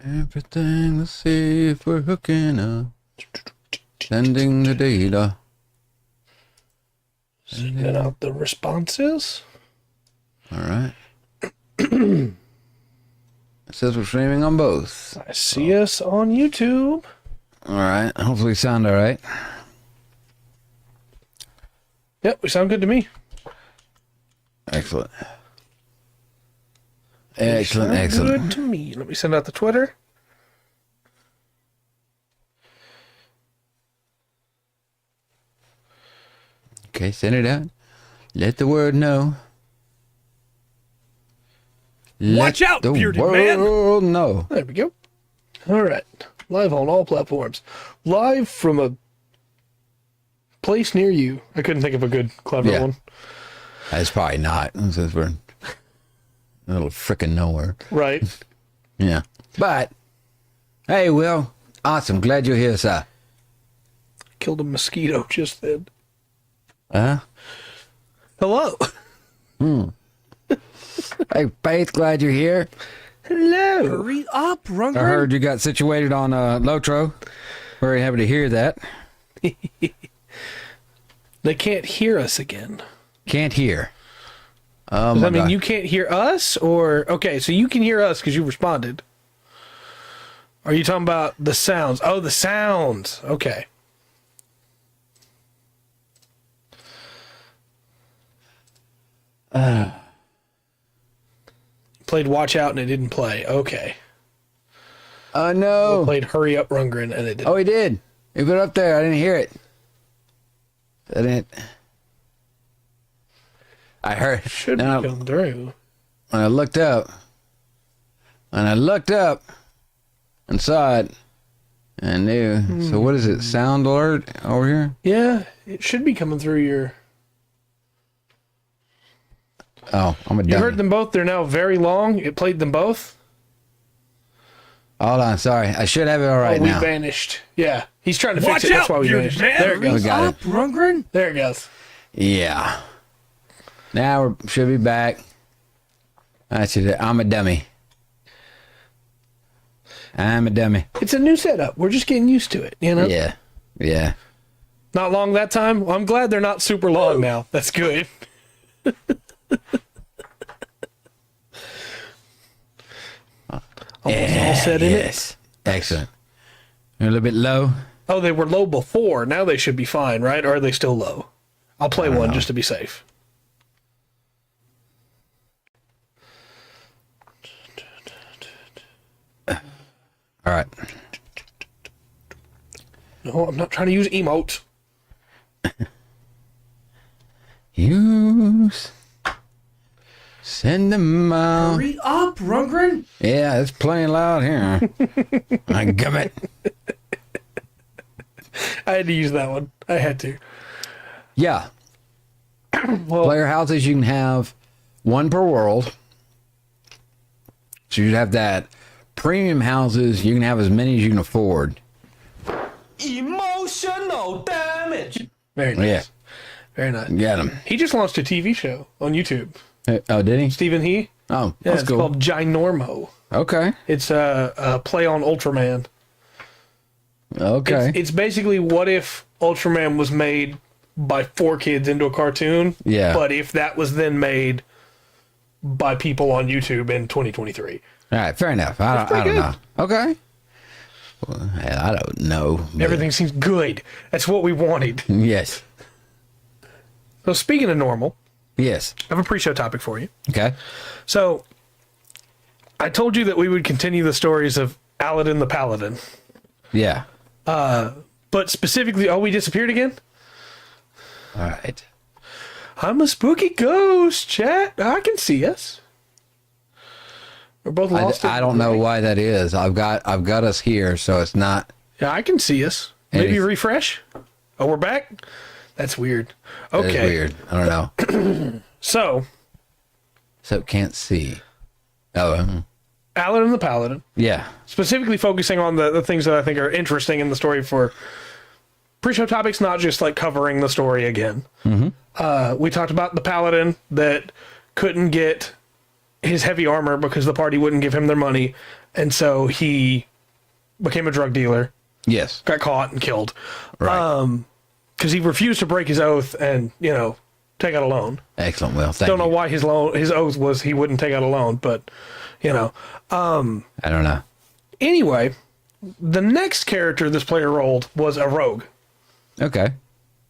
Everything, let's see if we're hooking up. Sending the data. Sending out the responses. All right. It says we're streaming on both. I see us on YouTube. All right. Hopefully sound all right. Yep, we sound good to me. Excellent. Sound Excellent. good to me. Let me send out the Twitter. Okay, send it out. Let the word know. Watch out, bearded man. world know. There we go. All right. Live on all platforms. Live from a place near you. I couldn't think of a good, clever one. That's probably not, since we're in a little frickin' nowhere. Right. Yeah. But, hey, Will. Awesome. Glad you're here, sir. Killed a mosquito just then. Huh? Hello. Hey, Faith, glad you're here. Hello. Hurry up, Rungren. I heard you got situated on Lotro. Very happy to hear that. They can't hear us again. Can't hear. Does that mean you can't hear us? Or, okay, so you can hear us because you responded. Are you talking about the sounds? Oh, the sounds. Okay. Played Watch Out and it didn't play. Okay. Oh, no. Played Hurry Up Rungren and it didn't. Oh, he did. He put it up there. I didn't hear it. I didn't. I heard. Should be coming through. When I looked up and saw it, I knew. So what is it? Sound alert over here? Yeah, it should be coming through your... Oh, I'm a dummy. You heard them both. They're now very long. It played them both. Hold on. Sorry. I should have it all right now. We vanished. Yeah. He's trying to fix it. That's why we vanished. There it goes. We got it. Rungren? There it goes. Yeah. Now we should be back. I'm a dummy. I'm a dummy. It's a new setup. We're just getting used to it, you know? Yeah. Yeah. Not long that time. Well, I'm glad they're not super long now. That's good. Almost all set in it. Excellent. You're a little bit low. Oh, they were low before. Now they should be fine, right? Or are they still low? I'll play one just to be safe. All right. No, I'm not trying to use emotes. Use. Send them out. Hurry up, Rungren. Yeah, it's playing loud here. I gum it. I had to use that one. I had to. Yeah. Well, Player houses, you can have one per world. So you'd have that. Premium houses, you can have as many as you can afford. Emotional damage. Very nice. Yeah. Very nice. Got him. He just launched a TV show on YouTube. Oh, did he? Stephen He. Oh, Yeah, that's it's cool. called Ginormo. Okay. It's a play on Ultraman. Okay. It's basically what if Ultraman was made by 4 kids into a cartoon. Yeah. But if that was then made by people on YouTube in 2023. All right, fair enough. I don't know. Okay. Well, I don't know. But... Everything seems good. That's what we wanted. Yes. So speaking of normal, Yes. I have a pre-show topic for you. Okay. So I told you that we would continue the stories of Aladdin the Paladin. Yeah. But specifically, we disappeared again? All right. I'm a spooky ghost, chat. I can see us. We're both lost. I don't know why that is. I've got us here, so it's not. Yeah, I can see us. Maybe refresh. Oh, we're back? That's weird. Okay. That is weird. I don't know. So can't see. Oh. Aladdin the Paladin. Yeah. Specifically focusing on the things that I think are interesting in the story for pre-show topics, not just like covering the story again. Mm-hmm. We talked about the Paladin that couldn't get his heavy armor because the party wouldn't give him their money, and so he became a drug dealer. Yes. Got caught and killed. Right. Because he refused to break his oath and, take out a loan. Excellent. Well, thank Don't you. know why his oath was he wouldn't take out a loan, but, I don't know. Anyway, the next character this player rolled was a rogue. Okay.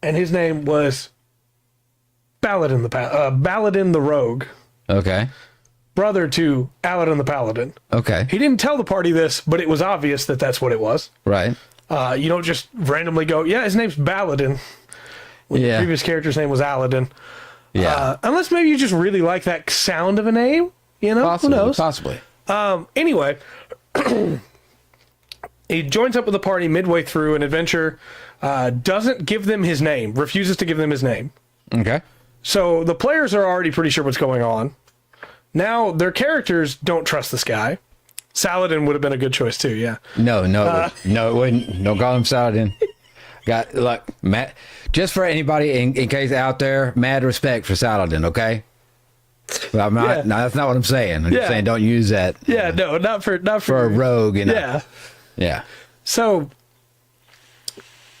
And his name was Baladin the Rogue. Okay. Brother to Aladin the Paladin. Okay. He didn't tell the party this, but it was obvious that that's what it was. Right. You don't just randomly go, yeah, his name's Baladin. When the previous character's name was Aladin. Yeah. Unless maybe you just really like that sound of a name. Possibly, who knows? Possibly. Anyway, he joins up with the party midway through an adventure, doesn't give them his name, refuses to give them his name. Okay. So the players are already pretty sure what's going on. Now their characters don't trust this guy. Saladin would have been a good choice too, yeah. No, it wouldn't. Don't call him Saladin. Matt. Just for anybody in case out there, mad respect for Saladin, okay? But I'm not. Yeah. No, that's not what I'm saying. I'm just saying don't use that. Yeah, no, not for a rogue. Yeah. Yeah. So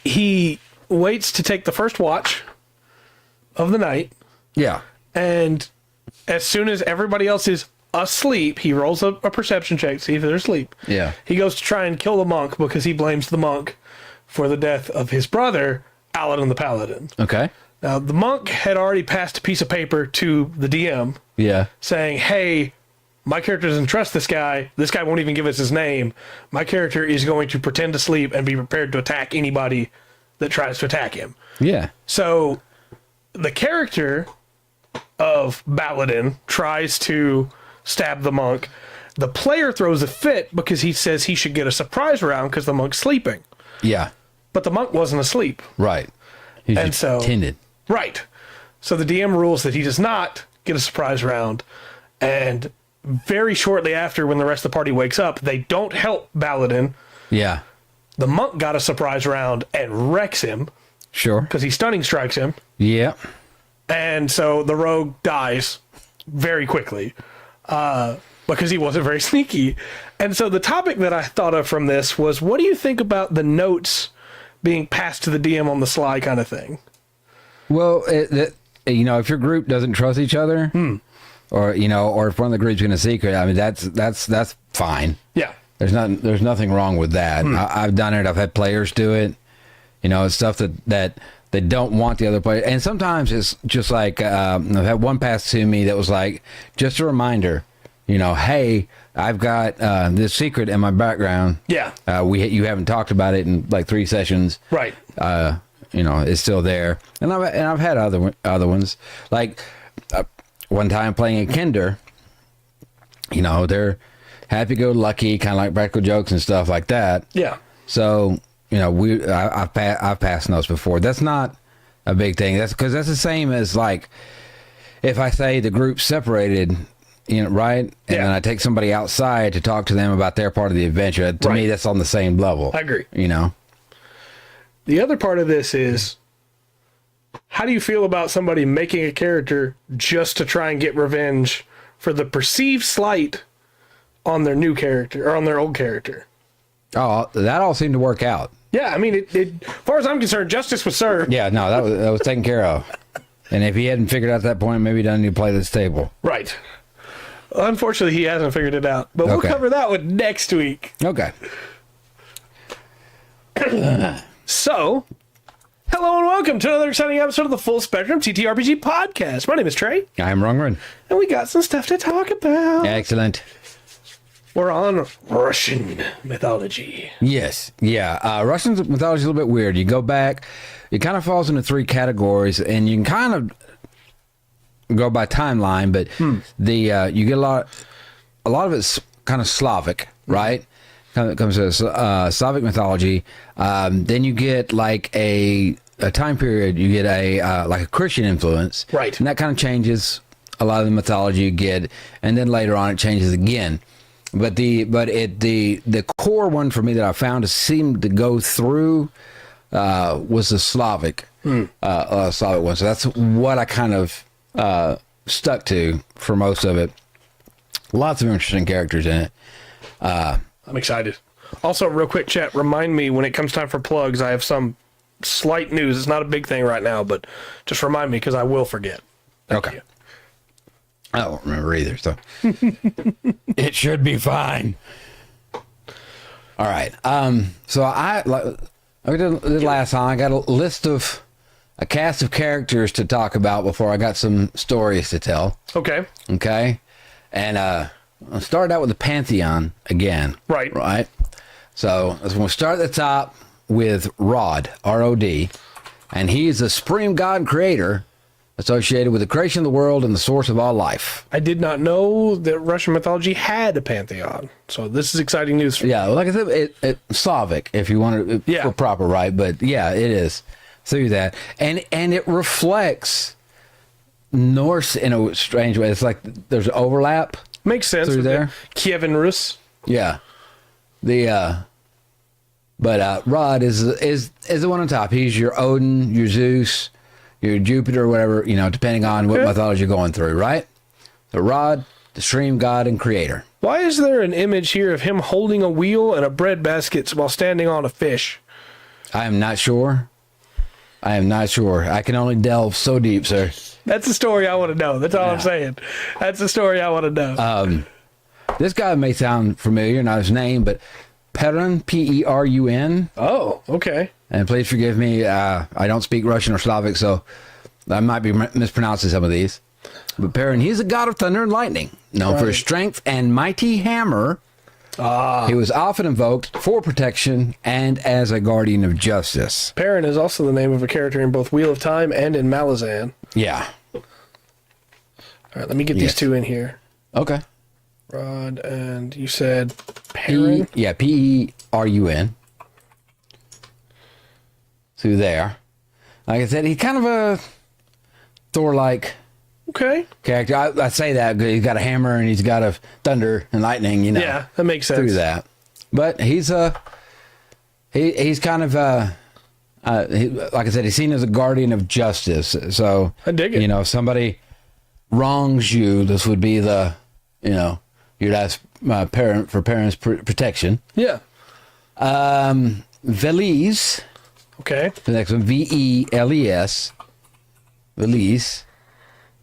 he waits to take the first watch of the night. Yeah. And as soon as everybody else is asleep, he rolls a perception check to see if they're asleep. Yeah. He goes to try and kill the monk because he blames the monk for the death of his brother, Aladin the Paladin. Okay. Now, the monk had already passed a piece of paper to the DM. Yeah. Saying, hey, my character doesn't trust this guy. This guy won't even give us his name. My character is going to pretend to sleep and be prepared to attack anybody that tries to attack him. Yeah. So the character of Baladin tries to stab the monk. The player throws a fit because he says he should get a surprise round because the monk's sleeping. Yeah. But the monk wasn't asleep. Right. He's and just so pretended. Right. So the DM rules that he does not get a surprise round. And very shortly after, when the rest of the party wakes up, they don't help Baladin. Yeah. The monk got a surprise round and wrecks him. Sure. Because he stunning strikes him. Yeah. And so the rogue dies very quickly. Because he wasn't very sneaky. And so the topic that I thought of from this was, what do you think about the notes being passed to the DM on the sly kind of thing? Well, if your group doesn't trust each other, or if one of the group's in a secret, I mean, that's fine. Yeah. There's nothing wrong with that. I've done it. I've had players do it. It's stuff that they don't want the other player. And sometimes it's just like, I've had one pass to me that was like, just a reminder, hey, I've got this secret in my background. Yeah. You haven't talked about it in like 3 sessions. Right. It's still there. And I've had other ones. Like one time playing a Kinder, they're happy-go-lucky, kind of like practical jokes and stuff like that. Yeah. So, I've passed those before. That's not a big thing. That's because that's the same as like if I say the group's separated, right? And then I take somebody outside to talk to them about their part of the adventure. To me, that's on the same level. I agree. The other part of this is, how do you feel about somebody making a character just to try and get revenge for the perceived slight on their new character or on their old character? Oh, that all seemed to work out. Yeah, I mean, as far as I'm concerned, justice was served. Yeah, no, that was taken care of. And if he hadn't figured out at that point, maybe he doesn't need to play this table. Right. Unfortunately, he hasn't figured it out. But we'll cover that one next week. Okay. So, hello and welcome to another exciting episode of the Full Spectrum TTRPG podcast. My name is Trey. I'm Rungrun. And we got some stuff to talk about. Excellent. We're on Russian mythology. Yes. Yeah. Russian mythology is a little bit weird. You go back, it kind of falls into 3 categories, and you can kind of go by timeline, but you get a lot of it's kind of Slavic, right? Kind of comes to Slavic mythology. Then you get like a time period. You get like a Christian influence, right? And that kind of changes a lot of the mythology you get, and then later on it changes again. But the core one for me that I found to seem to go through was the Slavic one. So that's what I kind of stuck to for most of it. Lots of interesting characters in it. I'm excited. Also, real quick, chat, remind me when it comes time for plugs, I have some slight news. It's not a big thing right now, but just remind me because I will forget. Thank you. I don't remember either, so it should be fine. All right. So I did last time. I got a cast of characters to talk about before I got some stories to tell. Okay. Okay. And I'll start out with the Pantheon again. Right. Right. So we'll start at the top with Rod, R-O-D, and he is the supreme god and creator associated with the creation of the world and the source of all life. I did not know that Russian mythology had a pantheon, so this is exciting news for me. Yeah, like I said, it's Slavic, if you want to, for proper, right? But yeah, it is through that. And it reflects Norse in a strange way. It's like there's an overlap. Makes sense. Through there. Kievan Rus. Yeah. But Rod is the one on top. He's your Odin, your Zeus, your Jupiter, whatever, depending on what mythology you're going through, right? So Rod, the stream god and creator. Why is there an image here of him holding a wheel and a bread basket while standing on a fish? I am not sure. I can only delve so deep, sir. That's the story I want to know. That's all I'm saying. That's the story I want to know. This guy may sound familiar, not his name, but Perun, P-E-R-U-N. Oh, okay. And please forgive me, I don't speak Russian or Slavic, so I might be mispronouncing some of these. But Perun, he's a god of thunder and lightning, known for his strength and mighty hammer. He was often invoked for protection and as a guardian of justice. Perun is also the name of a character in both Wheel of Time and in Malazan. Yeah. All right, let me get these two in here. Okay. Rod, and you said Perun? P-E-R-U-N. Through there. Like I said, he's kind of a Thor-like character. I say that because he's got a hammer and he's got a thunder and lightning, Yeah, that makes sense. Through that. But he's he's kind of like I said, he's seen as a guardian of justice. So I dig it. If somebody wrongs you, this would be the you'd ask parents protection. Yeah. Veles. Okay. The next one, V-E-L-E-S. Veles.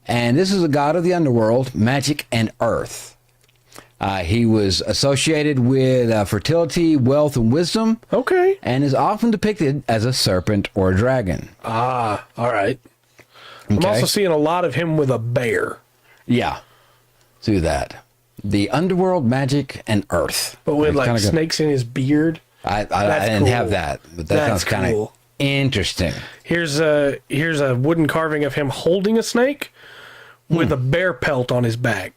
And this is a god of the underworld, magic, and earth. He was associated with fertility, wealth, and wisdom. Okay. And is often depicted as a serpent or a dragon. All right. I'm also seeing a lot of him with a bear. Yeah. Do that. The underworld, magic, and earth. But with like snakes in his beard. I didn't have that, but that sounds kind of interesting. Here's a wooden carving of him holding a snake with a bear pelt on his back.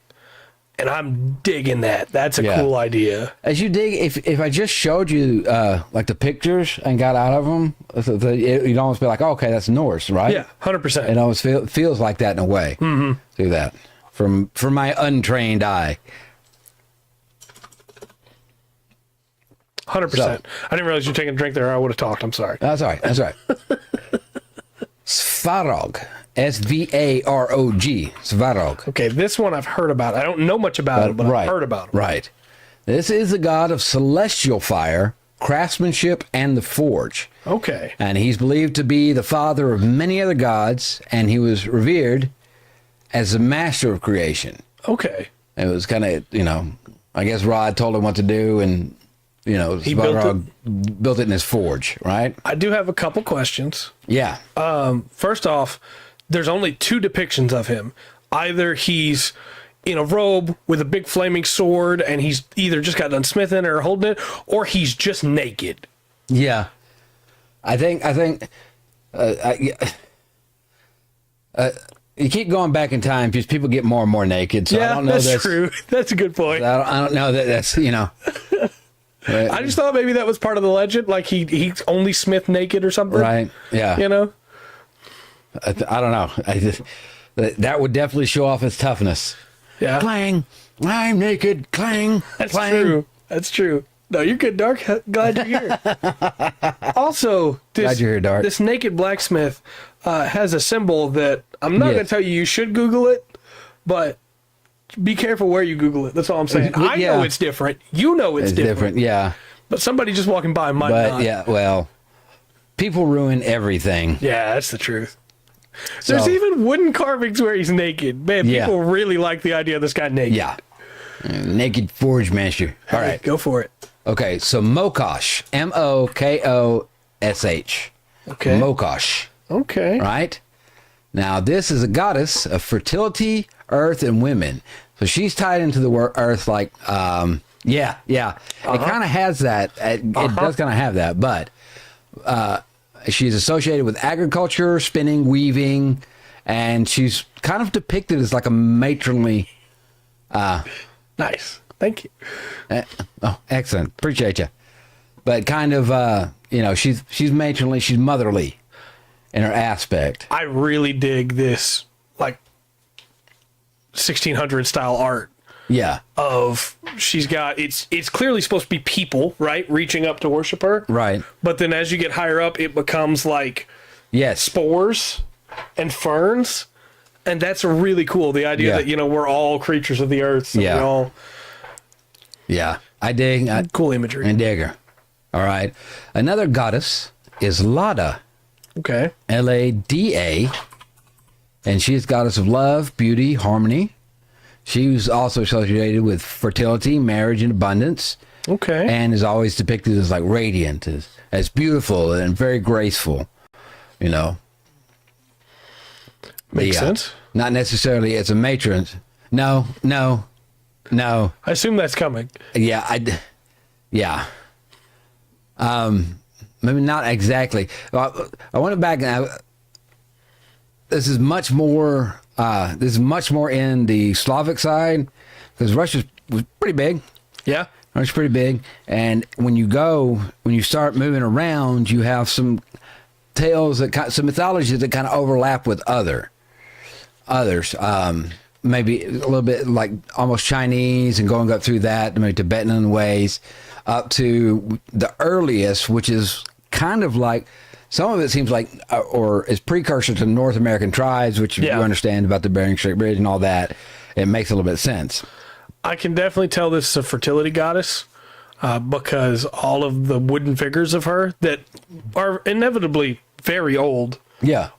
And I'm digging that. That's a cool idea. As you dig, if I just showed you like the pictures and got out of them, you'd almost be like, oh, okay, that's Norse, right? Yeah, 100%. It almost feels like that in a way. Mm-hmm. Do that from my untrained eye. 100%. I didn't realize you were taking a drink there. Or I would have talked. I'm sorry. That's all right. That's all right. Svarog. S-V-A-R-O-G. Svarog. Okay, this one I've heard about. I don't know much about it, but I've heard about it. Right. This is the god of celestial fire, craftsmanship, and the forge. Okay. And he's believed to be the father of many other gods, and he was revered as the master of creation. Okay. It was kind of, I guess Rod told him what to do, and he built it in his forge, right? I do have a couple questions. Yeah. First off, there's only two depictions of him. Either he's in a robe with a big flaming sword and he's either just got done smithing or holding it, or he's just naked. Yeah. I think you keep going back in time because people get more and more naked. So I don't know that's true. That's a good point. I don't know that that's, I just thought maybe that was part of the legend, like he only smith naked or something. Right. Yeah. I don't know. That would definitely show off his toughness. Yeah. Clang. I'm naked. Clang. That's clang. true. That's true. No, you're good, Dark. Glad you're here. Also, Glad you're here, Dark. This naked blacksmith has a symbol that I'm not going to tell you should Google it, but be careful where you Google it. That's all I'm saying. I know it's different. You know it's different. Yeah. But somebody just walking by might not. Yeah, well, people ruin everything. Yeah, that's the truth. There's even wooden carvings where he's naked. Man, people really like the idea of this guy naked. Yeah. Naked Forge Master. All right. Go for it. Okay, so Mokosh. Mokosh. Okay. Mokosh. Okay. Right? Now, this is a goddess of fertility, earth, and women. So she's tied into the earth like, It kind of has that. It does kind of have that, but she's associated with agriculture, spinning, weaving, and she's kind of depicted as like a matronly. Nice. Thank you. Excellent. Appreciate you. But kind of, she's matronly, she's motherly in her aspect. I really dig this, like, 1600 style art. Yeah. Of she's got it's clearly supposed to be people, right, reaching up to worship her. Right. But then as you get higher up, it becomes like spores and ferns, and that's really cool. The idea that we're all creatures of the earth. So we all. Yeah, I dig. Cool imagery. I dig her. All right. Another goddess is Lada. Okay. Lada, and she's goddess of love, beauty, harmony. She was also associated with fertility, marriage, and abundance. Okay. And is always depicted as like radiant, as beautiful and very graceful. Makes sense. Not necessarily as a matron. No. I assume that's coming. Yeah, maybe not exactly. I went back and this is much more in the Slavic side, because Russia was pretty big. Yeah. Russia's pretty big. And when you start moving around, you have some tales some mythologies that kind of overlap with others. Maybe a little bit like almost Chinese, and going up through that, maybe Tibetan ways, up to the earliest, which is kind of like, some of it seems like, or is precursor to North American tribes, which you understand about the Bering Strait Bridge and all that. It makes a little bit of sense. I can definitely tell this is a fertility goddess, because all of the wooden figures of her that are inevitably very old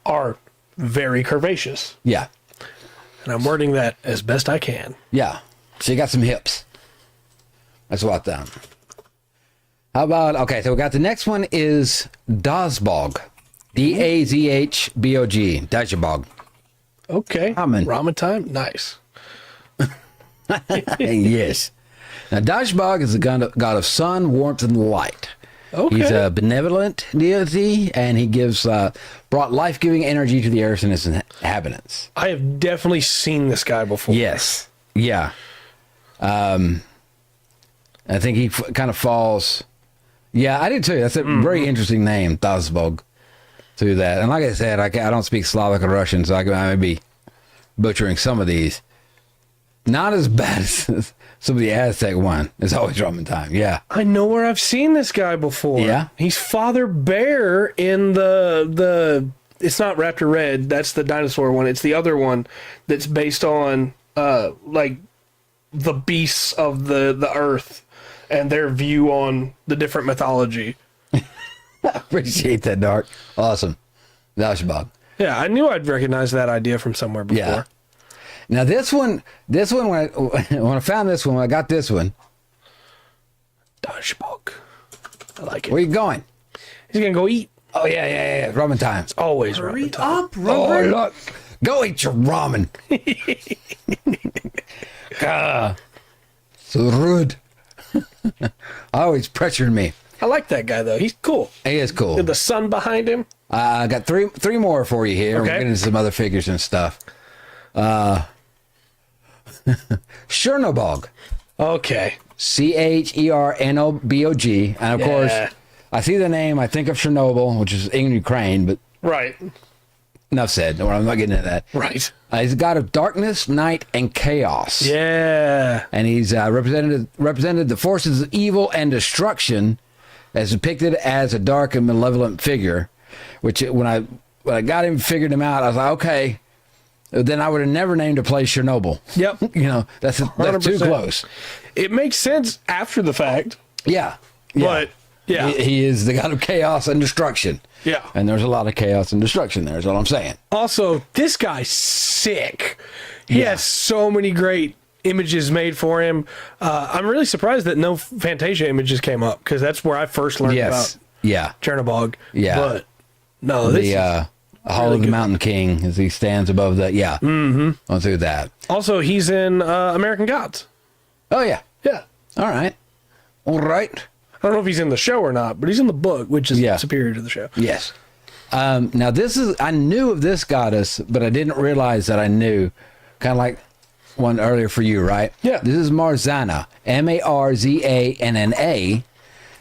are very curvaceous. Yeah. And I'm wording that as best I can. Yeah. She got some hips. That's what I thought. How about, okay, so we got the next one is Dazbog. Dazhbog. Dazbog. Okay. Ramen time? Nice. Yes. Now, Dazbog is the god of sun, warmth, and light. Okay. He's a benevolent deity, and he brought life-giving energy to the earth and its inhabitants. I have definitely seen this guy before. Yes. Yeah. I think he kind of falls... Yeah, I did too. That's a very interesting name, Dazbog, to that. And like I said, I don't speak Slavic or Russian, so I may be butchering some of these. Not as bad as some of the Aztec one. It's always ramen time. Yeah. I know where I've seen this guy before. Yeah. He's Father Bear in the it's not Raptor Red. That's the dinosaur one. It's the other one that's based on like the beasts of the earth and their view on the different mythology. Appreciate that, Dark. Awesome. Dazbog. Yeah, I knew I'd recognize that idea from somewhere before. Yeah. Now this one, when I found this one, when I got this one. Dazbog. I like it. Where you going? He's gonna go eat. Oh yeah. Ramen time. It's always Hurry ramen time. up, Rubber. Oh look, go eat your ramen. So rude. Always pressuring me. I like that guy though. He's cool. He is cool. With the sun behind him. I got three more for you here. Okay. We're getting into some other figures and stuff. Chernobog. Okay. Chernobog. And of course, I see the name, I think of Chernobyl, which is in Ukraine, but right. Enough said. I'm not getting into that. Right. He's a god of darkness, night, and chaos. Yeah. And he's represented the forces of evil and destruction, as depicted as a dark and malevolent figure. Which when I got him, figured him out, I was like, okay, then I would have never named a place Chernobyl. Yep. You know, that's too 100%. close. It makes sense after the fact. Yeah. But, yeah. He is the god of chaos and destruction. Yeah. And there's a lot of chaos and destruction there, is all I'm saying. Also, this guy's sick. He has so many great images made for him. I'm really surprised that no Fantasia images came up, because that's where I first learned about Chernobog. Yeah. But, no, this is Hall really of the good. Mountain King, as he stands above that. Yeah. Mm-hmm. I'll do that. Also, he's in American Gods. Oh, yeah. Yeah. All right. I don't know if he's in the show or not, but he's in the book, which is superior to the show. Yes. Now, I knew of this goddess, but I didn't realize that I knew. Kind of like one earlier for you, right? Yeah. This is Marzanna, Marzanna,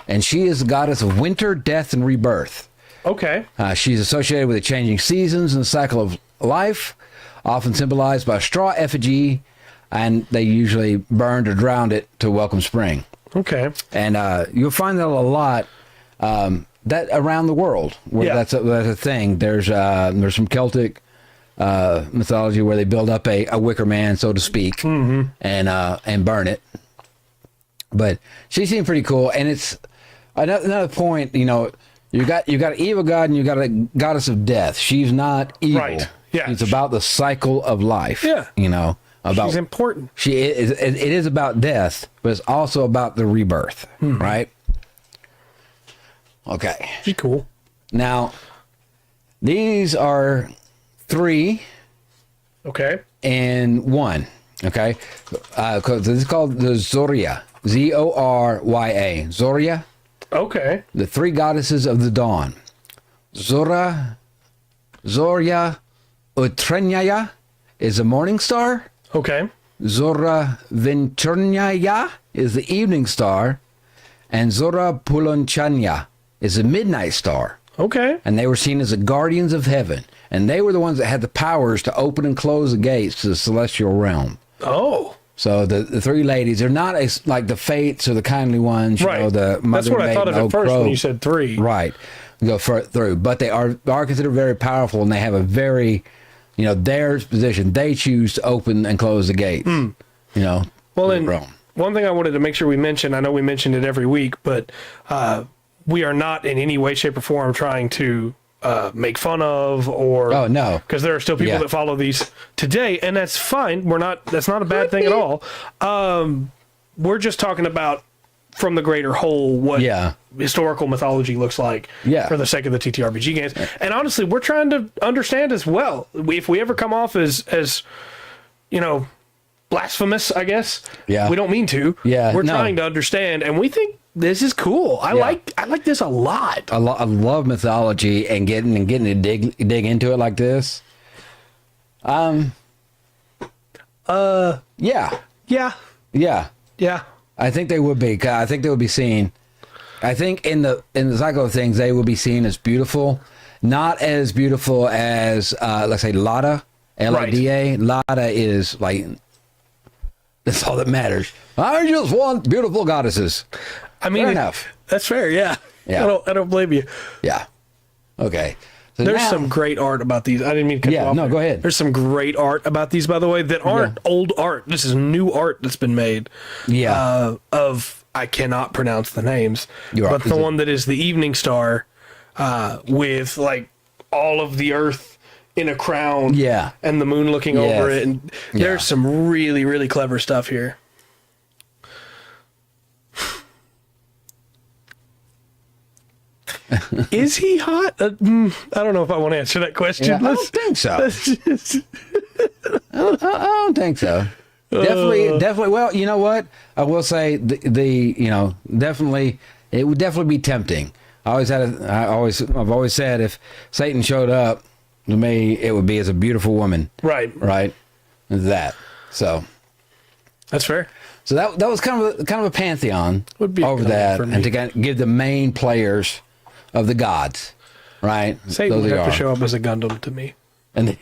and she is the goddess of winter, death, and rebirth. Okay. She's associated with the changing seasons and the cycle of life, often symbolized by a straw effigy, and they usually burned or drowned it to welcome spring. Okay. And you'll find that a lot that around the world where that's a thing. There's some Celtic mythology where they build up a wicker man, so to speak, and burn it. But she seemed pretty cool, and it's another point. You know, you got an evil god and you got a goddess of death. She's not evil. Right. Yeah. It's about the cycle of life. Yeah. You know. She's important. It is about death, but it's also about the rebirth, right? Okay. She's cool. Now, these are 3 and 1, okay? Because this is called the Zorya, Zorya. Zorya. Okay. The 3 goddesses of the dawn. Zorya Utrenyaya is a morning star. Okay. Zora Venturnyaya is the evening star, and Zora Pulonchanya is a midnight star. Okay. And they were seen as the guardians of heaven, and they were the ones that had the powers to open and close the gates to the celestial realm. Oh. So the 3 ladies, they're not as like the Fates or the kindly ones, you know, the Mother That's what I thought of at first when you said 3. Right. Go through. But they are considered very powerful, and they have a very... You know, their position, they choose to open and close the gates. You know, well, and one thing I wanted to make sure we mention, I know we mentioned it every week, but we are not in any way, shape, or form trying to make fun of or... Oh, no. Because there are still people that follow these today, and that's fine. That's not a bad thing at all. We're just talking about, from the greater whole, what historical mythology looks like for the sake of the TTRPG games. And honestly, we're trying to understand as well. If we ever come off as you know, blasphemous, I guess, we don't mean to. We're trying to understand, and we think this is cool. I like this a lot. I love mythology and getting to dig into it like this. Yeah. I think they would be. I think they would be seen. I think in the cycle of things, they will be seen as beautiful, not as beautiful as let's say Lada, Lada. Lada is like that's all that matters. I just want beautiful goddesses. I mean, fair enough. That's fair. Yeah. I don't blame you. Yeah. Okay. So there's some great art about these. I didn't mean to cut you off. No, go ahead. There's some great art about these, by the way, that aren't old art. This is new art that's been made. Yeah. Of, I cannot pronounce the names, but the one that is the evening star with like all of the earth in a crown and the moon looking over it. And there's some really, really clever stuff here. Is he hot? I don't know if I want to answer that question. Yeah, I don't think so. I don't think so. Definitely. Well, you know what? I will say definitely, it would definitely be tempting. I've always said if Satan showed up to me, it would be as a beautiful woman. Right. That. So that's fair. So that was kind of a pantheon would be over that, and to kind of give the main players of the gods, right? Satan would have to show up as a Gundam to me. And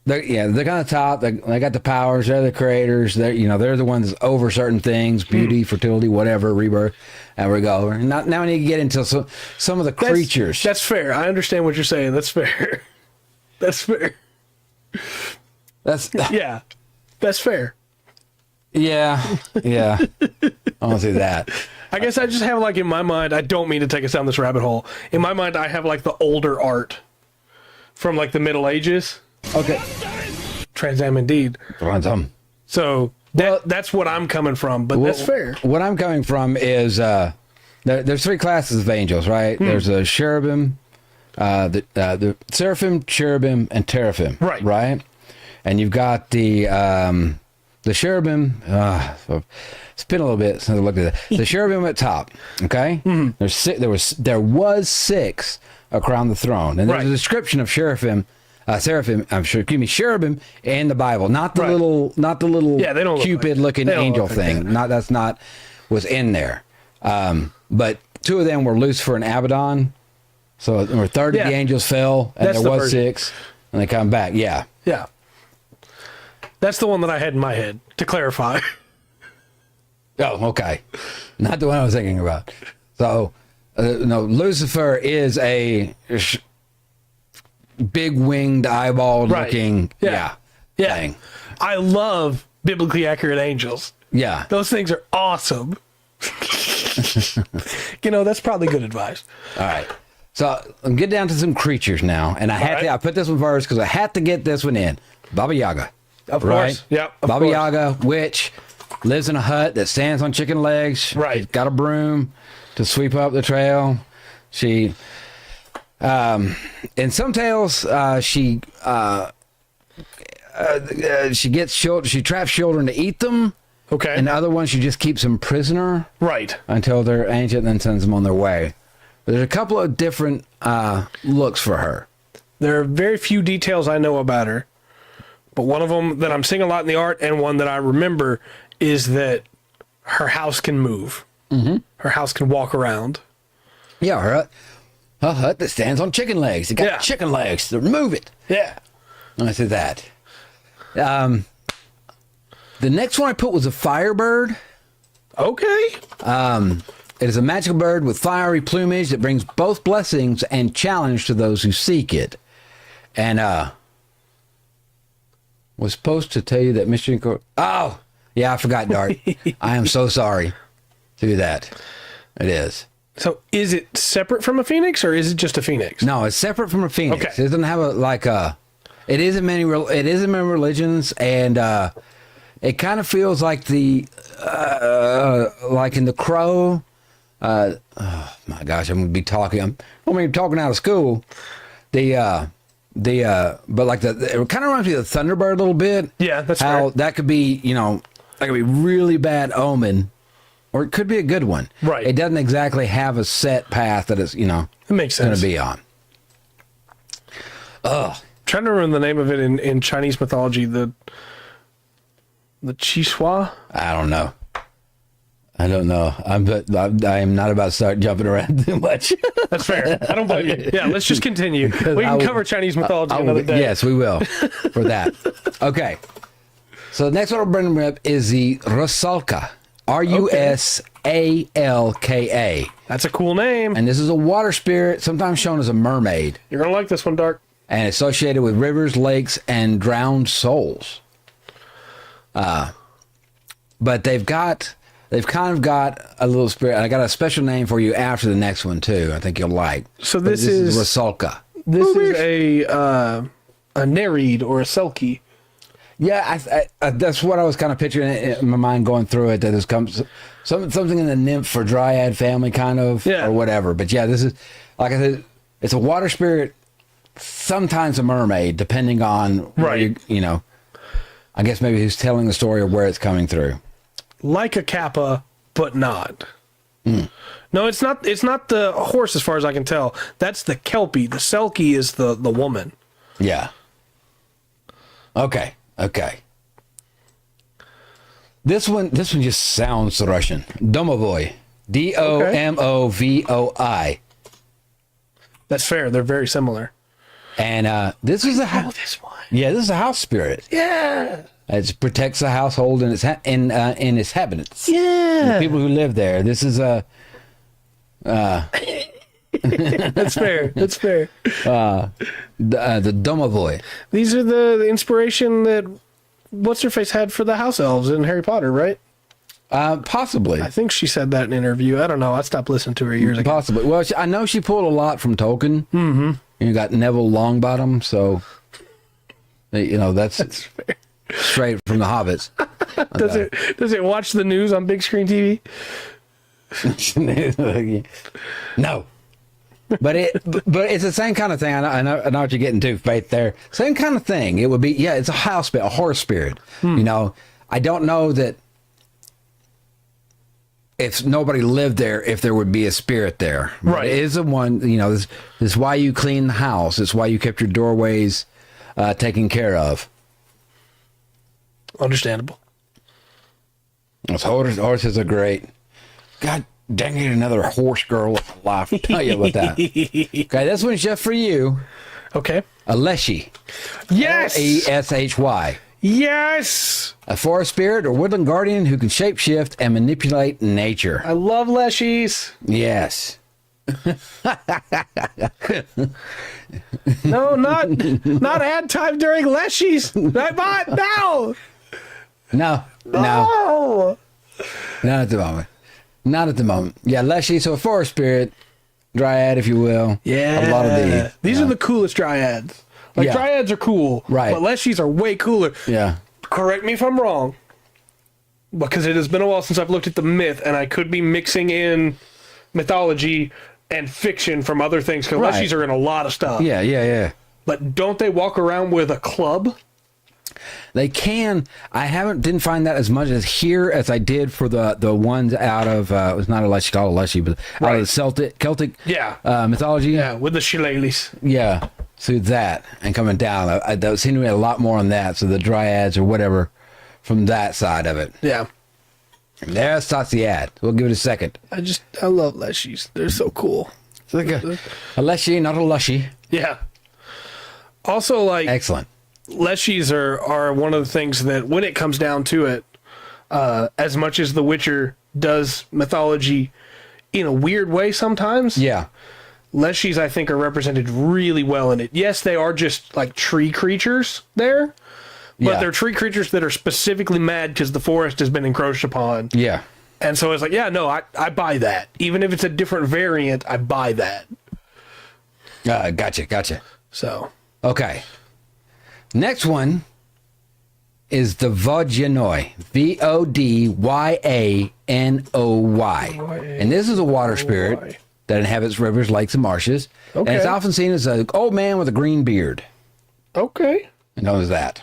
they're kind of top. They got the powers. They're the creators. They're the ones over certain things, beauty, fertility, whatever, rebirth. And we go. And now we need to get into some of the creatures. That's fair. I understand what you're saying. That's fair. That's fair. Yeah. That's fair. Yeah. I want to do that. I guess I just have like in my mind. I don't mean to take us down this rabbit hole. In my mind, I have like the older art from like the Middle Ages. Okay. Trans Am indeed. So that's what I'm coming from, but that's fair. What I'm coming from is there's three classes of angels, right? There's a cherubim, the seraphim, cherubim, and teraphim. Right. And you've got the cherubim. It's been a little bit since I looked at that. The cherubim at top. Okay. There's six. There was six around the throne, and there's a description of seraphim. Cherubim in the Bible, not the little they don't Cupid looking angel thing. That's not was in there. But two of them were Lucifer and Abaddon. So a third of the angels fell, and there was six, and they come back. Yeah. That's the one that I had in my head, to clarify. Oh, okay. Not the one I was thinking about. So, no, Lucifer is a big winged eyeball looking thing. I love biblically accurate angels. Yeah. Those things are awesome. That's probably good advice. All right. So I'm getting down to some creatures now. And I put this one first because I had to get this one in. Baba Yaga. Of course. Yep. Baba Yaga, witch, lives in a hut that stands on chicken legs. Right. She's got a broom to sweep up the trail. She... in some tales, she gets children. She traps children to eat them. Okay. And other ones, she just keeps them prisoner. Right. Until they're ancient, and then sends them on their way. But there's a couple of different looks for her. There are very few details I know about her, but one of them that I'm seeing a lot in the art, and one that I remember, is that her house can move. Mm-hmm. Her house can walk around. Yeah, a hut that stands on chicken legs. It got chicken legs. To move it. Yeah. I said that. The next one I put was a firebird. Okay. It is a magical bird with fiery plumage that brings both blessings and challenge to those who seek it. And was supposed to tell you that Mission Court. Oh, yeah, I forgot, Dart. I am so sorry to do that. It is. So is it separate from a phoenix, or is it just a phoenix? No, it's separate from a phoenix. Okay. It doesn't have it is in many religions, and it kind of feels like like in the Crow. Oh my gosh, I'm gonna be talking. I'm talking out of school. But like it kind of reminds me of the Thunderbird a little bit. Yeah, that's how fair. that could be. That could be really bad omen. Or it could be a good one. Right. It doesn't exactly have a set path that it's, it makes sense. going to be on. I'm trying to remember the name of it in Chinese mythology. The Chisua? I don't know. I am not about to start jumping around too much. That's fair. I don't blame you. Yeah, let's just continue. We can cover Chinese mythology another day. Yes, we will for that. Okay. So the next one I'll bring up is the Rusalka. Rusalka. That's a cool name. And this is a water spirit, sometimes shown as a mermaid. You're going to like this one, Dark. And associated with rivers, lakes, and drowned souls. But they've kind of got a little spirit. I got a special name for you after the next one, too. I think you'll like. So this is Rusalka. This is a Nereid or a Selkie. Yeah, I that's what I was kind of picturing in my mind going through it. That there's something in the nymph or dryad family, kind of, or whatever. But yeah, this is, like I said, it's a water spirit, sometimes a mermaid, depending on where I guess maybe who's telling the story or where it's coming through. Like a kappa, but not. Mm. No, it's not. It's not the horse, as far as I can tell. That's the kelpie. The selkie is the woman. Yeah. Okay. This one just sounds Russian. Domovoi. Domovoi. That's fair. They're very similar. And this is this one. Yeah, this is a house spirit. Yeah. It protects the household and its inhabitants. Yeah. The people who live there. This is a. That's fair. That's fair. The domovoi. These are the inspiration that what's her face had for the house elves in Harry Potter, right? Possibly. I think she said that in an interview. I don't know. I stopped listening to her years ago. Possibly. Well, I know she pulled a lot from Tolkien. Mm-hmm. You got Neville Longbottom, so that's fair. straight from the Hobbits. Does it watch the news on big screen TV? No. But it's the same kind of thing. I know what you're getting to, Faith. There, same kind of thing. It would be it's a house spirit, a horse spirit. I don't know that if nobody lived there, if there would be a spirit there. Right. It is the one. This is why you clean the house. It's why you kept your doorways taken care of. Understandable. Those horses are great. God dang it, another horse girl life. I'll tell you about that. Okay, this one's just for you. Okay. A leshy. Yes. Leshy. Yes. A forest spirit or woodland guardian who can shapeshift and manipulate nature. I love leshies. Yes. No, not ad time during leshies. Not now. No. No. Not at the moment. Not at the moment. Yeah, leshy, so a forest spirit, dryad, if you will. Yeah. A lot of these are the coolest dryads. Dryads are cool, right? But leshies are way cooler. Yeah. Correct me if I'm wrong, because it has been a while since I've looked at the myth, and I could be mixing in mythology and fiction from other things, because leshies are in a lot of stuff. Yeah. But don't they walk around with a club? They can. I didn't find that as much as here as I did for the ones out of it was not a leshy, called a leshy, but out of the Celtic mythology. Yeah, with the shillelaghs. Yeah. So that and coming down, that seemed to be a lot more on that. So the dryads or whatever from that side of it. Yeah. There's Satsiad. We'll give it a second. I love leshies. They're so cool. It's like a leshy, not a lushy. Yeah. Also, excellent. Leshies are one of the things that, when it comes down to it, as much as The Witcher does mythology in a weird way sometimes. Yeah. Leshies, I think, are represented really well in it. Yes, they are just like tree creatures there, but they're tree creatures that are specifically mad because the forest has been encroached upon. Yeah. And so it's like, I buy that. Even if it's a different variant, I buy that. Gotcha. So. Okay. Next one is the Vodyanoi. Vodyanoi. And this is a water spirit that inhabits rivers, lakes, and marshes. Okay. And it's often seen as an old man with a green beard. Okay. Known as that.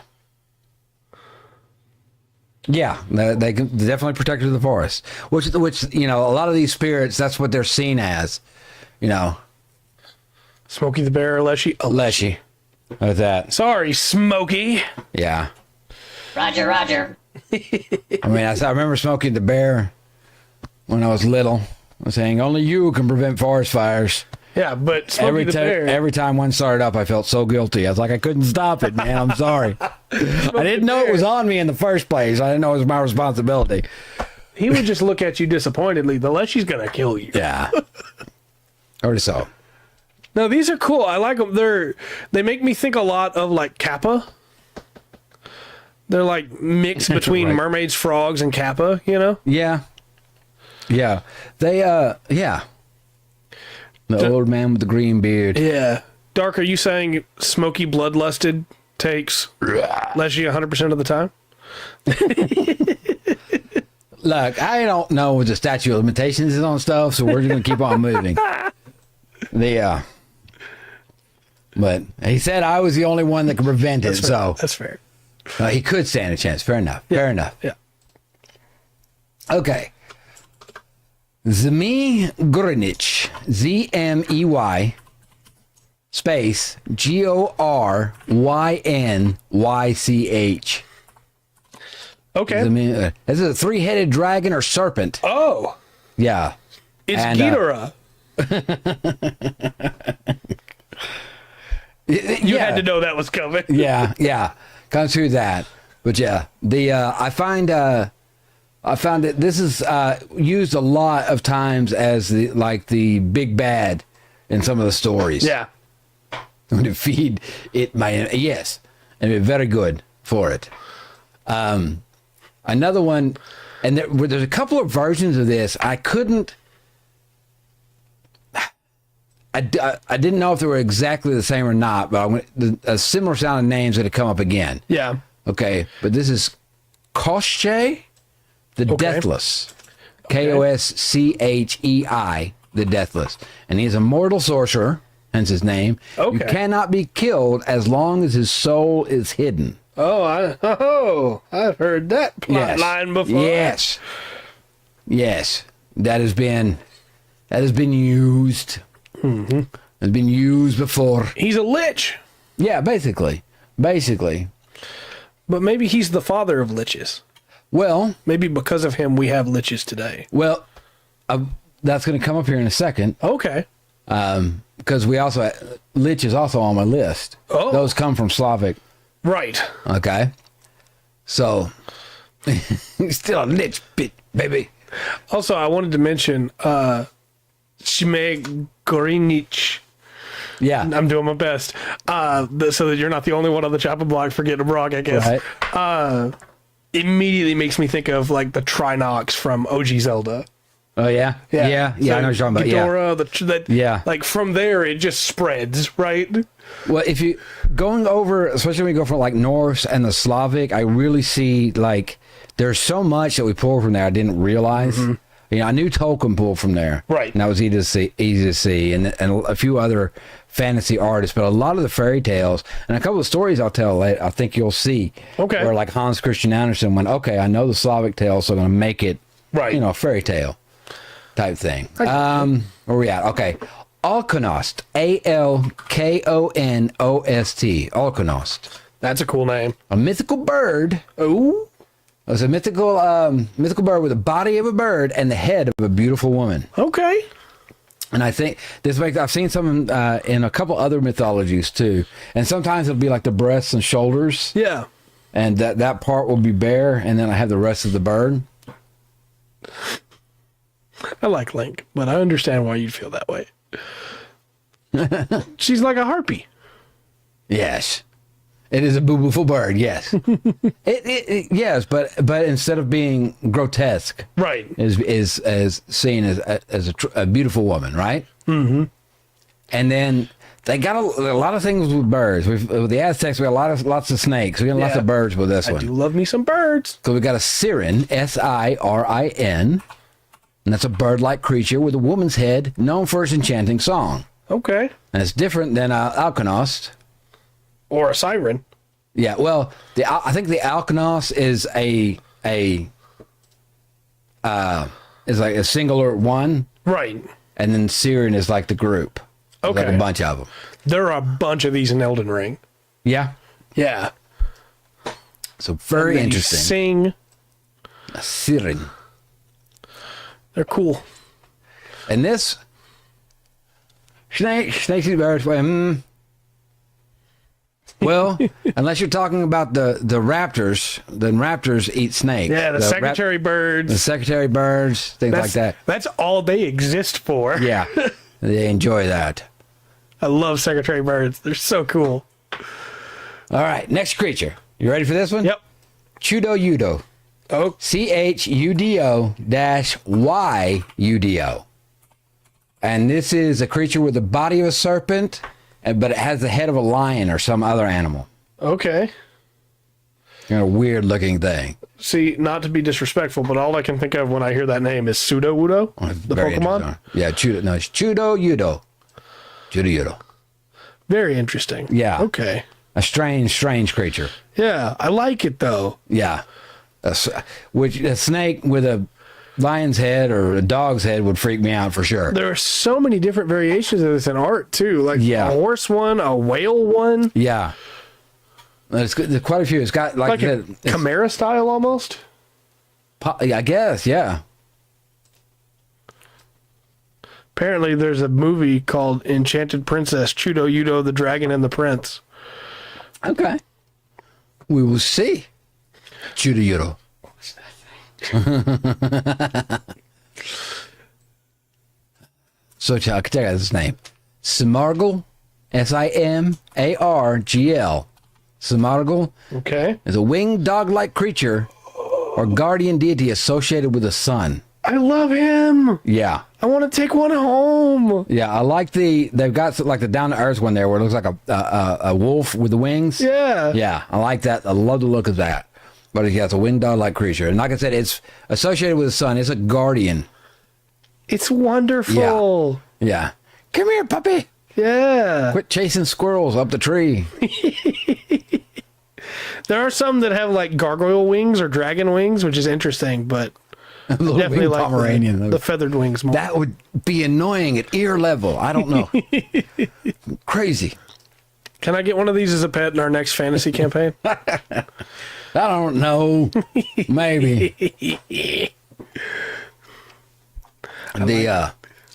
Yeah, they can definitely protected the forest. Which a lot of these spirits, that's what they're seen as. Smokey the Bear or Leshy? A Leshy. Like that. Sorry, Smokey. Yeah. Roger. I remember Smokey the Bear when I was little. I was saying, only you can prevent forest fires. Yeah, but Smokey the Bear. Every time one started up, I felt so guilty. I was like, I couldn't stop it, man. I'm sorry. I didn't know it was on me in the first place. I didn't know it was my responsibility. He would just look at you disappointedly. The Leshy's going to kill you. Yeah. Or so. No, these are cool. I like them. They make me think a lot of like Kappa. They're like mixed between right. mermaids, frogs, and Kappa, Yeah. Yeah. They, yeah. The old man with the green beard. Yeah. Dark, are you saying Smokey Bloodlusted takes Leshy 100% of the time? Look, I don't know what the statute of limitations is on stuff, so we're just going to keep on moving. But he said I was the only one that could prevent it, so. That's fair. He could stand a chance. Fair enough. Yeah. Fair enough. Yeah. Okay. Zmey Gorinich. ZMEY space GORYNYCH. Okay. This is a three-headed dragon or serpent. Oh. Yeah. It's Ghidorah. You had to know that was coming. yeah, comes through that. But yeah, I find that this is used a lot of times as the big bad in some of the stories. Yeah. To feed it yes, and it's very good for it. Another one, and there's a couple of versions of this. I didn't know if they were exactly the same or not, but a similar sounding names that have come up again. Yeah. Okay, but this is Koschei, the Deathless. Koschei, the Deathless. And he's a mortal sorcerer, hence his name. Okay. You cannot be killed as long as his soul is hidden. Oh, I've heard that plot line before. Yes. That has been used. Mm-hmm. Has been used before. He's a lich. Yeah, basically. But maybe he's the father of liches. Well, maybe because of him we have liches today. Well, that's going to come up here in a second. Okay. Because lich is also on my list. Oh. Those come from Slavic. Right. Okay. So, still a lich bit, baby. Also, I wanted to mention Shime Gorinich. Yeah. I'm doing my best. So that you're not the only one on the chopping block for getting a brog, I guess. Right. Immediately makes me think of like the Trinox from OG Zelda. Oh, yeah? Yeah, So I know what you're talking about. Ghidorah, like from there, it just spreads, right? Well, if you going over, especially when you go from like Norse and the Slavic, I really see like there's so much that we pull from there I didn't realize. Mm-hmm. You know, I knew Tolkien pulled from there, right? And that was easy to see, and a few other fantasy artists, but a lot of the fairy tales and a couple of stories I'll tell later, I think you'll see. Okay. Where like Hans Christian Andersen went, okay, I know the Slavic tale, so I'm going to make it, right? You know, a fairy tale type thing. Where we at? Okay. Alkonost, Alkonost. Alkonost. That's a cool name. A mythical bird. Oh. It's a mythical bird with the body of a bird and the head of a beautiful woman. Okay. And I think I've seen some in a couple other mythologies too. And sometimes it'll be like the breasts and shoulders. Yeah. And that part will be bare, and then I have the rest of the bird. I like Link, but I understand why you'd feel that way. She's like a harpy. Yes. It is a beautiful bird, yes. Yes, but instead of being grotesque, right, is seen as a beautiful woman, right? Mm-hmm. And then they got a lot of things with birds. With the Aztecs, we got lots of snakes. We got lots of birds with this one. I do love me some birds. So we got a siren, Sirin, and that's a bird-like creature with a woman's head, known for its enchanting song. Okay. And it's different than Alkonost. Or a siren. Yeah, well, I think the Alkonost is is like a singular one. Right. And then Siren is like the group. Okay. Like a bunch of them. There are a bunch of these in Elden Ring. Yeah. Yeah. So very interesting. Sing. A Siren. They're cool. And this snakes eat birds. Well, unless you're talking about the raptors, then raptors eat snakes. Yeah, the secretary birds. The secretary birds, things like that. That's all they exist for. Yeah, they enjoy that. I love secretary birds. They're so cool. All right, next creature. You ready for this one? Yep. Chudo-Yudo. Oh. CHUDO-YUDO. And this is a creature with the body of a serpent, but it has the head of a lion or some other animal. Okay. A weird looking thing. See, not to be disrespectful, but all I can think of when I hear that name is Sudowoodo, the Pokemon. Yeah, it's Chudo-Yudo. Chudo-Yudo. Very interesting. Yeah. Okay. A strange creature. Yeah, I like it though. Yeah. A snake with a lion's head or a dog's head would freak me out for sure. There are so many different variations of this in art too, like a horse one, a whale one. Yeah, there's quite a few. It's got like a Chimera style almost. I guess, yeah. Apparently, there's a movie called Enchanted Princess, Chudo Yudo, the Dragon and the Prince. Okay. We will see. Chudayuro. So I can tell you his name. Simargl, Simargl. Simargl Okay. is a winged dog-like creature or guardian deity associated with the sun. I love him. Yeah. I want to take one home. Yeah, I like they've got like the down to earth one there where it looks like a wolf with the wings. Yeah. Yeah, I like that. I love the look of that. But it's a winged dog-like creature. And like I said, it's associated with the sun. It's a guardian. It's wonderful. Yeah. Come here, puppy. Yeah. Quit chasing squirrels up the tree. There are some that have like gargoyle wings or dragon wings, which is interesting, but definitely like Pomeranian. the feathered wings more. That would be annoying at ear level. I don't know. Crazy. Can I get one of these as a pet in our next fantasy campaign? I don't know. Maybe.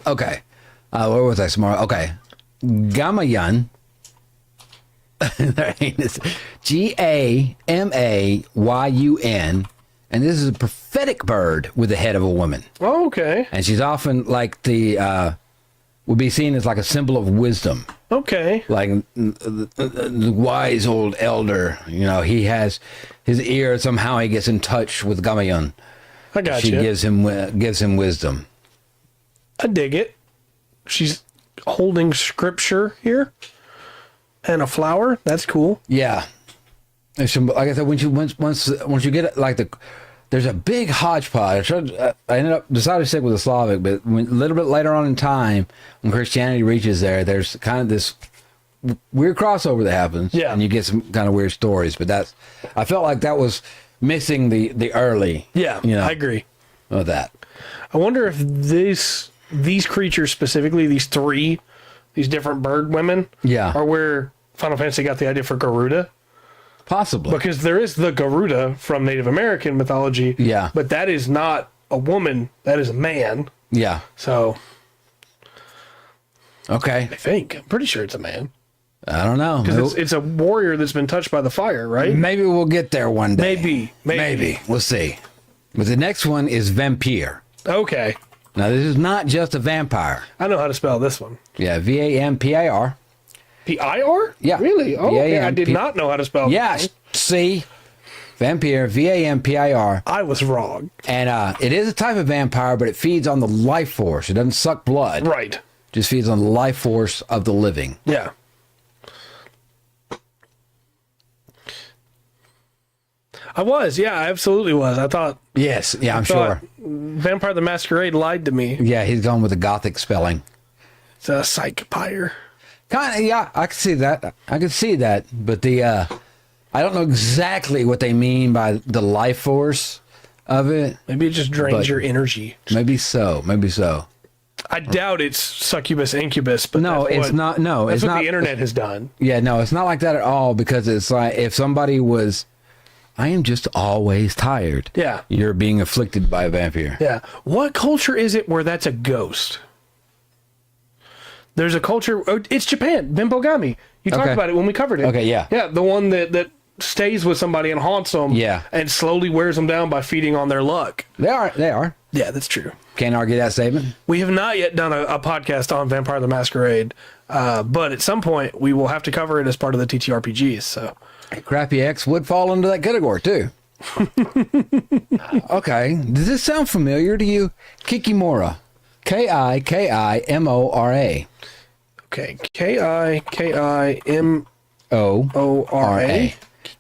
Okay. Where was I? Smart. Okay. Gamayun. Gamayun. And this is a prophetic bird with the head of a woman. Oh, okay. And she's often like would be seen as like a symbol of wisdom. Okay. Like the wise old elder, he has his ear. Somehow he gets in touch with Gamayun. I got She you. gives him wisdom. I dig it. She's holding scripture here and a flower. That's cool. Yeah. And so, like I said, once you get it, like there's a big hodgepodge. I decided to stick with the Slavic, but a little bit later on in time, when Christianity reaches there, there's kind of this weird crossover that happens. Yeah. And you get some kind of weird stories. But I felt like that was missing the early. Yeah, I agree. Of that. I wonder if these creatures specifically, these different bird women, are where Final Fantasy got the idea for Garuda. Possibly. Because there is the Garuda from Native American mythology. Yeah. But that is not a woman. That is a man. Yeah. So. Okay. I think. I'm pretty sure it's a man. I don't know. Because it's a warrior that's been touched by the fire, right? Maybe we'll get there one day. Maybe. We'll see. But the next one is Vampire. Okay. Now, this is not just a vampire. I know how to spell this one. Yeah, Vampire. P-I-R? Yeah. Really? Oh, okay. I did not know how to spell Yeah, this. see? Vampire, Vampire. I was wrong. And it is a type of vampire, but it feeds on the life force. It doesn't suck blood. Right. Just feeds on the life force of the living. Yeah. I was. Yeah, I absolutely was. I thought... Yes, yeah, I'm sure. Vampire the Masquerade lied to me. Yeah, he's going with the Gothic spelling. It's a psychopire. Kind of, yeah, I can see that. But I don't know exactly what they mean by the life force of it. Maybe it just drains your energy. Maybe so. I doubt it's succubus incubus, but No, it's not. No, that's it's what not. the internet has done. Yeah, no, it's not like that at all. Because it's like if somebody was, I am just always tired. Yeah. You're being afflicted by a vampire. Yeah. What culture is it where that's a ghost? There's a culture. Oh, it's Japan. Benbogami. You talked about it when we covered it. Okay, yeah. Yeah, the one that stays with somebody and haunts them. Yeah. And slowly wears them down by feeding on their luck. They are. Yeah, that's true. Can't argue that statement. We have not yet done a podcast on Vampire the Masquerade, but at some point we will have to cover it as part of the TTRPGs. So, Crappy X would fall into that category too. Okay, does this sound familiar to you? Kikimora, Kikimora. Okay, Kikimora.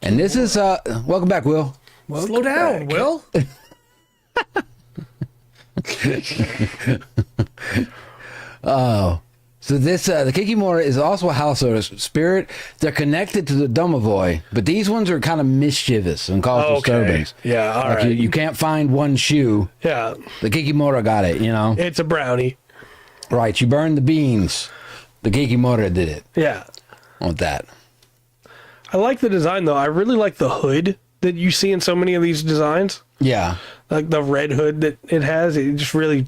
And this is welcome back, Will. Slow down, Will. So this the Kikimora is also a household spirit. They're connected to the Domovoi, but these ones are kind of mischievous and cause disturbance. Yeah, all right. You can't find one shoe. Yeah. The Kikimora got it, It's a brownie. Right, you burned the beans. The Kikimora did it. Yeah. Want that. I like the design, though. I really like the hood that you see in so many of these designs. Yeah. Like the red hood that it has. It just really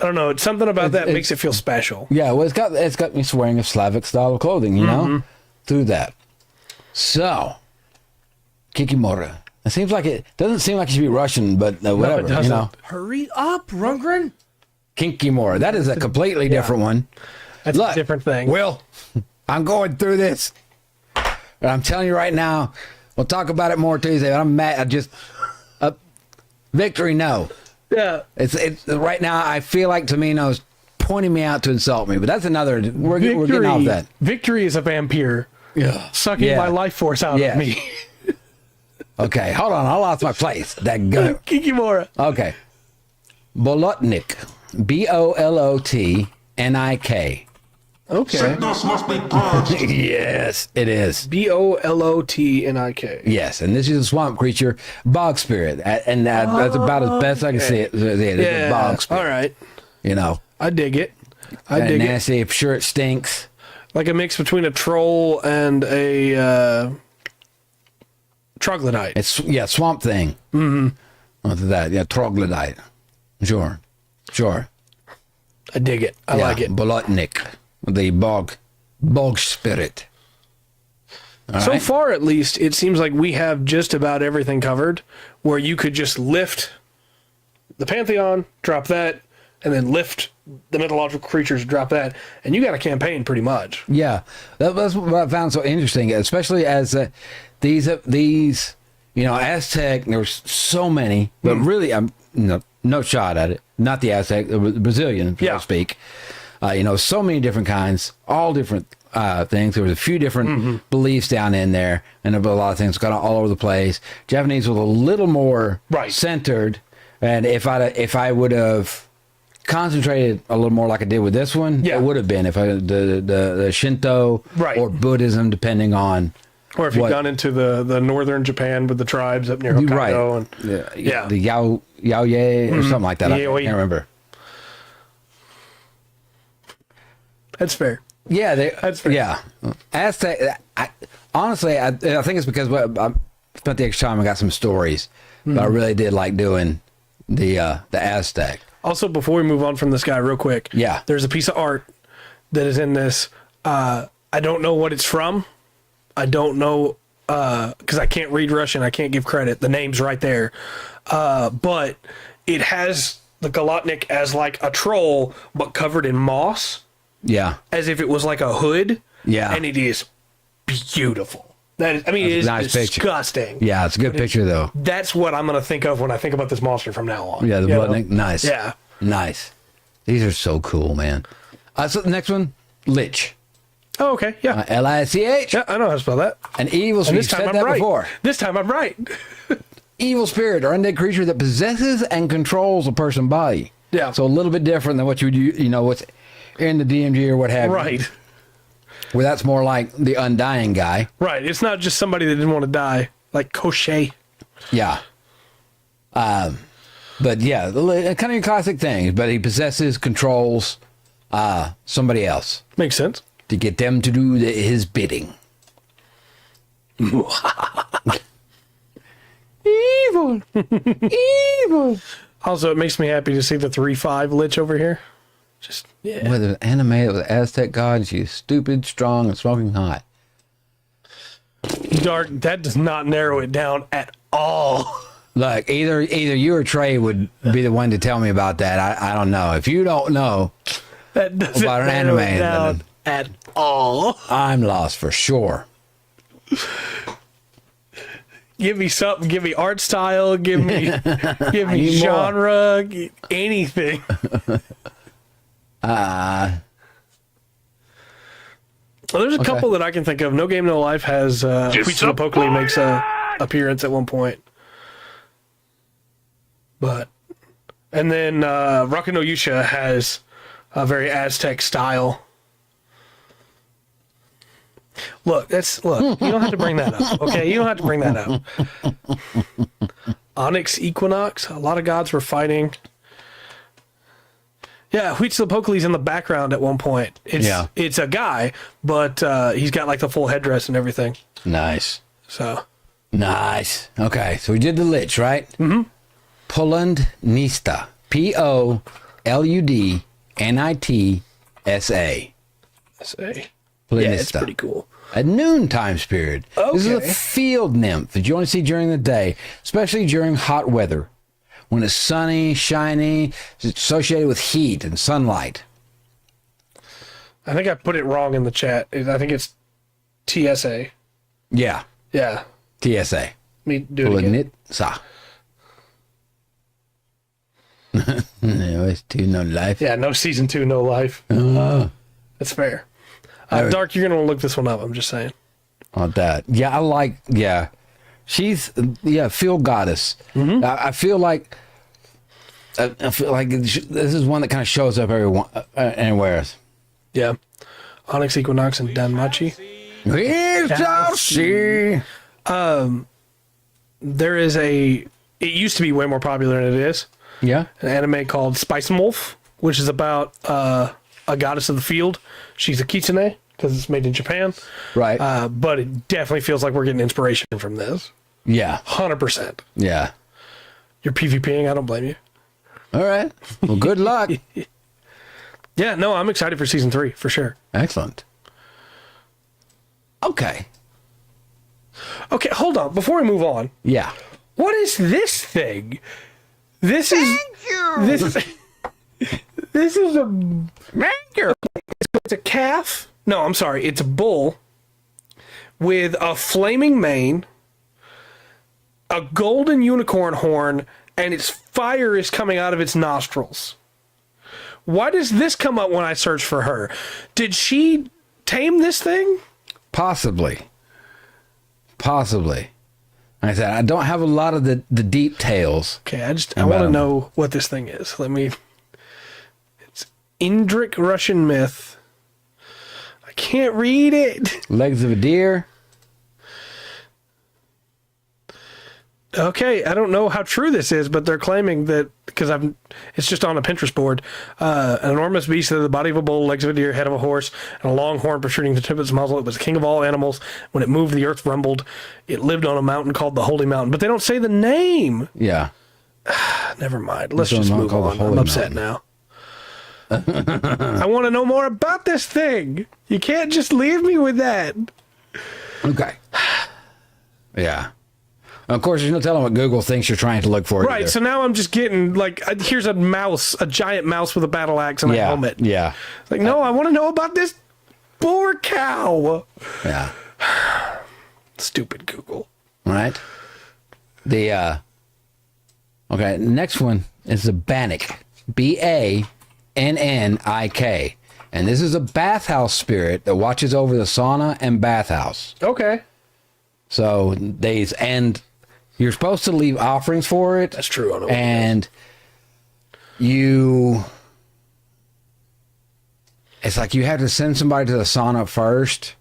I don't know. It's something about that makes it feel special. Yeah, well, it's got me wearing a Slavic style of clothing, you know, through that. So, Kikimora. It seems like it doesn't seem like it should be Russian, but whatever, No, it you know. Hurry up, Rundgren. Kikimora. That is a completely different one. That's a different thing. Will, I'm going through this. And I'm telling you right now, we'll talk about it more Tuesday. But I'm mad. Victory, no. Yeah. It's right now. I feel like Tamino's pointing me out to insult me, but that's another. We're getting off that. Victory is a vampire. Yeah. Sucking my life force out of me. Okay, hold on. I lost my place. That go. Kikimora. Okay. Bolotnik. Bolotnik. Okay. Sickness must be purged. Yes, it is. Bolotnik. Yes, and this is a swamp creature, bog spirit, and that's about as best I can see it. It's a bog spirit. All right. You know, I dig it. nasty. I'm sure it stinks. Like a mix between a troll and a troglodyte. It's swamp thing. Mm-hmm. What's that? Yeah, troglodyte. Sure. I dig it. I like it. Bolotnik, the bog spirit. So far, at least, it seems like we have just about everything covered, where you could just lift the Pantheon, drop that, and then lift the mythological creatures, drop that, and you got a campaign pretty much. Yeah, that's what I found so interesting, especially as these Aztec. There's so many, but really, I'm no shot at it. Not the Aztec, the Brazilian, so to speak. So many different kinds, all different things. There was a few different beliefs down in there, and there were a lot of things kind of all over the place. Japanese was a little more centered, and if I would have concentrated a little more like I did with this one, it would have been if the Shinto or Buddhism, depending on. Or if you've gone into the northern Japan with the tribes up near Hokkaido. And, the Yaoye or something like that. I can't remember. That's fair. Yeah, that's fair. Yeah. Aztec, honestly, I think it's because I spent the extra time and got some stories. But I really did like doing the Aztec. Also, before we move on from this guy real quick, there's a piece of art that is in this. I don't know what it's from. I don't know because I can't read Russian. I can't give credit. The name's right there. But it has the Golotnik as like a troll, but covered in moss. Yeah. As if it was like a hood. Yeah. And it is beautiful. It is nice disgusting. Picture. Yeah, it's a good picture, though. That's what I'm going to think of when I think about this monster from now on. Yeah, the Golotnik. Nice. Yeah. Nice. These are so cool, man. So the next one, Lich. Oh, okay. Yeah. Lich. Yeah, I know how to spell that. An evil spirit. This time I'm right. Before. This time I'm right. Evil spirit or undead creature that possesses and controls a person's body. Yeah. So a little bit different than what you would, what's in the DMG or what have you. Right. Where that's more like the undying guy. Right. It's not just somebody that didn't want to die, like Koshe. Yeah. But yeah, kind of your classic things. But he possesses, controls somebody else. Makes sense. To get them to do his bidding. Evil. Evil. Also, it makes me happy to see the 3-5 Lich over here. Just, yeah. With an anime with Aztec gods, she's stupid, strong, and smoking hot. Dark, that does not narrow it down at all. Look, either you or Trey would be the one to tell me about that. I don't know. If you don't know that doesn't about an narrow anime, it down at all. I'm lost for sure. Give me something. Give me art style. Give me genre. Anything. Well, there's a couple that I can think of. No Game No Life has Huitzilopochtli makes a appearance at one point. And then Raka no Yusha has a very Aztec style. Look, you don't have to bring that up, okay? You don't have to bring that up. Onyx Equinox, a lot of gods were fighting. Yeah, Huitzilopochtli's in the background at one point. It's a guy, but he's got like the full headdress and everything. Nice. So. Nice. Okay, so we did the Lich, right? Mm-hmm. Poland Nista. Polandnista. Ludnitsa. Say. Plynista. Yeah, it's pretty cool. A noontime spirit. This is a Okay. field nymph that you only see during the day, especially during hot weather. When it's sunny, shiny, it's associated with heat and sunlight. I think I put it wrong in the chat. I think it's TSA. Yeah, Yeah. TSA. Let me do it again. Plynista. No, it's too no life. Yeah, no season 2, no life. That's fair. Dark, you're going to look this one up. I'm just saying. On that. Yeah. She's, field goddess. Mm-hmm. I feel like this is one that kind of shows up anywhere. Yeah. Onyx Equinox and Danmachi. There is it used to be way more popular than it is. Yeah. An anime called Spice and Wolf, which is about a goddess of the field. She's a kitsune because it's made in Japan. Right. But it definitely feels like we're getting inspiration from this. Yeah. 100%. Yeah. You're PvPing, I don't blame you. All right. Well, good luck. Yeah, no, I'm excited for season 3 for sure. Excellent. Okay. Okay, hold on. Before we move on, Yeah. what is this thing? This is this is a Manger. it's a calf. No, I'm sorry. It's a bull with a flaming mane, a golden unicorn horn, and its fire is coming out of its nostrils. Why does this come up when I search for her? Did she tame this thing? Possibly. Like I said, I don't have a lot of the deep tales. Okay, I want to know what this thing is. It's Indrik Russian myth. I can't read it. Legs of a deer. Okay, I don't know how true this is, but they're claiming that because it's just on a Pinterest board. An enormous beast that had the body of a bull, legs of a deer, head of a horse, and a long horn protruding the tip of its muzzle. It was the king of all animals. When it moved, the earth rumbled. It lived on a mountain called the Holy Mountain, but they don't say the name. Yeah. Never mind. Let's It's on just a move mountain called on. the I'm Holy upset now. I want to know more about this thing. You can't just leave me with that. Okay. Yeah. Of course, there's no telling what Google thinks you're trying to look for. Right, either. so now I'm just getting, here's a mouse, a giant mouse with a battle axe and a helmet. Yeah. It's like, no, I want to know about this boar cow. Yeah. Stupid Google. All right. The okay, next one is the Bannock. Bannik. And this is a bathhouse spirit that watches over the sauna and bathhouse. Okay. So you're supposed to leave offerings for it. That's true. I know And it's like you have to send somebody to the sauna first.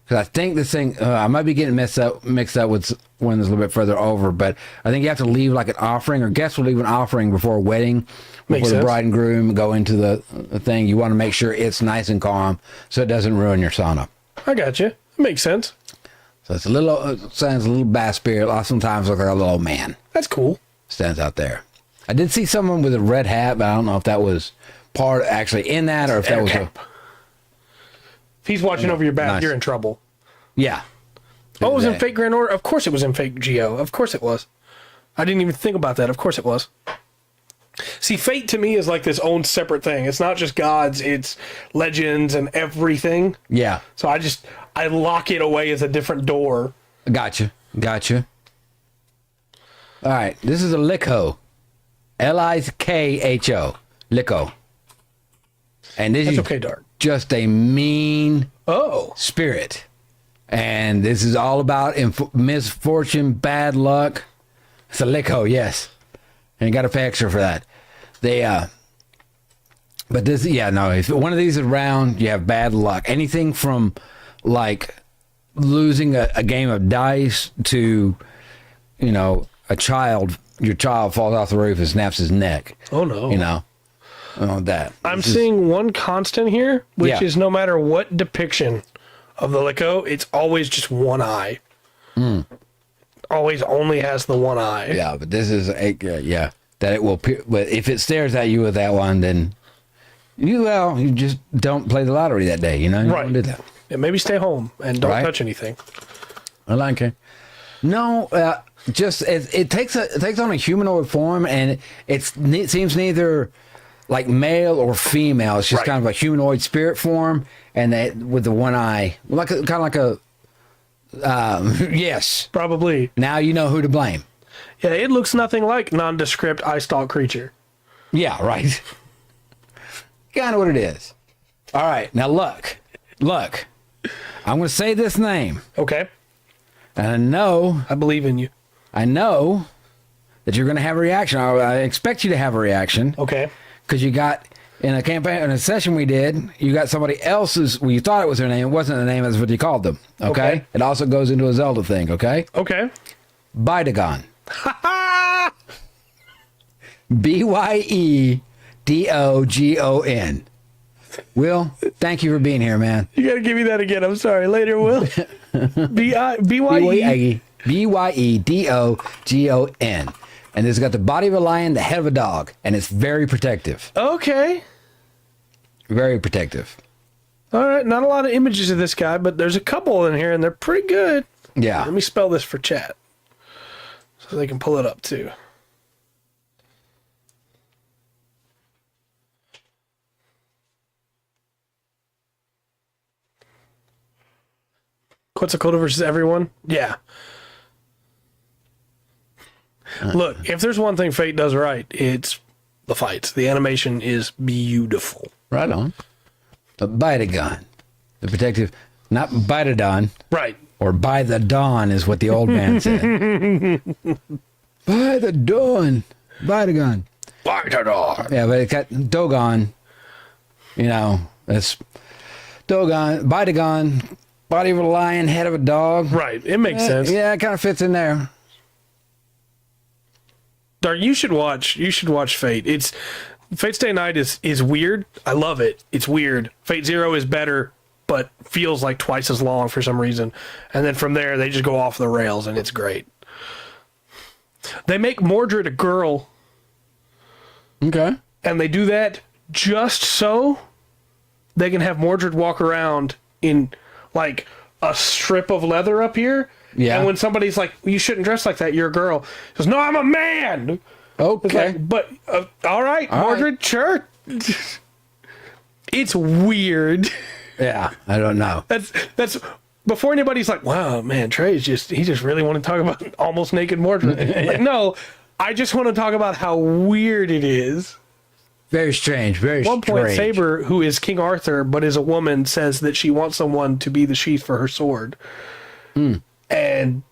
Because I think this thing, I might be getting mixed up with one that's a little bit further over, but I think you have to leave like an offering, or guests will leave an offering before a wedding, Makes before the sense. bride and groom go into the thing. You want to make sure it's nice and calm so it doesn't ruin your sauna. I got you. It makes sense. So it's sounds a little bass spirit. Sometimes look like a little man. That's cool. Stands out there. I did see someone with a red hat, but I don't know if that was part actually in that or if that was If he's watching over your back, Nice. you're in trouble. Yeah. Oh, it was in Fake Grand Order? Of course it was in Fake Geo. Of course it was. I didn't even think about that. Of course it was. See, Fate to me is like this own separate thing. It's not just gods, it's legends and everything. Yeah. So I lock it away as a different door. Gotcha. All right. This is a Liko. Likho. Liko. And this That's is okay, Dark. just a mean Oh. spirit. And this is all about misfortune, bad luck. It's a Liko, yes. And you got to pay extra for that. But this, if one of these is around, you have bad luck. Anything from like losing a game of dice to, your child falls off the roof and snaps his neck. Oh, no. That. I'm seeing one constant here, which Yeah. is no matter what depiction of the Liko, it's always just one eye. Always only has the one eye. Yeah, but this is yeah. that it will. But if it stares at you with that one, then you just don't play the lottery that day. You know, you Right. don't do that. Yeah, maybe stay home and don't Right. touch anything. I like it. No, just it takes on a humanoid form, and it seems neither like male or female. It's just Right. kind of a humanoid spirit form, and that with the one eye, kind of like a yes. Probably. Now you know who to blame. Yeah, it looks nothing like nondescript eye stalk creature. Yeah, right. Kind of what it is. All right, now look. I'm going to say this name, Okay. and I know I believe in you. that you're going to have a reaction. I expect you to have a reaction. Okay. Because you got in a session we did, you got somebody else's. Well, you thought it was their name. It wasn't the name. That's what you called them. Okay? Okay. It also goes into a Zelda thing. Okay. Okay. Bydagon. Byedogon. Will, thank you for being here, man. You got to give me that again. I'm sorry. Later, Will. B-Y-E. Byedogon. And it's got the body of a lion, the head of a dog, and it's very protective. Okay. Very protective. All right. Not a lot of images of this guy, but there's a couple in here, and they're pretty good. Yeah. Let me spell this for chat so they can pull it up, too. Quetzalcoatl versus everyone? Yeah. Look, if there's one thing Fate does right, it's the fights. The animation is beautiful. Right on. The Bydagon. The protective, not Bytodon, Right. or by the dawn is what the old man said. By the dawn. Bydagon. Yeah, but it got Dogon. You know, that's Dogon. Bydagon. Body of a lion, head of a dog. Right. It makes sense. Yeah, it kind of fits in there. Dark, you should watch Fate. It's Fate Stay Night is weird. I love it. It's weird. Fate Zero is better, but feels like twice as long for some reason. And then from there they just go off the rails and it's great. They make Mordred a girl, Okay. and they do that just so they can have Mordred walk around in like a strip of leather up here. Yeah. And when somebody's like, you shouldn't dress like that, you're a girl. He goes, no, I'm a man. It's Okay. like, but all right, Mordred, sure. It's weird. Yeah, I don't know. That's before anybody's like, wow, man, he just really want to talk about almost naked Mordred. Like, no, I just want to talk about how weird it is. Very strange. Very At one point, strange. Saber, who is King Arthur but is a woman, says that she wants someone to be the sheath for her sword. And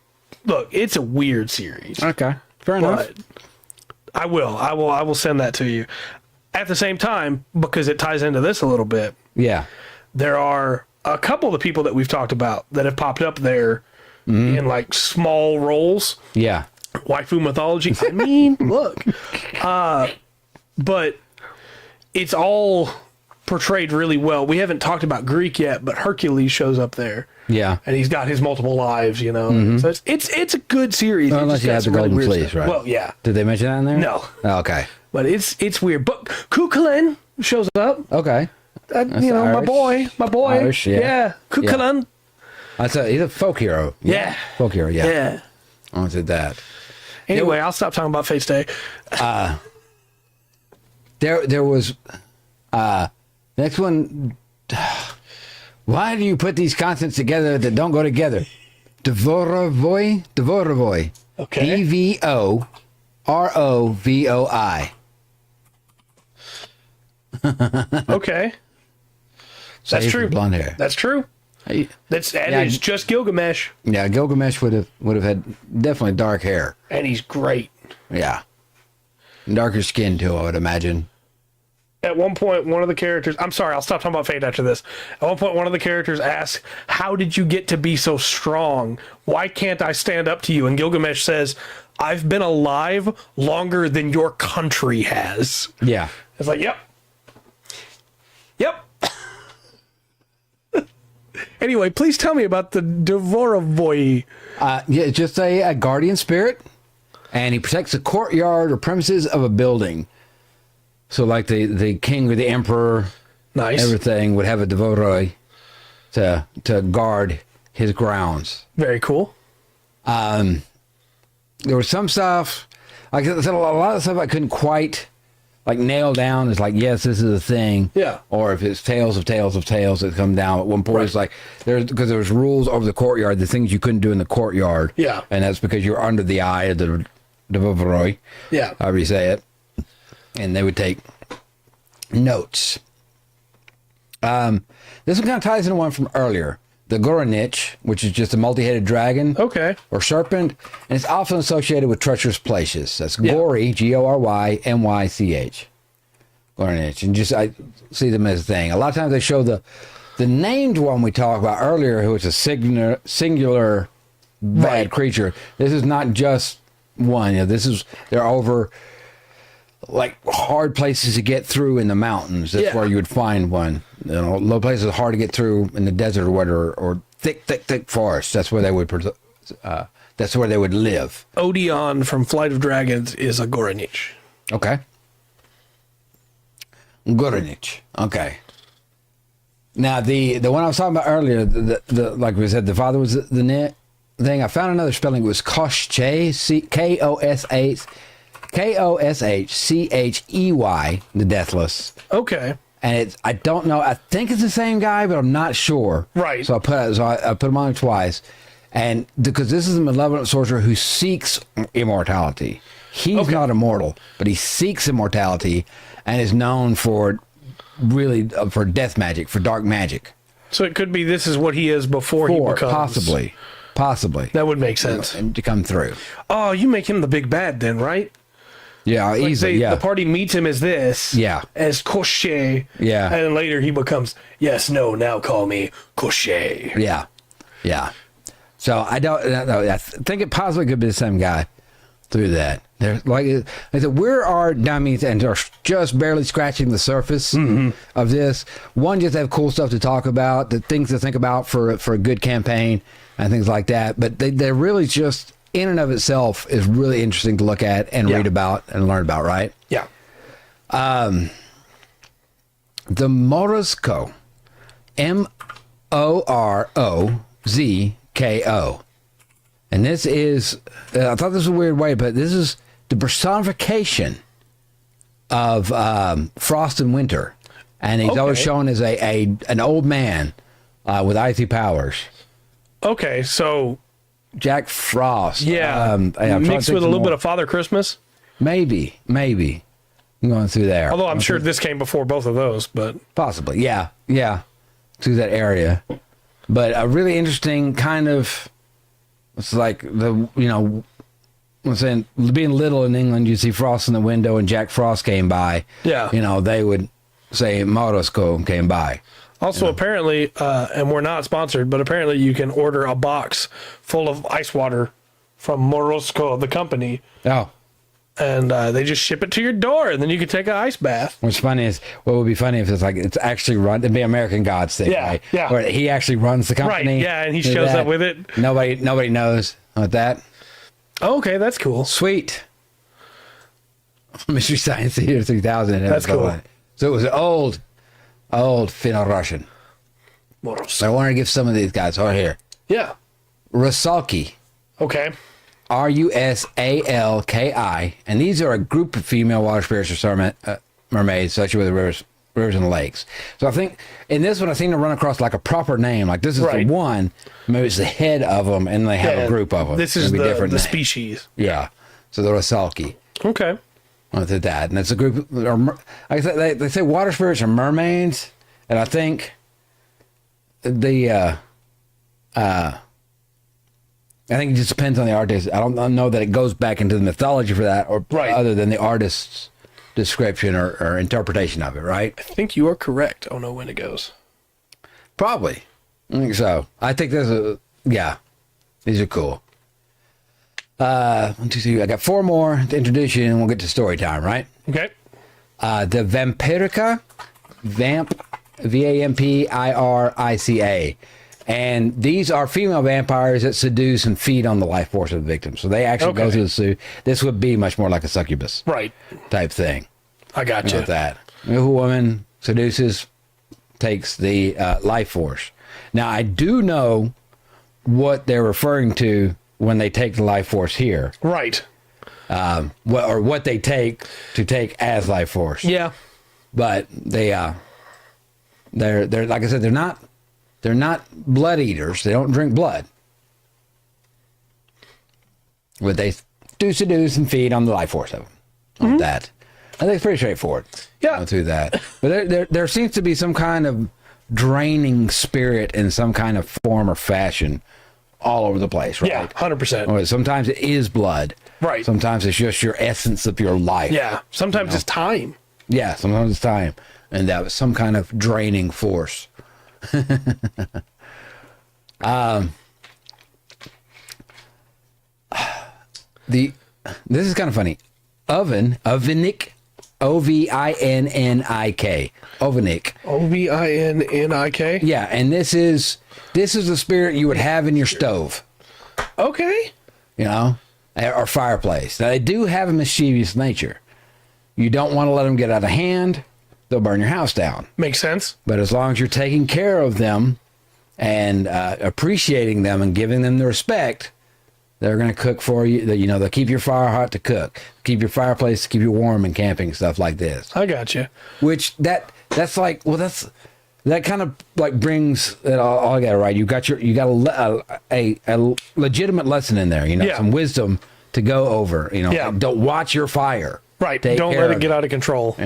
look, it's a weird series. Okay. Fair enough. But I will send that to you. At the same time, because it ties into this a little bit, Yeah. there are a couple of the people that we've talked about that have popped up there in like small roles. Yeah. Waifu mythology. I mean, look. But it's all portrayed really well. We haven't talked about Greek yet, but Hercules shows up there. Yeah. And he's got his multiple lives, you know. So it's a good series. Well, It unless just you got have the some really golden weird fleece, stuff. right? Well, yeah. Did they mention that in there? No. Oh, okay. But it's weird. But Cuchulainn shows up. Okay. You know, Irish. my boy. Irish, yeah. Cuchulainn. He's a folk hero. Yeah. Folk hero, yeah. Yeah. I did that. Anyway, I'll stop talking about Fate's Day. There was next one. Why do you put these consonants together that don't go together? Dvorovoi. Okay. Dvorovoi. Okay. That's Save true. the blonde hair. That's true. Hey, It's just Gilgamesh, yeah, Gilgamesh would have had definitely dark hair. and he's great. Yeah, and darker skin too, I would imagine. At one point, one of the characters... I'm sorry, I'll stop talking about Fate after this. At one point, one of the characters asks, how did you get to be so strong? Why can't I stand up to you? And Gilgamesh says, I've been alive longer than your country has. Yeah, It's like, yep. Yep. Anyway, please tell me about the Dvorovoi. yeah, just a guardian spirit, and he protects the courtyard or premises of a building. So, like the king or the emperor, Nice. everything would have a devotoroi to guard his grounds. Very cool. There was some stuff, like I said, a lot of stuff I couldn't quite like nail down. It's like, yes, this is a thing. Yeah. Or if it's tales of tales of tales that come down. At one point, it's like because there was rules over the courtyard, the things you couldn't do in the courtyard. Yeah. And that's because you're under the eye of the devotoroi. Yeah. However you say it. And they would take notes. This one kind of ties into one from earlier. The Goronich, which is just a multi-headed dragon. Okay. Or serpent. And it's often associated with treacherous places. That's Gory, Gorymych. Goronich. And just, I see them as a thing. A lot of times they show the named one we talked about earlier, who is a singular bad creature. This is not just one. You know, they're over like hard places to get through in the mountains. That's where you would find one. You know, low places hard to get through in the desert or whatever, or thick forest. That's where they would. That's where they would live. Odeon from Flight of Dragons is a Goronich. Okay. Goronich. Okay. Now the one I was talking about earlier, the like we said, the father was the thing. I found another spelling. It was Koschei, Koshchey, the Deathless. Okay. And I don't know. I think it's the same guy, but I'm not sure. Right. So I put him on twice, and because this is a malevolent sorcerer who seeks immortality. He's not immortal, but he seeks immortality, and is known for really for death magic, for dark magic. So it could be this is what he is before he becomes. Possibly. That would make sense. And to come through. Oh, you make him the big bad then, right? Yeah, Like easily. the party meets him as this. Yeah. As Koshchey. Yeah. And then later he becomes, now call me Koshchey. Yeah. So I don't know. I think it possibly could be the same guy through that. There's like I said, we're our dummies and are just barely scratching the surface of this. One, just have cool stuff to talk about, the things to think about for a good campaign and things like that. But they're really just in and of itself is really interesting to look at and read about and learn about, right? Yeah. The Morozko, Morozko, and this is I thought this was a weird way, but this is the personification of Frost and Winter, and he's always shown as an old man with icy powers. Okay, so Jack Frost. mixed with a little bit of Father Christmas. Maybe. I'm going through there. Although I'm sure this came before both of those, but possibly, yeah, through that area. But a really interesting kind of, it's like I'm saying, being little in England, you see Frost in the window and Jack Frost came by. Yeah. They would say Morozko came by. also apparently, and we're not sponsored, but apparently you can order a box full of ice water from Morozko, the company. Oh. And they just ship it to your door, and then you can take an ice bath. What's funny is, what would be funny if it's actually run, it'd be American Gods thing, right? Yeah. Where he actually runs the company. Right, yeah, and he shows up with it. Nobody knows about that. Oh, okay, that's cool. Sweet. Mystery Science Theater 3000. That's cool. So it was old Finno-Russian. So I wanted to give some of these guys right here. Yeah. Rusalki. Okay. Rusalki, and these are a group of female water spirits or mermaids associated with the rivers and the lakes. So I think in this one I seem to run across like a proper name. Like this is the one, maybe it's the head of them, and they have a group of them. This is the species. Yeah. So the Rusalki. Okay. Went through that, and it's a group. Like I said, they say water spirits are mermaids, and I think I think it just depends on the artist. I don't know that it goes back into the mythology for that, or other than the artist's description or interpretation of it, right? I think you are correct. I don't know when it goes. Probably. I think so. I think these are cool. 1, 2, 3. I got 4 more to introduce you, and we'll get to story time, right? Okay. The Vampirica, Vampirica, And these are female vampires that seduce and feed on the life force of the victim. So they actually go through the suit. This would be much more like a succubus type thing. I got you. With that. A woman seduces, takes the life force. Now, I do know what they're referring to when they take the life force here. Right. What they take to take as life force. Yeah. But they're like I said, they're not blood eaters. They don't drink blood. But they do seduce and feed on the life force of them. On that. I think it's pretty straightforward. Yeah. Through that. But there seems to be some kind of draining spirit in some kind of form or fashion all over the place, right? Yeah, 100%. Sometimes it is blood. Right. Sometimes it's just your essence of your life. Yeah. Sometimes it's time. Yeah, sometimes it's time. And that was some kind of draining force. This is kind of funny. Ovinnik, Ovinnik. Ovinnik. Ovinnik? Yeah, and this is the spirit you would have in your stove. Okay. You know, or fireplace. Now, they do have a mischievous nature. You don't want to let them get out of hand. They'll burn your house down. Makes sense. But as long as you're taking care of them and appreciating them and giving them the respect, they're going to cook for you. They'll keep your fire hot to cook, keep your fireplace to keep you warm and camping, stuff like this. I got you. Which that kind of like brings it all together, right? You got a legitimate lesson in there. Some wisdom to go over. Don't watch your fire. Right. Don't let it get out of control.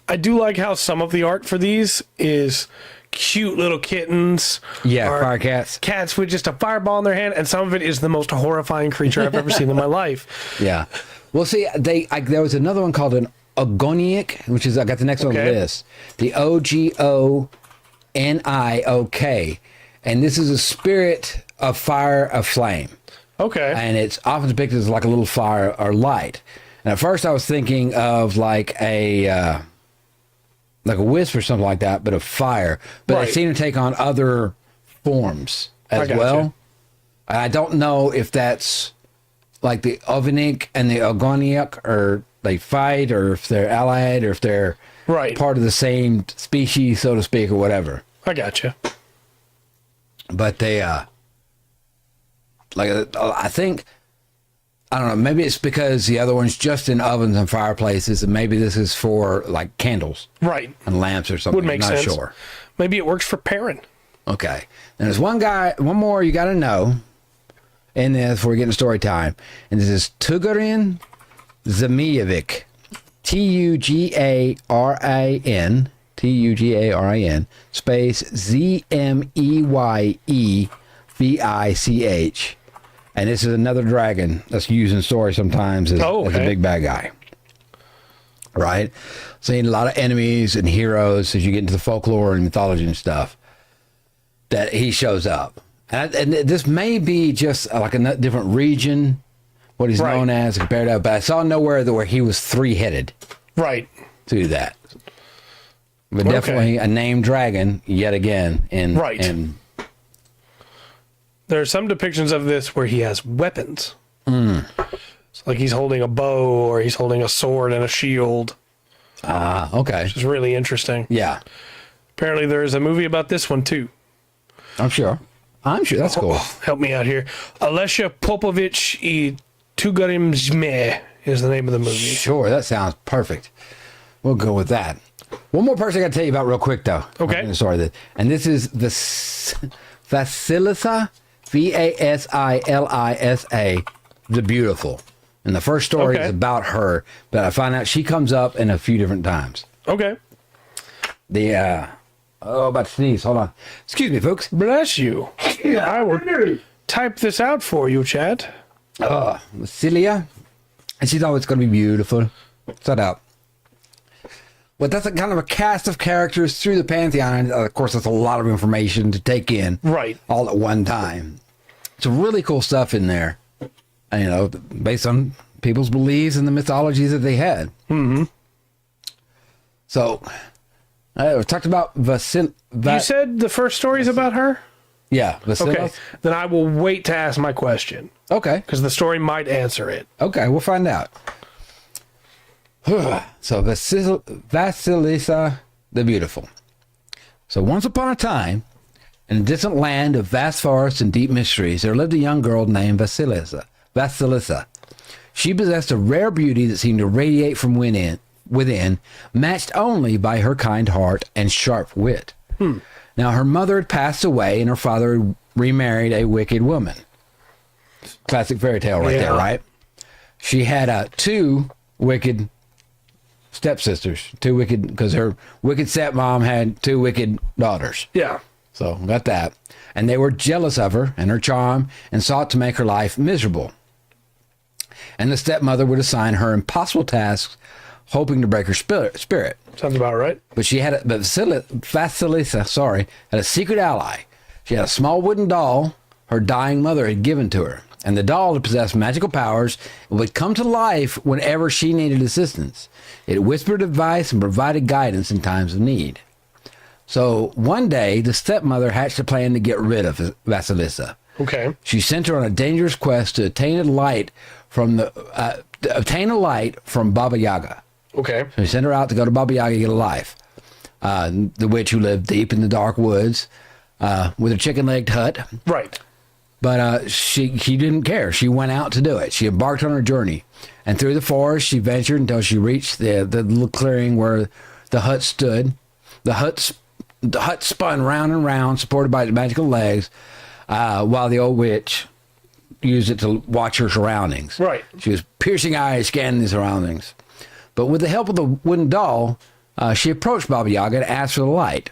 I do like how some of the art for these is cute little kittens. Yeah, fire cats. Cats with just a fireball in their hand, and some of it is the most horrifying creature I've ever seen in my life. Yeah. Well, see, there was another one called an Ogoniok, which is, I got the next one on the list. The Ogoniok. And this is a spirit of fire, of flame. Okay. And it's often depicted as like a little fire or light. And at first I was thinking of like a wisp or something like that, but of fire. But they seem to take on other forms as well. And I don't know if that's like the Ovinnik and the Ogoniok, or they fight, or if they're allied, or if they're part of the same species, so to speak, or whatever. I gotcha. But they, I think, I don't know, maybe it's because the other one's just in ovens and fireplaces, and maybe this is for like candles. Right. And lamps or something. Would make sense. Not sure. Maybe it works for pairing. Okay. And there's one more you got to know in this before we get into story time. And this is Tugarin Zemijevic. Tugarin space Zmeyevich. And this is another dragon that's used in story sometimes as a big bad guy. Right? Seeing a lot of enemies and heroes as you get into the folklore and mythology and stuff, that he shows up. And this may be just like a different region, what he's known as compared to, but I saw nowhere where he was three-headed. Right. To do that. But definitely a named dragon, yet again. There are some depictions of this where he has weapons. It's like he's holding a bow, or he's holding a sword and a shield. Okay. Which is really interesting. Yeah. Apparently there is a movie about this one too. I'm sure. That's cool. Help me out here. Alesha Popovich I Tugarim Zme is the name of the movie. Sure, that sounds perfect. We'll go with that. One more person I got to tell you about real quick, though. Okay. Sorry. And this is the Vasilisa, Vasilisa, the Beautiful. And the first story is about her, but I find out she comes up in a few different times. Okay. About to sneeze. Hold on. Excuse me, folks. Bless you. I will type this out for you, Chad. Celia. And she's always going to be beautiful. Shut up. Well, that's a kind of a cast of characters through the Pantheon. And of course, that's a lot of information to take in. Right. All at one time. Some really cool stuff in there. Based on people's beliefs and the mythologies that they had. Mm-hmm. So, we talked about you said the first story is about her? Yeah, Okay, Vasilis. then I will wait to ask my question Okay. because the story might answer it. Okay, we'll find out. So Vasilisa the Beautiful. So once upon a time, in a distant land of vast forests and deep mysteries, there lived a young girl named Vasilisa. She possessed a rare beauty that seemed to radiate from within, matched only by her kind heart and sharp wit. Now, her mother had passed away, and her father had remarried a wicked woman. Classic fairy tale right there, right? She had two wicked stepsisters, because her wicked stepmom had two wicked daughters. Yeah. So, got that. And they were jealous of her and her charm and sought to make her life miserable. And the stepmother would assign her impossible tasks, hoping to break her spirit. Sounds about right. But Vasilisa, had a secret ally. She had a small wooden doll her dying mother had given to her. And the doll possessed magical powers and would come to life whenever she needed assistance. It whispered advice and provided guidance in times of need. So one day, the stepmother hatched a plan to get rid of Vasilisa. Okay. She sent her on a dangerous quest to obtain a light from Baba Yaga. Okay. So he sent her out to go to Baba Yaga to get a life. The witch who lived deep in the dark woods with a chicken-legged hut. Right. But she didn't care. She went out to do it. She embarked on her journey. And through the forest, she ventured until she reached the little clearing where the hut stood. The hut spun round and round, supported by its magical legs, while the old witch used it to watch her surroundings. Right. She was piercing eyes scanning the surroundings. But with the help of the wooden doll, she approached Baba Yaga and asked for the light.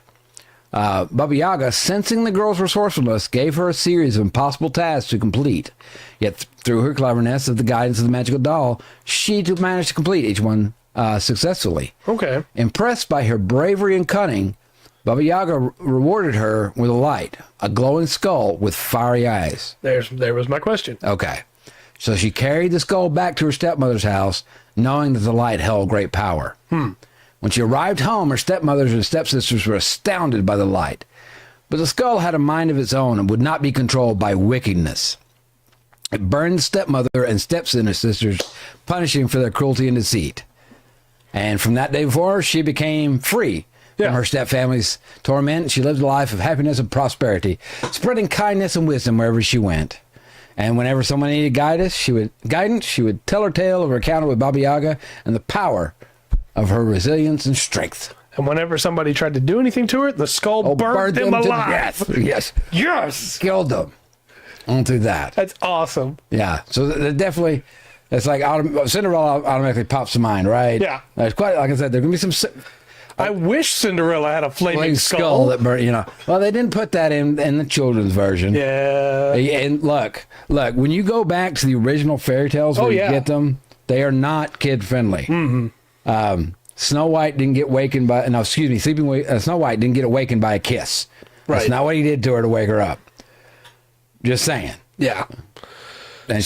Baba Yaga, sensing the girl's resourcefulness, gave her a series of impossible tasks to complete. Yet through her cleverness of the guidance of the magical doll, she managed to complete each one successfully. Okay. Impressed by her bravery and cunning, Baba Yaga rewarded her with a light, a glowing skull with fiery eyes. There was my question. Okay. So she carried the skull back to her stepmother's house, knowing that the light held great power. When she arrived home, her stepmothers and stepsisters were astounded by the light. But the skull had a mind of its own and would not be controlled by wickedness. It burned the stepmother and stepsisters, punishing for their cruelty and deceit. And from that day forward, she became free from her stepfamily's torment. She lived a life of happiness and prosperity, spreading kindness and wisdom wherever she went. And whenever someone needed guidance, she would tell her tale of her encounter with Baba Yaga and the power of her resilience and strength. And whenever somebody tried to do anything to her, the skull burned them alive. To death. Yes. Yes. Killed them. Onto that. That's awesome. Yeah. So definitely, it's like Cinderella automatically pops to mind, right? Yeah. There's quite, like I said, there's going to be some... I wish Cinderella had a flaming skull that burnt, Well, they didn't put that in the children's version. Yeah. And look, when you go back to the original fairy tales where you get them, they are not kid friendly. Snow White didn't get wakened by, Snow White didn't get awakened by a kiss. Right. That's not what he did to her to wake her up. Just saying. Yeah. And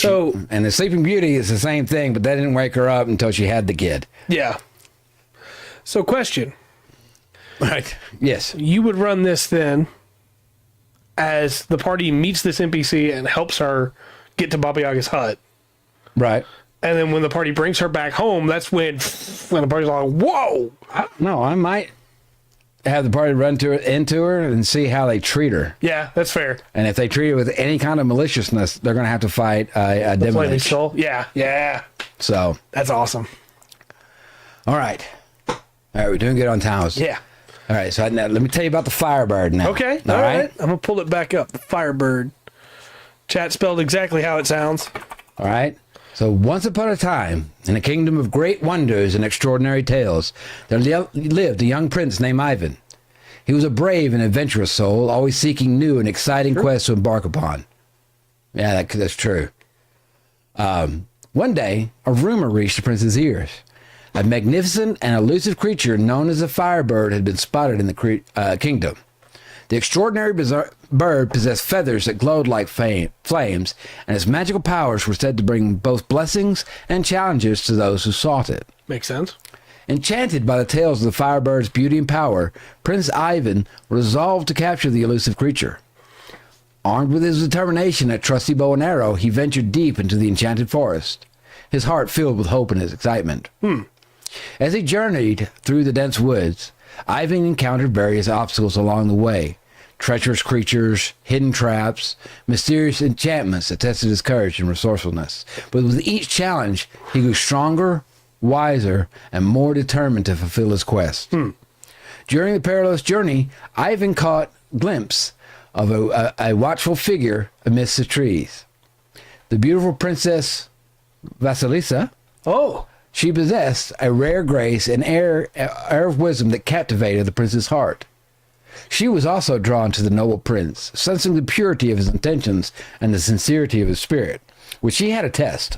the Sleeping Beauty is the same thing, but that didn't wake her up until she had the kid. Yeah. So question. Right. Yes. You would run this then as the party meets this NPC and helps her get to Baba Yaga's hut. Right. And then when the party brings her back home, that's when the party's like, whoa! No, I might have the party run into her and see how they treat her. Yeah, that's fair. And if they treat her with any kind of maliciousness, they're going to have to fight a demon Flaming lich. Soul? Yeah. So. That's awesome. All right, we're doing good on towns. Yeah. All right, so now let me tell you about the Firebird now. Okay, all right. I'm going to pull it back up. The Firebird. Chat spelled exactly how it sounds. All right. So once upon a time, in a kingdom of great wonders and extraordinary tales, there lived a young prince named Ivan. He was a brave and adventurous soul, always seeking new and exciting quests to embark upon. Yeah, that's true. One day, a rumor reached the prince's ears. A magnificent and elusive creature known as the Firebird had been spotted in the kingdom. The extraordinary bird possessed feathers that glowed like flames, and its magical powers were said to bring both blessings and challenges to those who sought it. Makes sense. Enchanted by the tales of the Firebird's beauty and power, Prince Ivan resolved to capture the elusive creature. Armed with his determination and trusty bow and arrow, he ventured deep into the enchanted forest, his heart filled with hope and his excitement. As he journeyed through the dense woods, Ivan encountered various obstacles along the way. Treacherous creatures, hidden traps, mysterious enchantments that tested his courage and resourcefulness. But with each challenge, he grew stronger, wiser, and more determined to fulfill his quest. During the perilous journey, Ivan caught a glimpse of a watchful figure amidst the trees. The beautiful Princess Vasilisa. Oh. She possessed a rare grace and air of wisdom that captivated the prince's heart. She was also drawn to the noble prince, sensing the purity of his intentions and the sincerity of his spirit, which she had a test.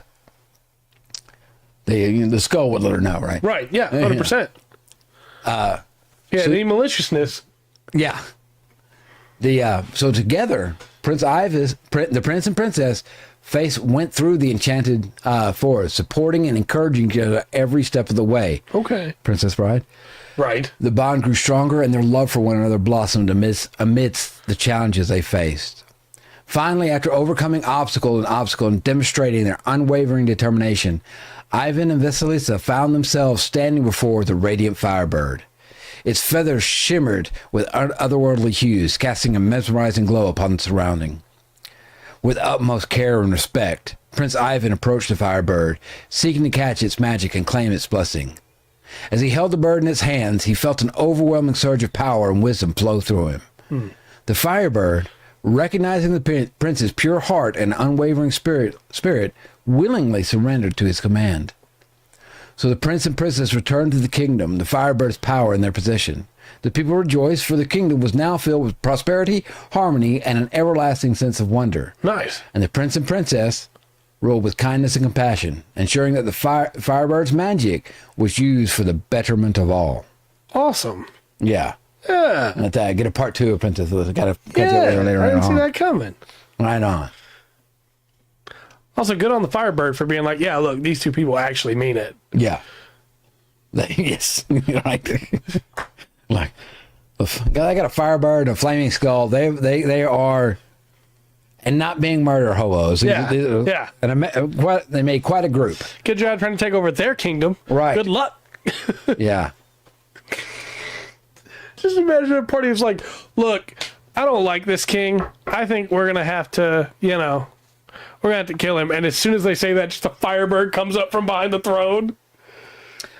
The skull would let her know, right? Right, yeah, 100%. Any maliciousness. Yeah. So together, the prince and princess went through the enchanted forest, supporting and encouraging each other every step of the way. Okay. Princess Bride. Right. The bond grew stronger, and their love for one another blossomed amidst the challenges they faced. Finally, after overcoming obstacle and demonstrating their unwavering determination, Ivan and Vasilisa found themselves standing before the radiant Firebird. Its feathers shimmered with otherworldly hues, casting a mesmerizing glow upon the surrounding. With utmost care and respect, Prince Ivan approached the Firebird, seeking to catch its magic and claim its blessing. As he held the bird in his hands, he felt an overwhelming surge of power and wisdom flow through him. The Firebird, recognizing the prince's pure heart and unwavering spirit, willingly surrendered to his command. So the prince and princess returned to the kingdom, the Firebird's power in their possession. The people rejoiced, for the kingdom was now filled with prosperity, harmony, and an everlasting sense of wonder. Nice. And the prince and princess ruled with kindness and compassion, ensuring that the Firebird's magic was used for the betterment of all. Awesome. Yeah. Yeah. And at that, get a part 2 of Princess Elizabeth. Got to catch Yeah, it later I didn't on. see that coming. Right on. Also, good on the Firebird for being like, yeah, look, these two people actually mean it. Yeah. Yes. Like, I got a Firebird and a Flaming Skull. They are, and not being murder hobos. Yeah. Yeah. And they made quite a group. Good job trying to take over their kingdom. Right. Good luck. Yeah. Just imagine a party that's like, look, I don't like this king. I think we're going to have to, we're going to have to kill him. And as soon as they say that, just a Firebird comes up from behind the throne.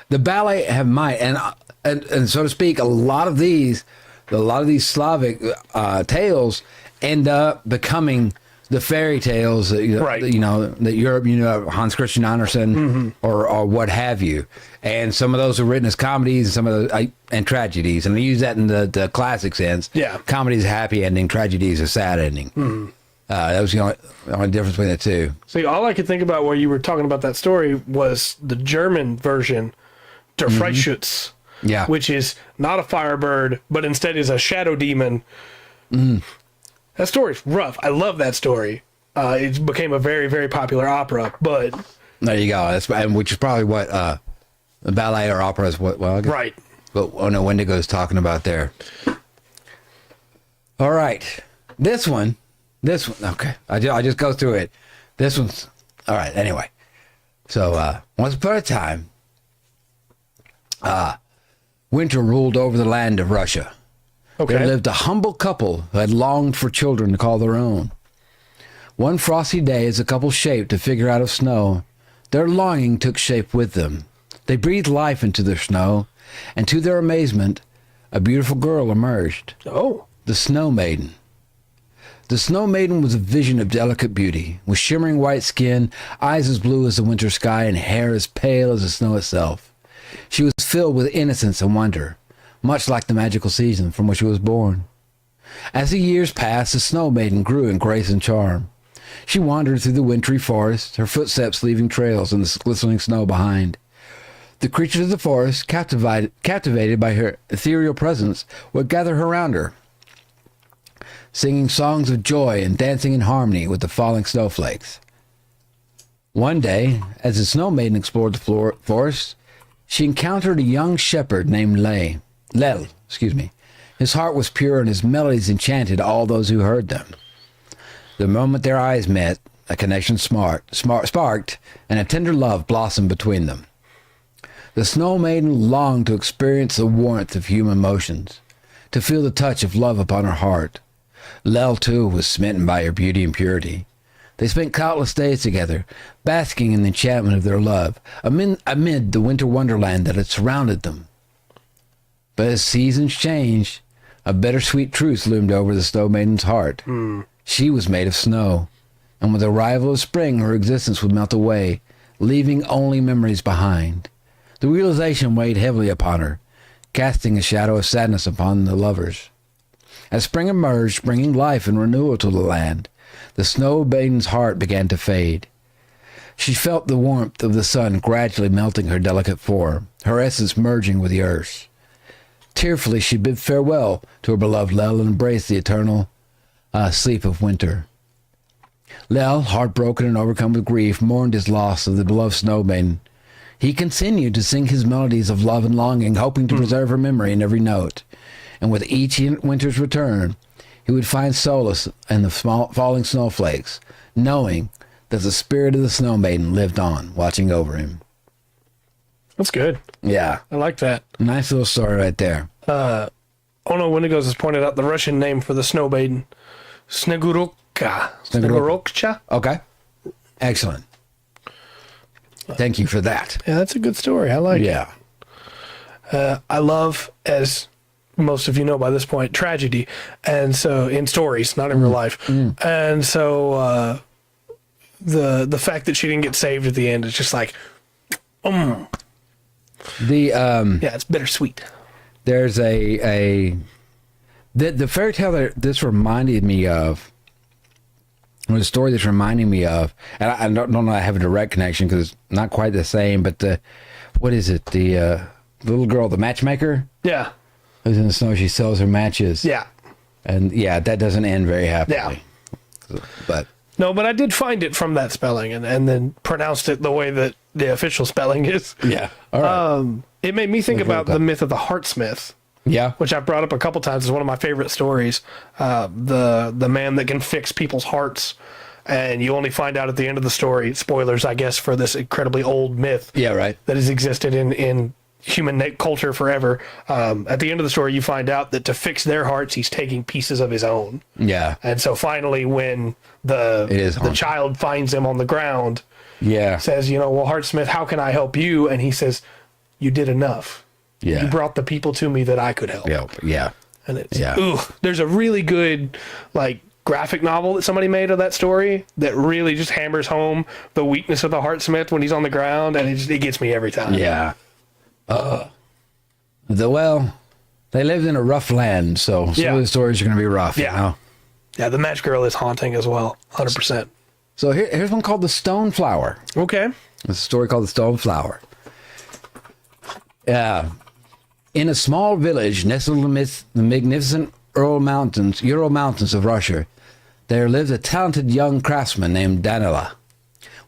The ballet have might, and so to speak, a lot of these Slavic tales end up becoming the fairy tales that Right. that Europe, Hans Christian Andersen or what have you, and some of those are written as comedies, and some of the and tragedies, and I use that in the classic sense. Yeah, comedies a happy ending, tragedies a sad ending. That was the only difference between the two. See, all I could think about while you were talking about that story was the German version, Der Freischütz, which is not a Firebird, but instead is a shadow demon. That story's rough. I love that story. It became a very, very popular opera, but... There you go. Which is probably what the ballet or opera is. Well, I guess, right. But Wendigo's talking about there. All right. This one. Okay. I just go through it. This one's all right. Anyway, so once upon a time, winter ruled over the land of Russia. Okay. There lived a humble couple who had longed for children to call their own. One frosty day, as the couple shaped a figure out of snow, their longing took shape with them. They breathed life into their snow, and to their amazement, a beautiful girl emerged. Oh. The Snow Maiden. The Snow Maiden was a vision of delicate beauty, with shimmering white skin, eyes as blue as the winter sky, and hair as pale as the snow itself. She was filled with innocence and wonder, much like the magical season from which she was born. As the years passed, the Snow Maiden grew in grace and charm. She wandered through the wintry forest, her footsteps leaving trails in the glistening snow behind. The creatures of the forest, captivated by her ethereal presence, would gather around her, singing songs of joy and dancing in harmony with the falling snowflakes. One day, as the Snow Maiden explored the forest, she encountered a young shepherd named Lel. His heart was pure and his melodies enchanted all those who heard them. The moment their eyes met, a connection sparked, and a tender love blossomed between them. The Snow Maiden longed to experience the warmth of human emotions, to feel the touch of love upon her heart. Lel, too, was smitten by her beauty and purity. They spent countless days together, basking in the enchantment of their love, amid the winter wonderland that had surrounded them. But as seasons changed, a bittersweet truth loomed over the Snow Maiden's heart. She was made of snow, and with the arrival of spring, her existence would melt away, leaving only memories behind. The realization weighed heavily upon her, casting a shadow of sadness upon the lovers. As spring emerged, bringing life and renewal to the land, the Snow Maiden's heart began to fade. She felt the warmth of the sun gradually melting her delicate form, her essence merging with the earth. Tearfully, she bid farewell to her beloved Lel and embraced the eternal sleep of winter. Lel, heartbroken and overcome with grief, mourned his loss of the beloved Snow Maiden. He continued to sing his melodies of love and longing, hoping to preserve her memory in every note. And with each winter's return, he would find solace in the falling snowflakes, knowing that the spirit of the Snow Maiden lived on, watching over him. That's good. Yeah. I like that. Nice little story right there. Ono Wendigos has pointed out the Russian name for the Snow Maiden, Snegurovka. Snegurovcha? Okay. Excellent. Thank you for that. Yeah, that's a good story. I like it. Yeah. I love, as most of you know by this point, tragedy. And so, in stories, not in real life. And so, the fact that she didn't get saved at the end is just like, yeah, it's bittersweet. There's the fairy tale that this reminded me of, or the story that's reminding me of, and I don't know I have a direct connection because it's not quite the same, but what is it? The little girl, the matchmaker? Yeah. Who's in the snow, she sells her matches. Yeah. And yeah, that doesn't end very happily. Yeah. But no, but I did find it from that spelling and then pronounced it the way that the official spelling is. yeah. All right. It made me think about the myth of the Heartsmith, Yeah. which I've brought up a couple times as one of my favorite stories. The man that can fix people's hearts, and you only find out at the end of the story, spoilers, I guess, for this incredibly old myth Yeah, right. that has existed in human culture forever. At the end of the story, you find out that to fix their hearts, he's taking pieces of his own. Yeah. And so finally, when the child finds him on the ground, Yeah. says, well, Heartsmith, how can I help you? And he says, you did enough. Yeah. You brought the people to me that I could help. Yeah. Yeah. And it's, Yeah. there's a really good, graphic novel that somebody made of that story that really just hammers home the weakness of the Heartsmith when he's on the ground, and it gets me every time. Yeah. They lived in a rough land, so some of the stories are going to be rough. Yeah. You know? Yeah, the Match Girl is haunting as well, 100%. So here's one called The Stone Flower. Okay. It's a story called The Stone Flower. In a small village nestled amidst the magnificent Ural Mountains of Russia, there lived a talented young craftsman named Danila.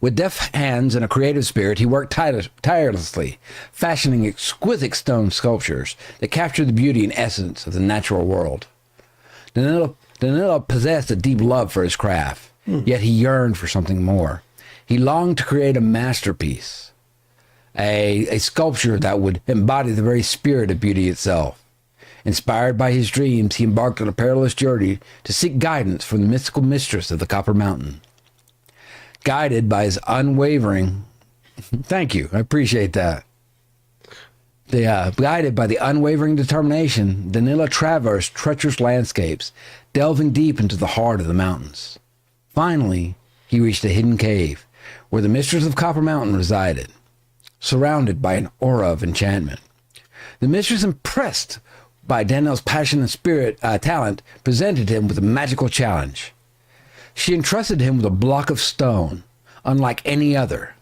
With deft hands and a creative spirit, he worked tirelessly, fashioning exquisite stone sculptures that captured the beauty and essence of the natural world. Danila possessed a deep love for his craft, yet he yearned for something more. He longed to create a masterpiece, a sculpture that would embody the very spirit of beauty itself. Inspired by his dreams, he embarked on a perilous journey to seek guidance from the mystical mistress of the Copper Mountain. Guided by his unwavering... Thank you, I appreciate that. Guided by the unwavering determination, Danila traversed treacherous landscapes, delving deep into the heart of the mountains. Finally, he reached a hidden cave, where the mistress of Copper Mountain resided, surrounded by an aura of enchantment. The mistress, impressed by Daniel's passion and talent, presented him with a magical challenge. She entrusted him with a block of stone, unlike any other.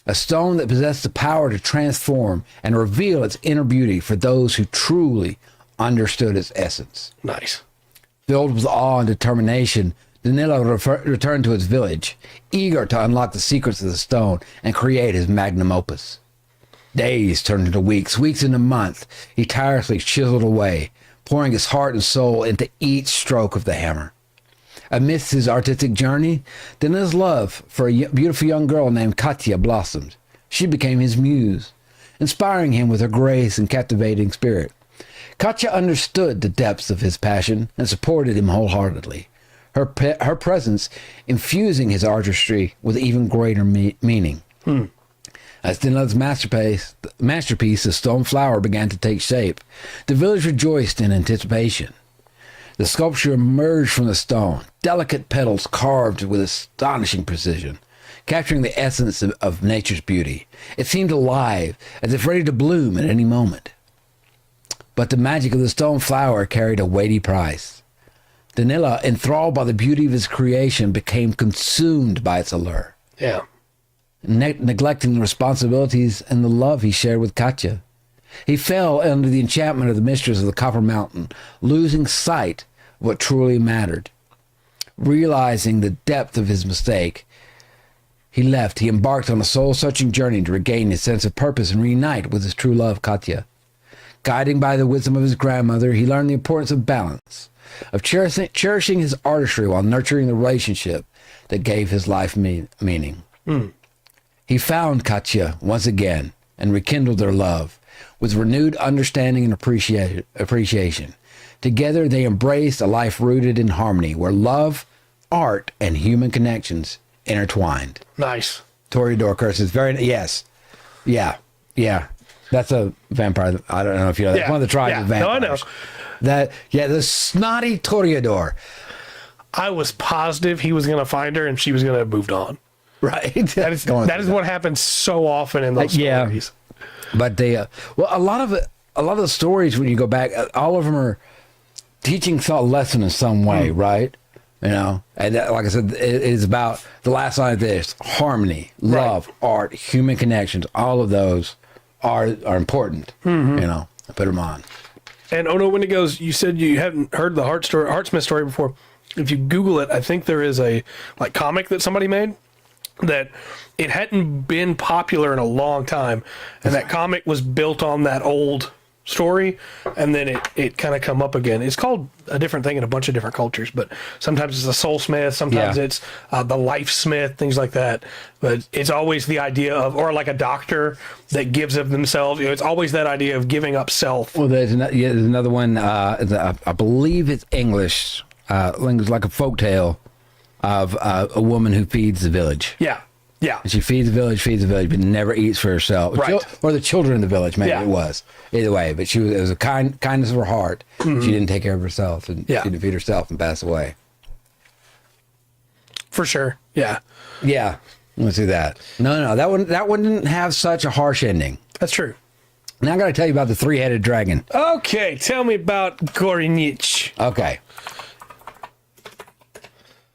A stone that possessed the power to transform and reveal its inner beauty for those who truly understood its essence. Nice. Filled with awe and determination, Danilo returned to his village, eager to unlock the secrets of the stone and create his magnum opus. Days turned into weeks, weeks into months. He tirelessly chiseled away, pouring his heart and soul into each stroke of the hammer. Amidst his artistic journey, Danila's love for a beautiful young girl named Katya blossomed. She became his muse, inspiring him with her grace and captivating spirit. Katya understood the depths of his passion and supported him wholeheartedly, her presence infusing his artistry with even greater meaning. As Danila's masterpiece, the stone flower, began to take shape, the village rejoiced in anticipation. The sculpture emerged from the stone, delicate petals carved with astonishing precision, capturing the essence of nature's beauty. It seemed alive, as if ready to bloom at any moment. But the magic of the stone flower carried a weighty price. Danila, enthralled by the beauty of his creation, became consumed by its allure. Yeah. Neglecting the responsibilities and the love he shared with Katya. He fell under the enchantment of the mistress of the Copper Mountain, losing sight of what truly mattered. Realizing the depth of his mistake, he embarked on a soul-searching journey to regain his sense of purpose and reunite with his true love, Katya. Guided by the wisdom of his grandmother, he learned the importance of balance, of cherishing his artistry while nurturing the relationship that gave his life meaning. He found Katya once again and rekindled their love with renewed understanding and appreciation. Together, they embraced a life rooted in harmony, where love, art, and human connections intertwined. Nice. Toreador curses. Yes. Yeah. That's a vampire. I don't know if you know. That's one of the tribes of vampires. No, I know. The snotty Toreador. I was positive he was going to find her and she was going to have moved on. Right. That is what happens so often in those stories. But a lot of the stories, when you go back, all of them are teaching a lesson in some way, right? You know, and like I said, it is about the last line of this: harmony, love, art, human connections. All of those are important. You know, I put them on. And oh no, when it goes, you said you hadn't heard the Heartsmith story before. If you Google it, I think there is a comic that somebody made that it hadn't been popular in a long time, and that comic was built on that old story, and then it kind of come up again. It's called a different thing in a bunch of different cultures, but sometimes it's a soulsmith, sometimes it's the lifesmith, things like that. But it's always the idea of, or like a doctor that gives of themselves. You know, it's always that idea of giving up self. Well, there's another one. I believe it's English. It's like a folktale of a woman who feeds the village. Yeah. And she feeds the village, but never eats for herself. Right. Or the children in the village, maybe it was. Either way, but it was a kindness of her heart. She didn't take care of herself, and she didn't feed herself and pass away. For sure. Yeah. Yeah. Let's do that. No, that one didn't have such a harsh ending. That's true. Now I got to tell you about the three-headed dragon. Okay, tell me about Gorinich. Okay.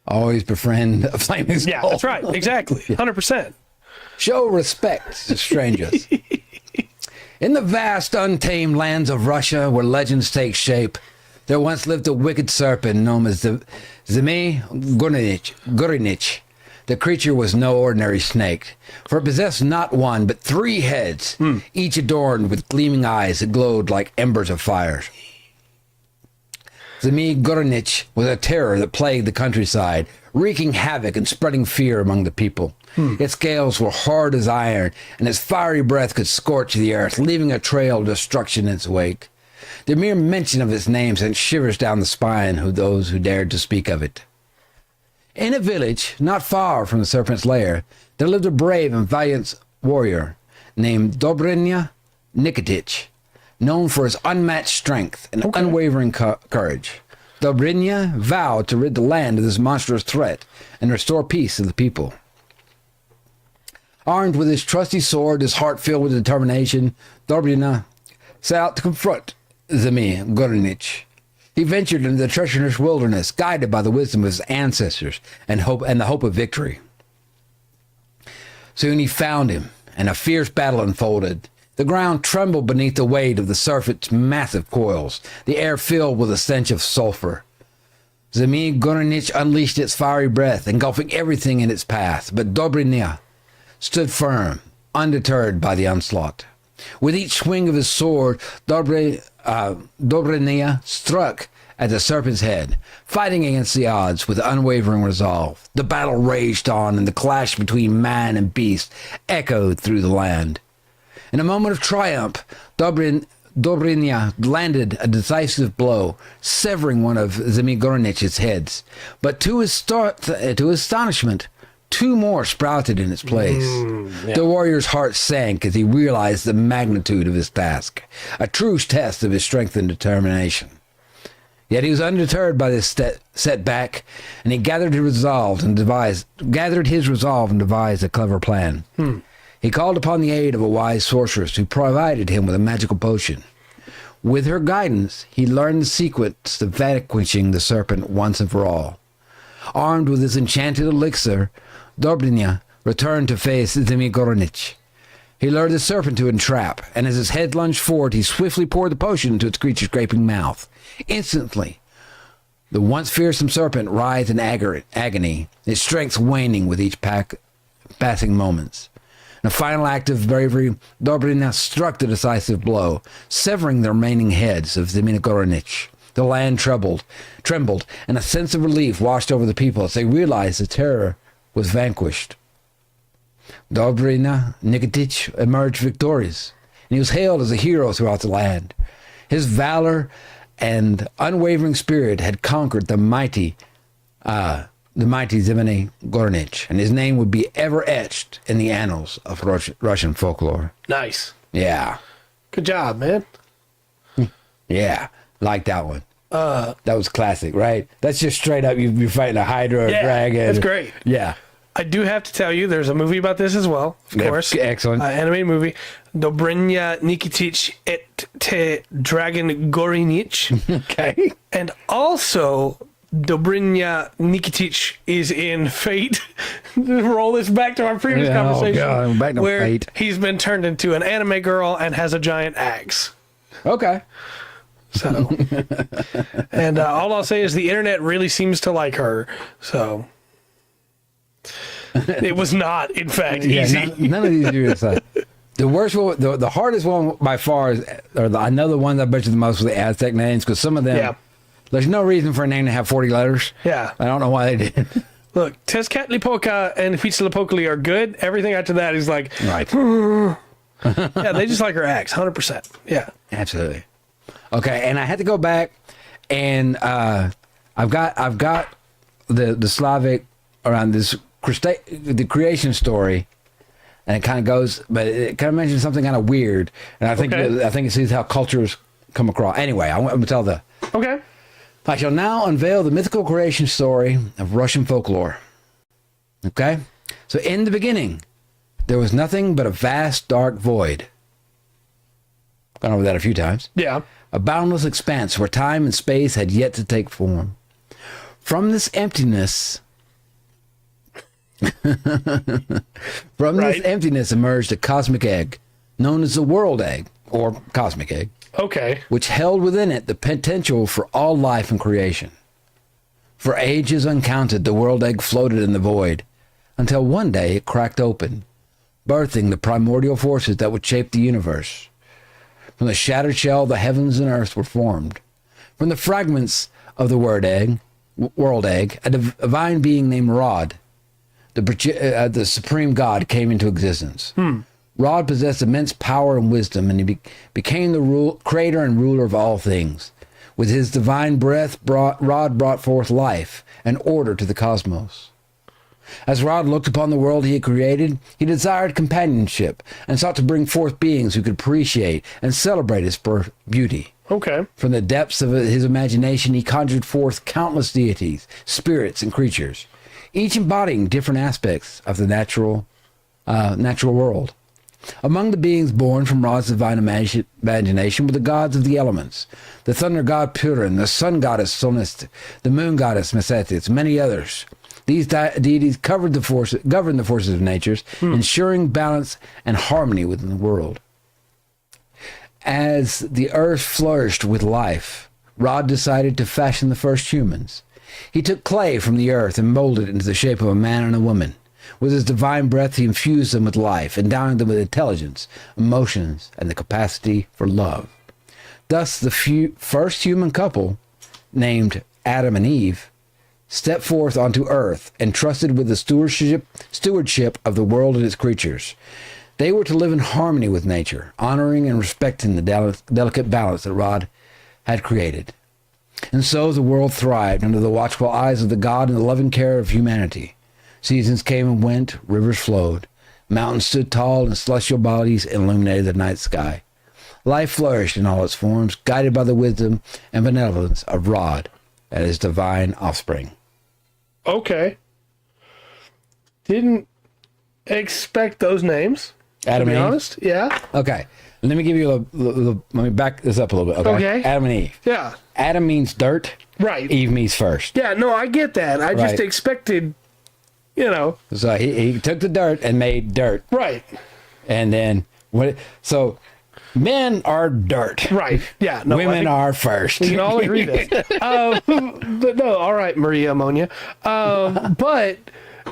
Always befriend a flaming skull. Yeah, that's right. Exactly. 100%. Show respect to strangers. In the vast, untamed lands of Russia, where legends take shape, there once lived a wicked serpent known as the Zmy Gorinich. The creature was no ordinary snake, for it possessed not one, but 3 heads, each adorned with gleaming eyes that glowed like embers of fire. Zmy Gorinich was a terror that plagued the countryside, wreaking havoc and spreading fear among the people. Its scales were hard as iron, and its fiery breath could scorch the earth, leaving a trail of destruction in its wake. The mere mention of its name sent shivers down the spine of those who dared to speak of it. In a village not far from the serpent's lair, there lived a brave and valiant warrior named Dobrynya Nikitich, known for his unmatched strength and unwavering courage. Dobrynya vowed to rid the land of this monstrous threat and restore peace to the people. Armed with his trusty sword, his heart filled with determination, Dobrynya set out to confront Zmy Gorinich. He ventured into the treacherous wilderness, guided by the wisdom of his ancestors and the hope of victory. Soon he found him, and a fierce battle unfolded. The ground trembled beneath the weight of the serpent's massive coils, the air filled with a stench of sulfur. Zmy Gorinich unleashed its fiery breath, engulfing everything in its path, but Dobrynya stood firm, undeterred by the onslaught. With each swing of his sword, Dobrynya Dobrynia struck at the serpent's head, fighting against the odds with unwavering resolve. The battle raged on, and the clash between man and beast echoed through the land. In a moment of triumph, Dobrynia landed a decisive blow, severing one of Zemigornich's heads. But to his astonishment, two more sprouted in its place. The warrior's heart sank as he realized the magnitude of his task, a true test of his strength and determination. Yet he was undeterred by this setback, and he gathered his resolve and devised a clever plan. He called upon the aid of a wise sorceress who provided him with a magical potion. With her guidance, he learned the secrets of vanquishing the serpent once and for all. Armed with his enchanted elixir, Dobrynia returned to face Zemigornich. He lured the serpent to entrap, and as his head lunged forward, he swiftly poured the potion into its creature's gaping mouth. Instantly, the once fearsome serpent writhed in agony, its strength waning with each passing moments. In a final act of bravery, Dobrynia struck the decisive blow, severing the remaining heads of Zemigornich. The land trembled, and a sense of relief washed over the people as they realized the terror was vanquished. Dobrynia Nikitich emerged victorious, and he was hailed as a hero throughout the land. His valor and unwavering spirit had conquered the mighty Zemene Gornich, and his name would be ever etched in the annals of Russian folklore. Nice. Yeah. Good job, man. Yeah. Like that one. That was classic, right? That's just straight up you're fighting a hydra or a dragon. That's great. Yeah. I do have to tell you, there's a movie about this as well, of course. Excellent. Animated movie. Dobrynia Nikitich et te Dragon Gorinich. Okay. And also, Dobrynia Nikitich is in Fate. Roll this back to our previous conversation. Oh, God. Back to where Fate. he's been turned into an anime girl and has a giant axe. Okay. So, and all I'll say is the internet really seems to like her. So, it was not, in fact, easy. None of these are inside. The worst one, the hardest one by far is, I know the one that I bet you the most was the Aztec names, because some of them, there's no reason for a name to have 40 letters. Yeah. I don't know why they did. Look, Tezcatlipoca and Huitzilopochtli are good. Everything after that is like, Right. yeah, they just like her axe, 100%. Yeah. Absolutely. Okay, and I had to go back, and I've got the Slavic around this the creation story, and it kind of goes, but it kind of mentions something kind of weird, and I think it sees how cultures come across. Anyway, I'm going to tell the. Okay. I shall now unveil the mythical creation story of Russian folklore. Okay, so in the beginning, there was nothing but a vast dark void. Gone over that a few times. Yeah. A boundless expanse where time and space had yet to take form. From this emptiness, emerged a cosmic egg, known as the world egg, or cosmic egg, Okay. which held within it the potential for all life and creation. For ages uncounted, the world egg floated in the void, until one day it cracked open, birthing the primordial forces that would shape the universe. From the shattered shell, the heavens and earth were formed. From the fragments of the world egg, a divine being named Rod, the supreme god, came into existence. Rod possessed immense power and wisdom, and he became the creator and ruler of all things. With his divine breath, Rod brought forth life and order to the cosmos. As Rod looked upon the world he had created, he desired companionship and sought to bring forth beings who could appreciate and celebrate his beauty. Okay. From the depths of his imagination, he conjured forth countless deities, spirits, and creatures, each embodying different aspects of the natural world. Among the beings born from Rod's divine imagination were the gods of the elements, the thunder god Purin, the sun goddess Sonist, the moon goddess Mesetis, many others. These deities governed the forces of nature, ensuring balance and harmony within the world. As the earth flourished with life, Rod decided to fashion the first humans. He took clay from the earth and molded it into the shape of a man and a woman. With his divine breath, he infused them with life, endowing them with intelligence, emotions, and the capacity for love. Thus, the first human couple, named Adam and Eve, stepped forth onto earth and trusted with the stewardship of the world and its creatures. They were to live in harmony with nature, honoring and respecting the delicate balance that Rod had created. And so the world thrived under the watchful eyes of the God and the loving care of humanity. Seasons came and went, rivers flowed, mountains stood tall, and celestial bodies illuminated the night sky. Life flourished in all its forms, guided by the wisdom and benevolence of Rod and his divine offspring. Okay. Didn't expect those names. Adam to be and Eve? honest. Yeah. Okay, let me give you let me back this up a little bit. Okay. Adam and Eve. Yeah. Adam means dirt. Right. Eve means first. Yeah, no, I get that. I just Right. expected, So he took the dirt and made dirt. Right. And then so men are dirt. Right. Yeah. No, Women are first. We can all agree that. But no, all right, Maria Ammonia. But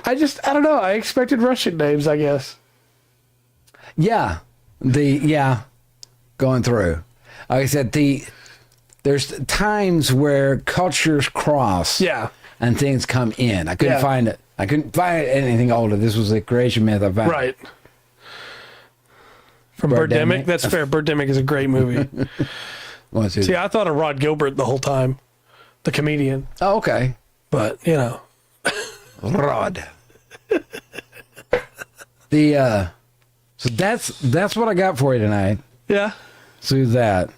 I don't know. I expected Russian names, I guess. Yeah. Going through. Like I said, there's times where cultures cross. Yeah. And things come in. I couldn't Yeah. find it. I couldn't find anything older. This was a creation myth I found. Right. From Birdemic? Birdemic? That's fair. Birdemic is a great movie. See, I thought of Rod Gilbert the whole time, the comedian. Oh, okay. But, Rod. So that's what I got for you tonight. Yeah. So that.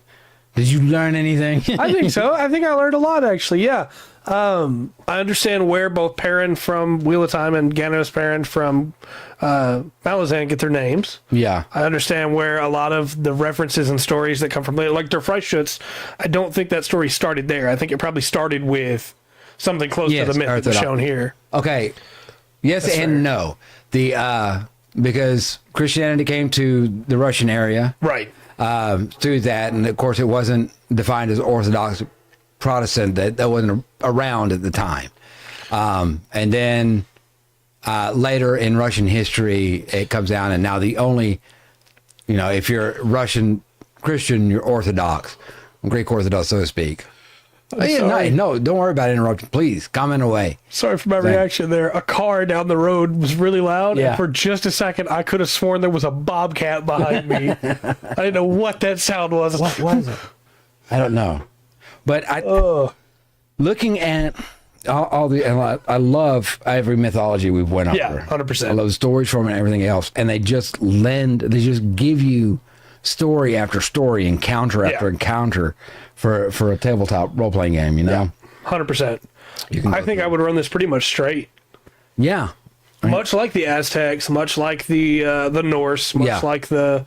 Did you learn anything? I think so. I think I learned a lot, actually. Yeah. I understand where both Perrin from Wheel of Time and Ganos Perrin from Malazan get their names. Yeah. I understand where a lot of the references and stories that come from later, like Der Freischütz, I don't think that story started there. I think it probably started with something close to the myth that's shown here. Okay. Yes That's and fair. no. Because Christianity came to the Russian area. Right. Through that, and of course it wasn't defined as Orthodox Protestant. That wasn't around at the time. And then later in Russian history, it comes down, and now the only, if you're Russian Christian, you're Orthodox, Greek Orthodox, so to speak. No, don't worry about interrupting. Please comment away. Sorry for my reaction there. A car down the road was really loud, Yeah. and for just a second, I could have sworn there was a bobcat behind me. I didn't know what that sound was. What was it? I don't know, but looking at all the, and I love every mythology we've went over. Yeah, 100%. I love stories from it and everything else, and they just give you story after story, encounter after encounter for a tabletop role playing game. 100%. I think I would run this pretty much straight. Yeah. Much like the Aztecs, much like the Norse, much like the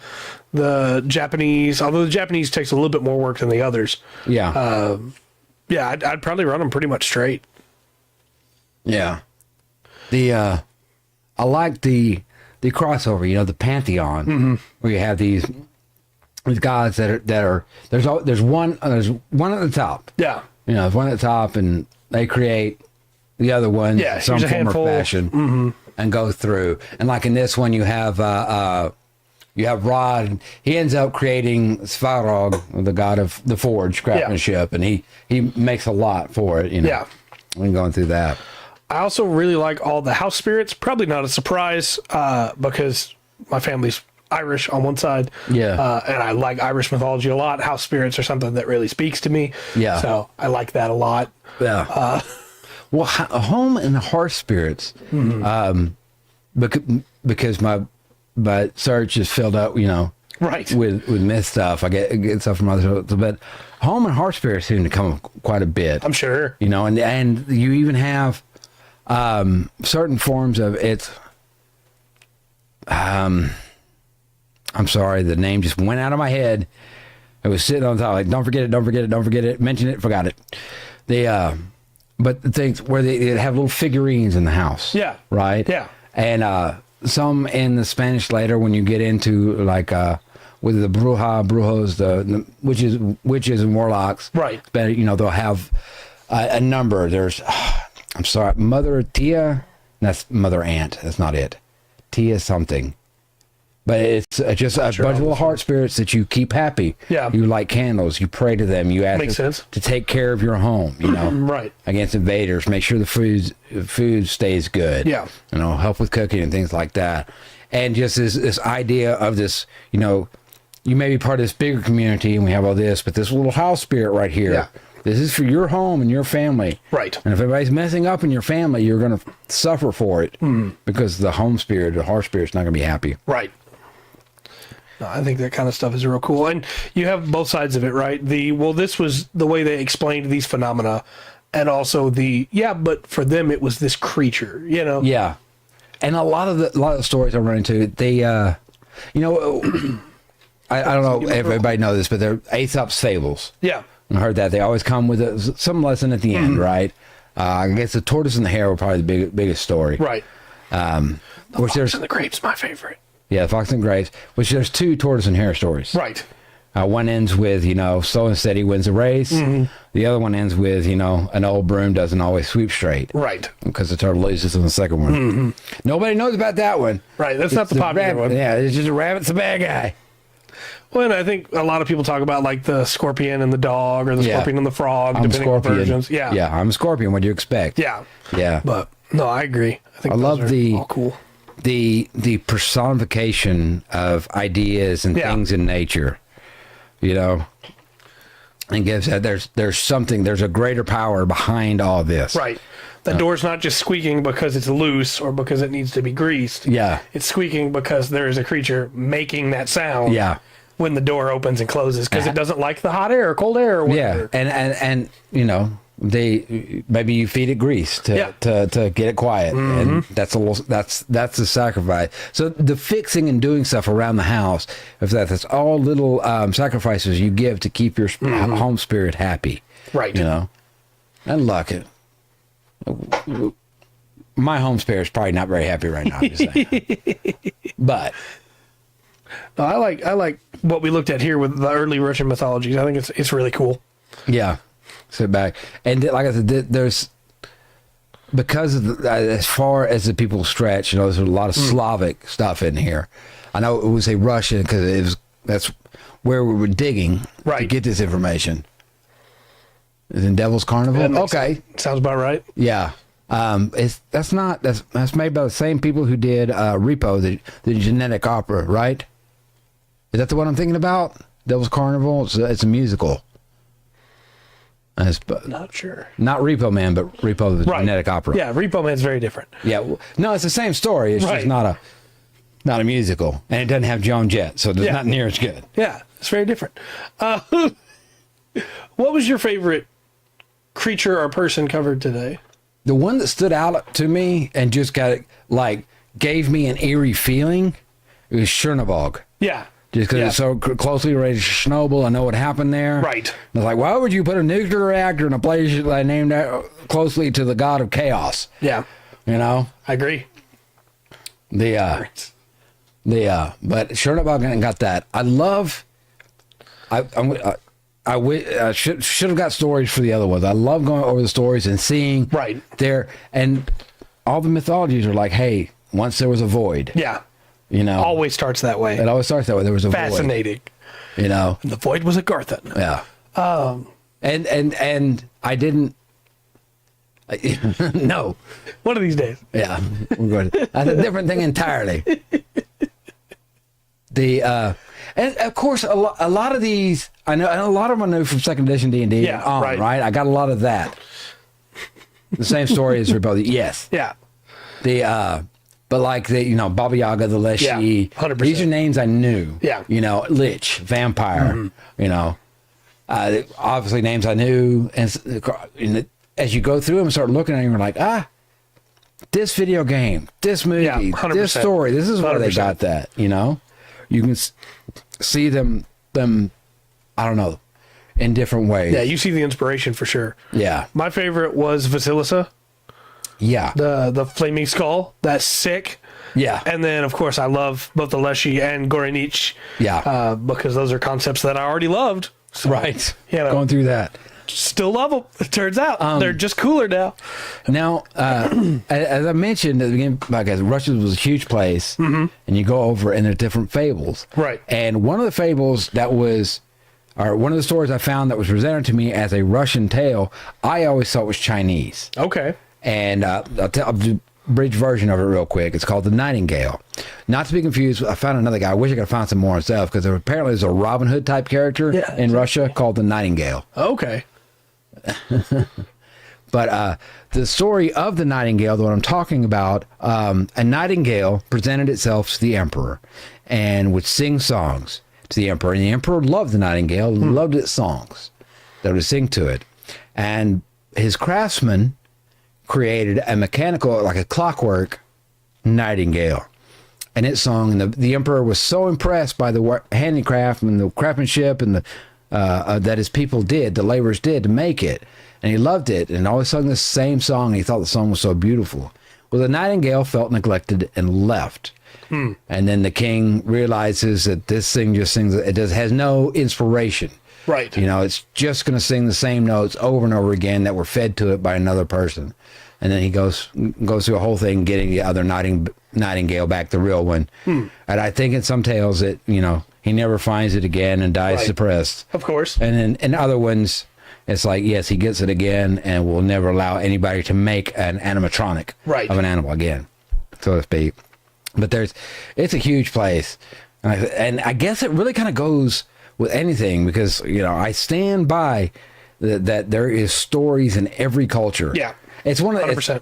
Japanese. Although the Japanese takes a little bit more work than the others. Yeah. I'd probably run them pretty much straight. Yeah. I like the crossover. The pantheon, where you have these gods that are there's one at the top. Yeah. There's one at the top, and they create the other one some form or fashion and go through. And like in this one, you have Rod. He ends up creating Svarog, the god of the forge craftsmanship, and he makes a lot for it. Yeah. And going through that. I also really like all the house spirits. Probably not a surprise because my family's Irish on one side. Yeah. And I like Irish mythology a lot. House spirits are something that really speaks to me. Yeah. So I like that a lot. Yeah. Well, home and hearth spirits, because my search is filled up, Right. with myth stuff. I get stuff from other, but home and hearth spirits seem to come up quite a bit. I'm sure. And you even have certain forms of it. I'm sorry, the name just went out of my head. It was sitting on top, like, don't forget it, mention it, forgot it. But the things where they have little figurines in the house. Yeah. Right? Yeah. And some in the Spanish later, when you get into like with the brujos, the witches and warlocks. Right. But they'll have a number. There's, I'm sorry, Mother Tia. That's Mother Aunt. That's not it. Tia something. But it's just a bunch of little heart spirits that you keep happy. Yeah. You light candles. You pray to them. You ask Makes them sense. to take care of your home, you know. Right. Against invaders. Make sure the food stays good. Yeah. You know, help with cooking and things like that. And just this idea of this, you know, you may be part of this bigger community and we have all this, but this little house spirit right here. Yeah. This is for your home and your family. Right. And if everybody's messing up in your family, you're going to suffer for it because the home spirit, the heart spirit's not going to be happy. Right. No, I think that kind of stuff is real cool. And you have both sides of it, right? This was the way they explained these phenomena, and also but for them it was this creature, you know? Yeah. And a lot of the stories I run into, they, you know, I don't know if everybody knows this, but they're Aesop's fables. Yeah. I heard that. They always come with some lesson at the end, right? I guess the tortoise and the hare were probably the biggest story. Right. Which there's And the Grape's my favorite. Yeah, Fox and Grapes, which there's 2 tortoise and hare stories. Right. One ends with, you know, slow and steady wins a race. The other one ends with, you know, an old broom doesn't always sweep straight. Right. Because the turtle loses in the second one. Nobody knows about that one. Right. That's not the popular rabbit, one. Yeah, it's just a rabbit's the bad guy. Well, and I think a lot of people talk about like the scorpion and the dog, or the scorpion and the frog, I'm a depending on scorpion. versions. Yeah. Yeah, I'm a scorpion. What do you expect? Yeah. Yeah. But no, I agree. I think I love all cool. the personification of ideas and things in nature, you know, and gives that there's a greater power behind all this. Right. The door's not just squeaking because it's loose or because it needs to be greased. Yeah. It's squeaking because there is a creature making that sound. Yeah. When the door opens and closes, because it doesn't like the hot air or cold air or whatever. Yeah. And you know, maybe you feed it grease to get it quiet, and that's the sacrifice. So the fixing and doing stuff around the house, that's all little sacrifices you give to keep your home spirit happy. Right. You know, and luck it. My home spirit's probably not very happy right now. I'm just saying. But No, I like what we looked at here with the early Russian mythologies. I think it's really cool. yeah, sit back and like I said, there's because of as far as the people stretch, you know, there's a lot of Slavic stuff in here. I know it was a Russian because that's where we were digging to get this information. Is in Devil's Carnival? Okay, sounds about right. Yeah. That's made by the same people who did Repo, the genetic opera, right? Is that the one I'm thinking about? Devil's Carnival? It's a musical. Not sure. Not Repo Man, but Repo the genetic opera. Yeah, Repo Man's very different. Yeah. No, it's the same story. It's just not a musical, and it doesn't have Joan Jett, so it's not near as good. Yeah, it's very different. What was your favorite creature or person covered today? The one that stood out to me and just gave me an eerie feeling, it was Chernobog. Yeah. Just because it's so closely related to Chernobyl, I know what happened there. Right. I was like, why would you put a nuclear reactor in a place named closely to the god of chaos? Yeah. You know? I agree. But Chernobyl got that. I should have got stories for the other ones. I love going over the stories and seeing there, and all the mythologies are like, hey, once there was a void. Yeah. You know, always starts that way. It always starts that way. There was a fascinating. Void, you know, and the void was a Garthan. Yeah. And I didn't. No. One of these days. Yeah, we're good. That's a different thing entirely. And of course, a lot of these I know, and a lot of them I know from second edition D&D. Yeah, right. I got a lot of that. The same story as Rebellion. Yes. Yeah. But like Baba Yaga, the Leshy, 100%. These are names I knew. Yeah. You know, Lich, Vampire. You know, obviously names I knew, and as you go through them and start looking at them, you're like, this video game, this movie, this story, this is where 100%. They got that. You know, you can see them. I don't know, in different ways. Yeah, you see the inspiration for sure. Yeah. My favorite was Vasilisa. Yeah. The flaming skull. That's sick. Yeah. And then, of course, I love both the Leshy and Gorenich. Yeah. Because those are concepts that I already loved. So, right. You know. Going through that. still love them. It turns out they're just cooler now. Now, as I mentioned at the beginning, podcast, Russia was a huge place, and you go over and there's different fables. Right. And one of the fables that was, or one of the stories I found that was presented to me as a Russian tale, I always thought was Chinese. Okay. And I'll do a bridge version of it real quick. It's called The Nightingale. Not to be confused, I found another guy. I wish I could have found some more myself, because apparently there's a Robin Hood type character in Russia called the Nightingale. Okay. But the story of the Nightingale, the one I'm talking about, a nightingale presented itself to the emperor and would sing songs to the emperor. And the emperor loved the nightingale, loved its songs that would sing to it. And his craftsman created a mechanical, like a clockwork nightingale. And it sung, and the emperor was so impressed by the handicraft and the craftsmanship and the that his people did, the laborers did to make it. And he loved it and always sung the same song. And he thought the song was so beautiful. Well, the nightingale felt neglected and left. And then the king realizes that this thing just sings, has no inspiration. Right. You know, it's just going to sing the same notes over and over again that were fed to it by another person. And then he goes through a whole thing getting the other nightingale back, the real one. And I think in some tales that, you know, he never finds it again and dies suppressed. Of course. And then in other ones, it's like, yes, he gets it again and will never allow anybody to make an animatronic of an animal again, so to speak. But it's a huge place. And I guess it really kind of goes with anything, because, you know, I stand by that there is stories in every culture. Yeah. It's one of 100%.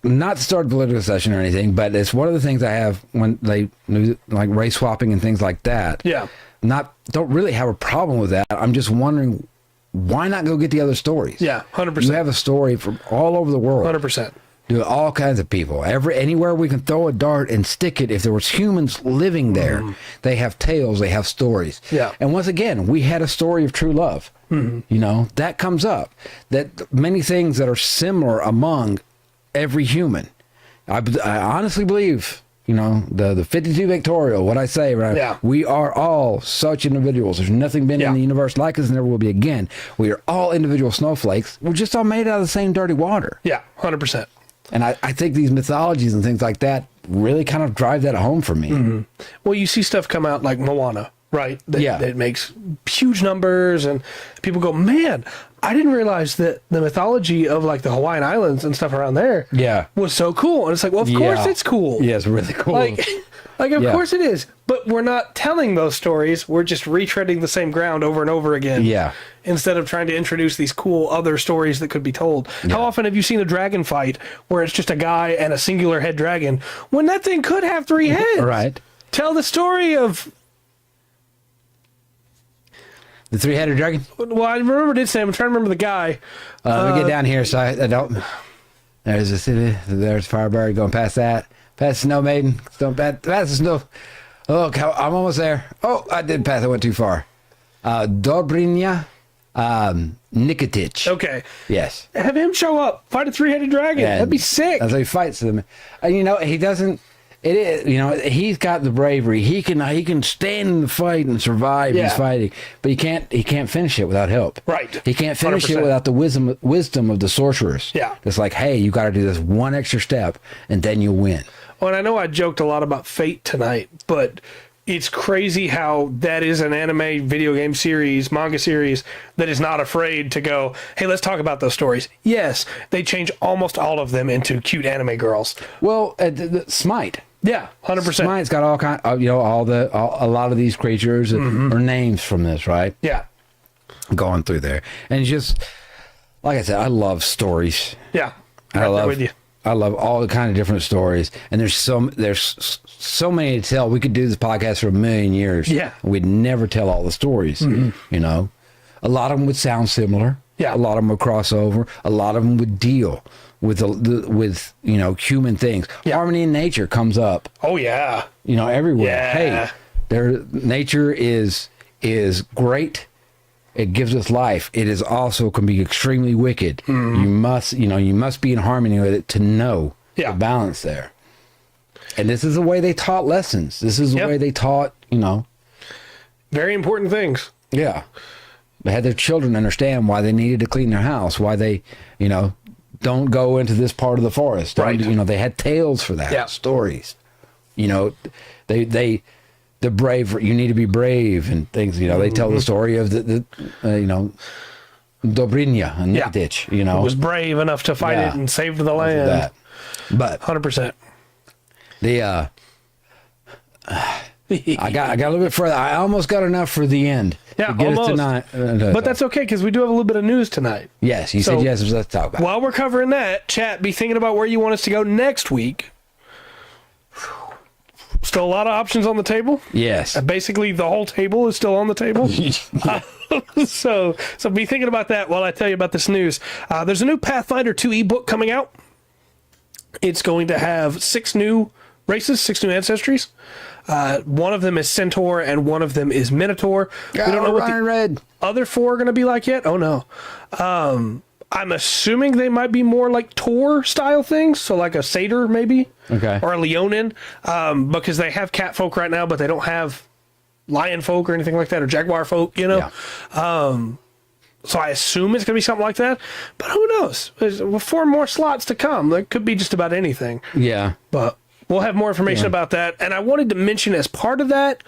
Not to start a political session or anything, but it's one of the things I have when they do like race swapping and things like that. Yeah. Don't really have a problem with that. I'm just wondering, why not go get the other stories? Yeah, 100%. You have a story from all over the world. 100%. Do all kinds of people. Anywhere we can throw a dart and stick it, if there was humans living there, they have tales, they have stories. Yeah. And once again, we had a story of true love. You know, that comes up. That many things that are similar among every human. I honestly believe, you know, the 52 Victorial, what I say, right? Yeah. We are all such individuals. There's nothing been in the universe like us and never will be again. We are all individual snowflakes. We're just all made out of the same dirty water. Yeah, 100%. And I think these mythologies and things like that really kind of drive that home for me. Well, you see stuff come out like Moana, right? That makes huge numbers, and people go, man, I didn't realize that the mythology of like the Hawaiian Islands and stuff around there was so cool. And it's like, well, of course it's cool. Yeah, it's really cool. Like of course it is. But we're not telling those stories. We're just retreading the same ground over and over again. Yeah. Instead of trying to introduce these cool other stories that could be told. How often have you seen a dragon fight where it's just a guy and a singular head dragon when that thing could have 3 heads? Right. Tell the story of... The 3-headed dragon? Well, I remember it, Sam. I'm trying to remember the guy. Let me get down here so I don't... There's a city. There's Firebird going past that. Past the Snow Maiden. Past the Snow... Look, I'm almost there. Oh, I did pass. I went too far. Dobrynya Nikitich. Okay. Yes. Have him show up. Fight a 3-headed dragon. Yeah, That'd be sick. That's how he fights them. And, you know, he doesn't... It is, you know, he's got the bravery. He can stand in the fight and survive. He's fighting, but he can't finish it without help. Right. He can't finish 100%. it without the wisdom of the sorceress. Yeah. It's like, hey, you got to do this one extra step, and then you win. Well, and I know I joked a lot about Fate tonight, but it's crazy how that is an anime, video game series, manga series that is not afraid to go, hey, let's talk about those stories. Yes, they change almost all of them into cute anime girls. Well, Smite. Yeah, 100%. Smite's got all kind, you know, a lot of these creatures are names from this, right? Yeah. Going through there, and it's just like I said, I love stories. Yeah, I love all the kind of different stories, and there's so many to tell. We could do this podcast for 1,000,000 years. Yeah, we'd never tell all the stories. You know, a lot of them would sound similar. Yeah, a lot of them would cross over. A lot of them would deal with with you know, human things. Yeah. Harmony in nature comes up. Oh yeah, you know, everywhere. Yeah. Hey, nature is great. It gives us life. It is also can be extremely wicked. You must be in harmony with it to know the balance there. And this is the way they taught lessons. This is the way they taught, you know, very important things. Yeah. had their children understand why they needed to clean their house, why they, don't go into this part of the forest. Right. They had tales for that, stories. They're brave. You need to be brave and things. They tell the story of the Dobrynia and Nikitich. Who was brave enough to fight it and saved the land. That. But 100%. I got a little bit further. I almost got enough for the end. Yeah, to get almost. Us tonight. But that's okay because we do have a little bit of news tonight. Yes, you said yes. Let's talk about it. While we're covering that, chat, be thinking about where you want us to go next week. Still a lot of options on the table. Yes. Basically, the whole table is still on the table. So be thinking about that while I tell you about this news. There's a new Pathfinder 2 ebook coming out. It's going to have 6 new races, 6 new ancestries. One of them is Centaur and one of them is Minotaur. We don't know what the other 4 are going to be like yet. Oh, no. I'm assuming they might be more like Tor style things, so like a satyr maybe, or a leonin, because they have cat folk right now, but they don't have lion folk or anything like that, or jaguar folk, So I assume it's going to be something like that, but who knows? There's 4 more slots to come. There could be just about anything. Yeah, but we'll have more information about that. And I wanted to mention as part of that,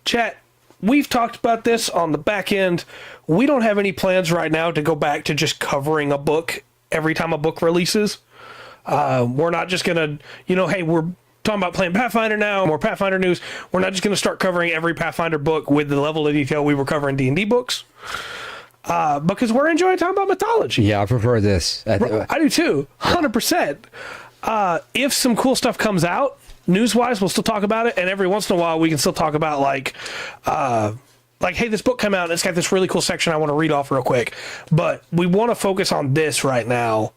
chat, we've talked about this on the back end. We don't have any plans right now to go back to just covering a book every time a book releases. We're not just going to, hey, we're talking about playing Pathfinder now, more Pathfinder news. We're not just going to start covering every Pathfinder book with the level of detail we were covering D&D books. Because we're enjoying talking about mythology. Yeah, I prefer this. I do too, 100%. If some cool stuff comes out, news-wise, we'll still talk about it, and every once in a while we can still talk about like, hey, this book came out, and it's got this really cool section I want to read off real quick. But we want to focus on this right now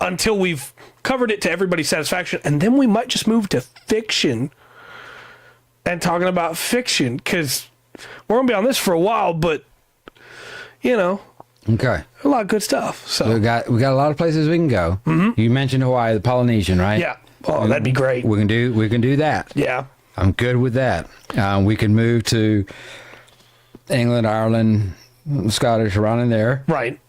until we've covered it to everybody's satisfaction, and then we might just move to fiction and talking about fiction, because we're going to be on this for a while, but, Okay. a lot of good stuff. So we got a lot of places we can go. Mm-hmm. You mentioned Hawaii, the Polynesian, right? Yeah. Oh, that'd be great. We can do that. Yeah. I'm good with that. We can move to England, Ireland, Scottish, around in there. Right.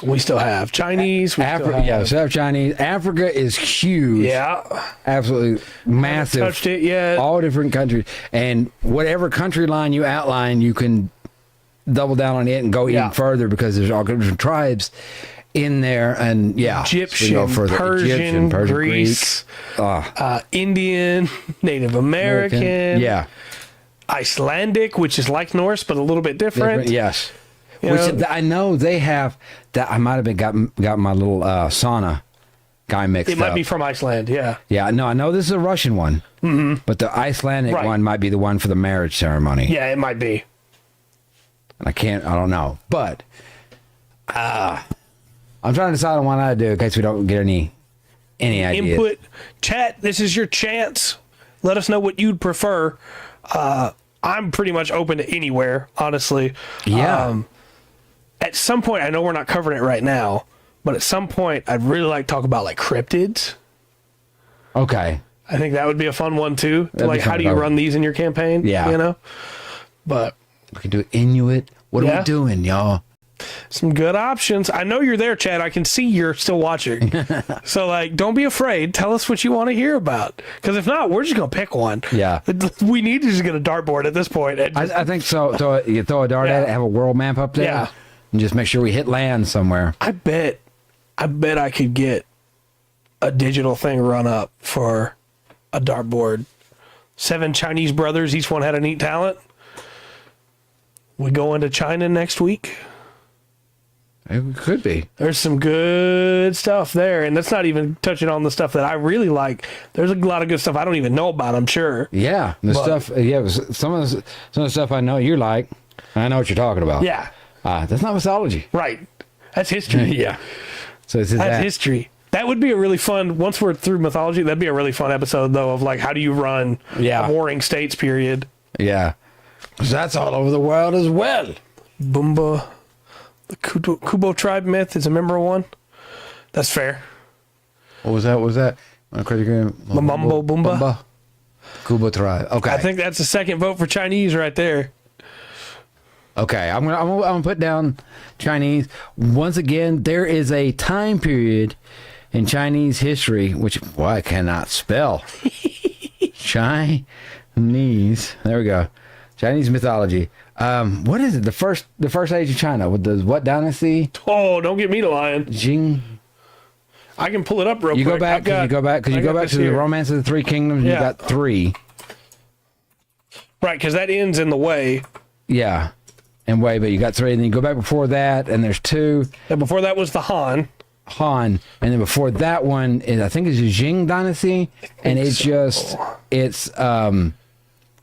We still have Chinese. Africa, yeah, we still have Chinese. Africa is huge. Yeah. Absolutely massive. Haven't touched it yet. All different countries. And whatever country line you outline, you can double down on it and go even further because there's all different tribes in there. And Egyptian, Persian, Greece, Indian, Native American. Yeah. Icelandic, which is like Norse, but a little bit different. Yes. I know they have that. I might have got my little sauna guy mixed up. It might be from Iceland, yeah. Yeah, no, I know this is a Russian one, but the Icelandic one might be the one for the marriage ceremony. Yeah, it might be. And I don't know. But I'm trying to decide on what I do in case we don't get any ideas. Input. Chat, this is your chance. Let us know what you'd prefer. I'm pretty much open to anywhere, honestly. Yeah. At some point, I know we're not covering it right now, but at some point, I'd really like to talk about like cryptids. Okay. I think that would be a fun one too. Like, how do you run these in your campaign? Yeah. But we can do Inuit. What are we doing, y'all? Some good options. I know you're there, Chad. I can see you're still watching. So, don't be afraid. Tell us what you want to hear about. Because if not, we're just going to pick one. Yeah. We need to just get a dartboard at this point. I think so. So you throw a dart at it, have a world map up there. Yeah. And just make sure we hit land somewhere. I bet I could get a digital thing run up for a dartboard. 7 Chinese brothers. Each one had a neat talent. We go into China next week. It could be. There's some good stuff there, and that's not even touching on the stuff that I really like. There's a lot of good stuff I don't even know about, I'm sure. Yeah, some of the stuff I know you like. I know what you're talking about. Yeah. That's not mythology. Right. That's history. Yeah. So that's history. That would be a really fun, once we're through mythology, that'd be a really fun episode, though, of how do you run a warring states period. Yeah. That's all over the world as well. Boomba. The Kubo tribe myth is a member one. That's fair. What was that? Mambo Boomba. Kubo tribe. Okay. I think that's the second vote for Chinese right there. Okay, I'm gonna put down Chinese. Once again, there is a time period in Chinese history which I cannot spell. Chinese. There we go. Chinese mythology. What is it? The first age of China with the what dynasty? Oh, don't get me to lying. Jing. I can pull it up real You quick. go back. You go back to the Romance of the Three Kingdoms. Yeah. You got 3. Right, because that ends in the Wei. Yeah, and Wei, but you got 3, and then you go back before that, and there's 2. And before that was the Han. Han, and then before that one is I think it's the Jing dynasty, and it's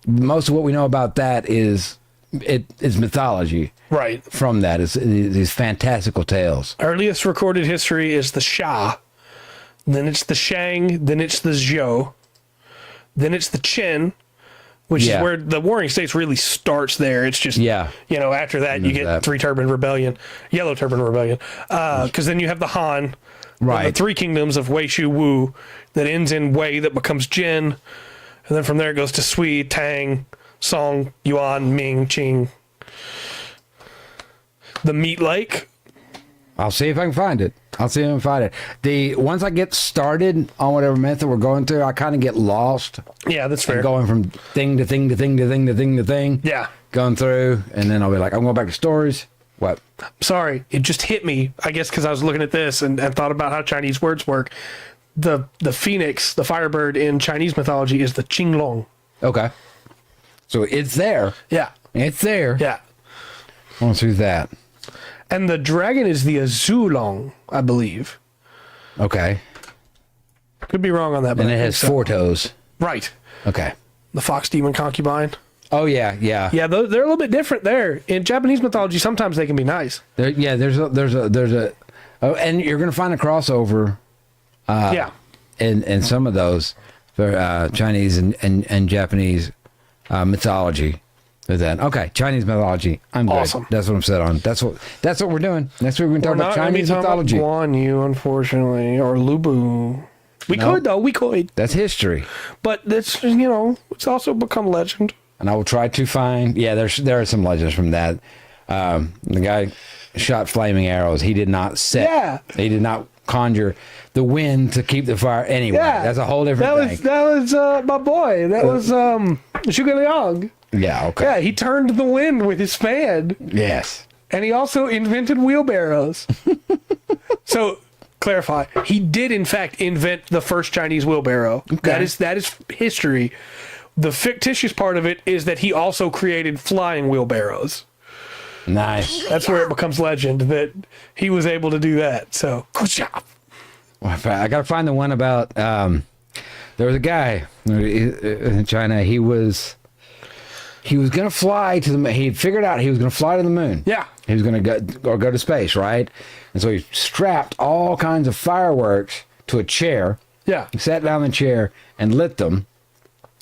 most of what we know about that is mythology. Right. From that is these fantastical tales. Earliest recorded history is the Xia. Then it's the Shang. Then it's the Zhou. Then it's the Qin, which is where the Warring States really starts there. It's just, after that you get Yellow Turban Rebellion. Because then you have the Han. Right. The 3 kingdoms of Wei, Shu, Wu that ends in Wei that becomes Jin. And then from there it goes to Sui, Tang, Song, Yuan, Ming, Qing. The Meat Lake. I'll see if I can find it. Once I get started on whatever method we're going through, I kind of get lost. Yeah, that's fair. Going from thing to thing to thing to thing to thing to thing. Yeah. Going through, and then I'll be like, I'm going back to stories. What? Sorry, it just hit me, I guess, because I was looking at this and thought about how Chinese words work. The phoenix, the firebird in Chinese mythology is the Qinglong. Okay. So it's there. Yeah. It's there. Yeah. Let's do that. And the dragon is the Azulong, I believe. Okay. Could be wrong on that. But And it has 4 toes. Right. Okay. The fox demon concubine. Oh, yeah. Yeah, they're a little bit different there. In Japanese mythology, sometimes they can be nice. There's a oh, and you're going to find a crossover in some of those for Chinese and Japanese mythology. With that. Okay, Chinese mythology. I'm good. Awesome. That's what I'm set on. That's what we're doing. Next week we're going to talk about Chinese mythology. Guan Yu, unfortunately, or Lubu. We could, though. We could. That's history. But that's, it's also become legend. And I will try to find. Yeah, there are some legends from that. The guy shot flaming arrows. He did not set. Yeah. He did not conjure the wind to keep the fire. Anyway, that's a whole different thing. That was my boy. That was Zhuge Liang. Yeah, okay. Yeah, he turned the wind with his fan. Yes. And he also invented wheelbarrows. So, clarify, he did in fact invent the first Chinese wheelbarrow. Okay. That is history. The fictitious part of it is that he also created flying wheelbarrows. Nice. That's where it becomes legend that he was able to do that. So, good job. Well, I got to find the one about there was a guy in China. He was going to fly to the moon. He figured out he was going to fly to the moon. Yeah. He was going to go to space, right? And so he strapped all kinds of fireworks to a chair. Yeah. He sat down in the chair and lit them.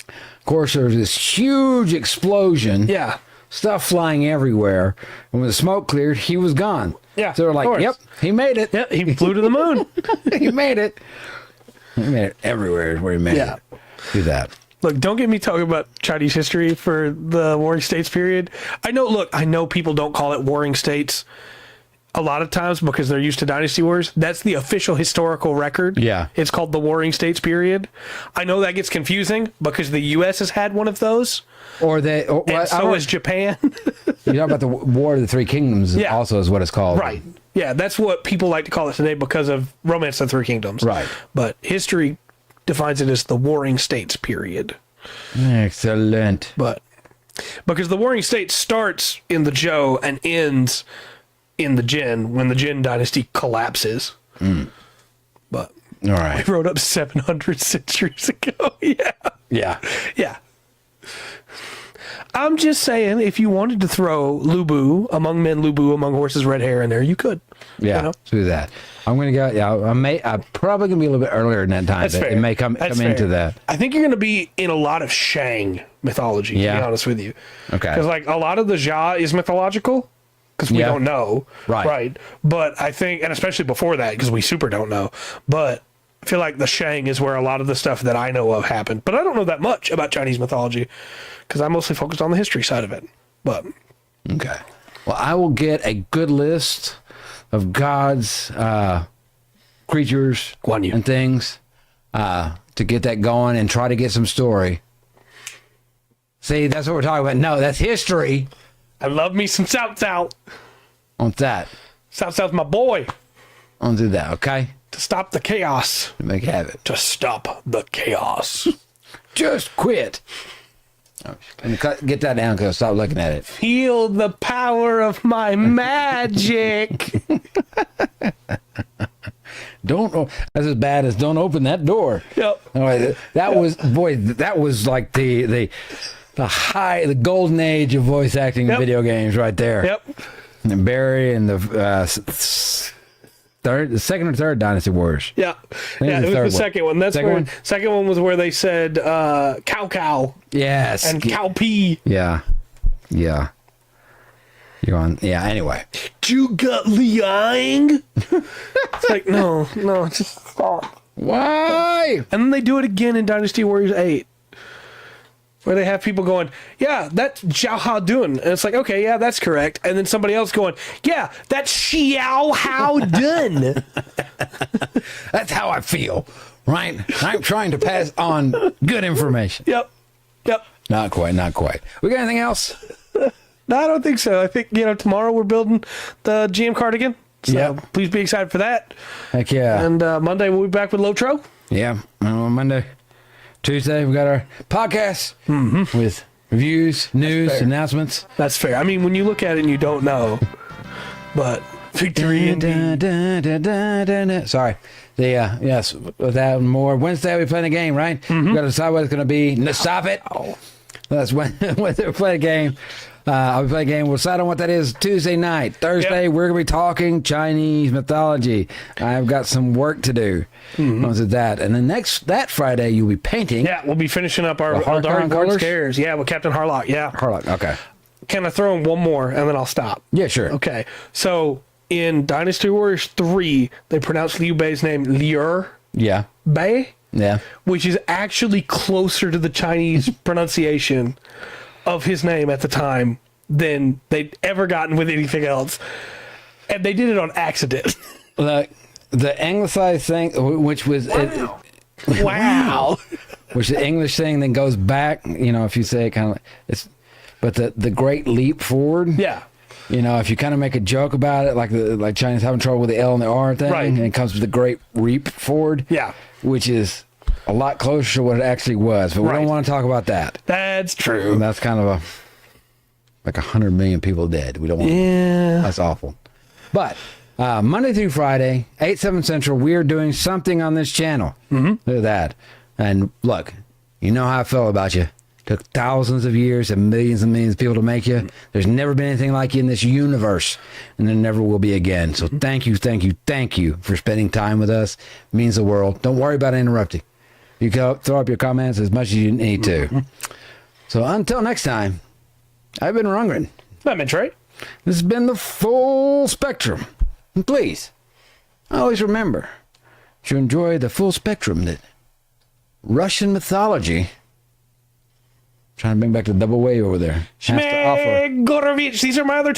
Of course, there was this huge explosion. Yeah. Stuff flying everywhere. And when the smoke cleared, he was gone. Yeah. So they're like, yep, he made it. Yeah, he flew to the moon. He made it. He made it everywhere is where he made it. Do that. Look, don't get me talking about Chinese history for the Warring States period. I know people don't call it Warring States a lot of times because they're used to Dynasty Wars. That's the official historical record. Yeah. It's called the Warring States period. I know that gets confusing because the U.S. has had one of those. And so has Japan. You know about the War of the Three Kingdoms also is what it's called. Right. Yeah, that's what people like to call it today because of Romance of the Three Kingdoms. Right. But history defines it as the Warring States period. Excellent. But because the Warring States starts in the Zhou and ends in the Jin when the Jin dynasty collapses. But all right, we wrote up 700 centuries ago. Yeah. I'm just saying, if you wanted to throw Lubu, among men, Lubu, among horses, red hair in there, you could. Yeah, let's do that. I'm going to go. Yeah, I'm probably going to be a little bit earlier than that time. That's fair. It may come into that. I think you're going to be in a lot of Shang mythology, to be honest with you. Okay. Because like a lot of the Xia is mythological, because we don't know. Right. But I think, and especially before that, because we super don't know. But I feel like the Shang is where a lot of the stuff that I know of happened. But I don't know that much about Chinese mythology, because I'm mostly focused on the history side of it. But okay. Well, I will get a good list of God's creatures Guan Yu. and things to get that going and try to get some story. See, that's what we're talking about. No, that's history. I love me some South South. On that. South, my boy. I'll do that, okay? To stop the chaos. Make it happen. To stop the chaos. Just quit. Oh, get that down because stop looking at it. Feel the power of my magic. Don't. That's as bad as don't open that door. Yep. All right, that was like the golden age of voice acting in video games right there. Yep. And Barry and the second or third Dynasty Warriors. Yeah. Yeah, It was the second one. That's second where one? second one was where they said cow Yes. and cow pee. Yeah. Yeah. You're on. Yeah. Anyway. You got Liang? It's like, no, just stop. Why? And then they do it again in Dynasty Warriors 8. Where they have people going, yeah, that's Xiao Hao Dun. And it's like, okay, yeah, that's correct. And then somebody else going, yeah, that's Xiao Hao Dun. That's how I feel, right? I'm trying to pass on good information. Yep. Not quite. We got anything else? No, I don't think so. I think, tomorrow we're building the GM cardigan. So Yep. please be excited for that. Heck yeah. And Monday we'll be back with Lotro. Yeah. Monday, Tuesday, we got our podcast with reviews, news, announcements. That's fair. I mean, when you look at it and you don't know, but victory indeed. Sorry. Yes, with that and more. Wednesday, we playing a game, right? We got to decide what it's going to be. No, stop it. That's when we play a game. I'll be playing a game. We'll decide on what that is Tuesday night. Thursday, we're going to be talking Chinese mythology. I've got some work to do. Once it's that. And then that Friday, you'll be painting. Yeah, we'll be finishing up our Harkon Dark colors? Scares. Yeah, with Captain Harlock. Yeah. Harlock, okay. Can I throw in one more and then I'll stop? Yeah, sure. Okay. So in Dynasty Warriors 3, they pronounce Liu Bei's name Liu Yeah. Bei, Yeah. which is actually closer to the Chinese pronunciation of his name at the time than they'd ever gotten with anything else. And they did it on accident. Look, the anglicized thing, which was... Wow. Which the English thing then goes back, if you say it kind of like... But the great leap forward... Yeah. If you kind of make a joke about it, like Chinese having trouble with the L and the R thing, Right. and it comes with the great reap forward, Yeah. which is a lot closer to what it actually was. But we Right. don't want to talk about that. That's true. And that's kind of like 100 million people dead. We don't want. Yeah. That's awful. But Monday through Friday, 8/7 Central, we are doing something on this channel. Look at that. And look, you know how I feel about you. Took thousands of years and millions of people to make you. There's never been anything like you in this universe, and there never will be again. So thank you for spending time with us. It means the world. Don't worry about interrupting. You can throw up your comments as much as you need to. So until next time, I've been Rungren. That meant right. This has been the Full Spectrum. And please, always remember to enjoy the full spectrum that Russian mythology, trying to bring back the double wave over there, has to offer. Gorovich, these are my other